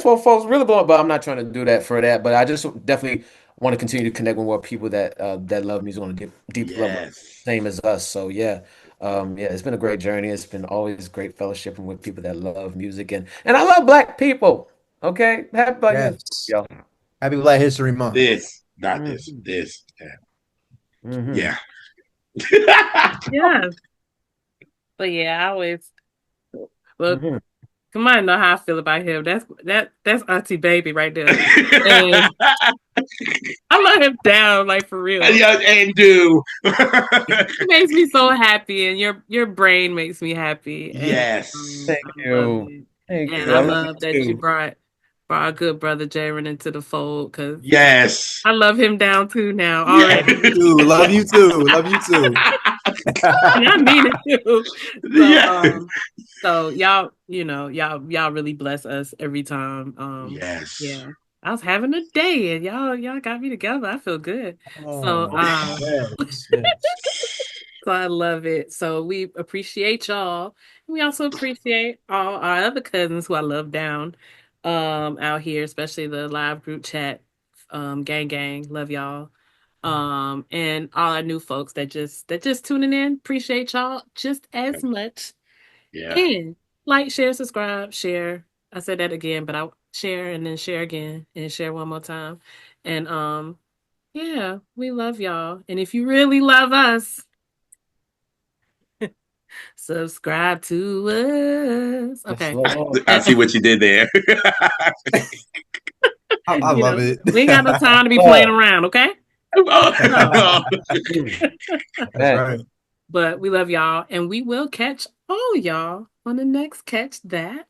what folks really want. But I'm not trying to do that for that. But I just definitely want to continue to connect with more people that love music on a deep level, Yes. same as us. So yeah. Yeah, it's been a great journey. It's been always great fellowshipping with people that love music and I love black people. Okay. Happy Black History, Yes. y'all. Happy Black History Month. This, not this. Mm-hmm. This. Mm-hmm. Yeah. Yeah, but yeah, I always well, Mm-hmm. Kemani know how I feel about him. That's Auntie Baby right there. And I love him down, like for real. Yeah, and do. It makes me so happy, and your brain makes me happy, and Yes. Thank I love you. it. Thank And you. I I love love you that you too. brought our good brother Jaren into the fold because Yes. I love him down too now Yeah. Love you already, too. Love you too. Love you too. and I mean it too. So Yeah. so y'all, y'all really bless us every time. Yes. Yeah. I was having a day and y'all got me together. I feel good. So Oh, yes, yes. so I love it. So we appreciate y'all. We also appreciate all our other cousins who I love down out here, especially the live group chat. Gang. Love y'all. And all our new folks that just tuning in. Appreciate y'all just as much. Yeah. And like, share, subscribe, share. I said that again, but I share and then share again and share one more time. And yeah, we love y'all. And if you really love us, subscribe to us. Yes, Okay. Lord. I see what you did there. I love it. We ain't got no time to be playing Lord. around, okay? So, Mm, That's man. right. but we love y'all and we will catch all y'all on the next Catch That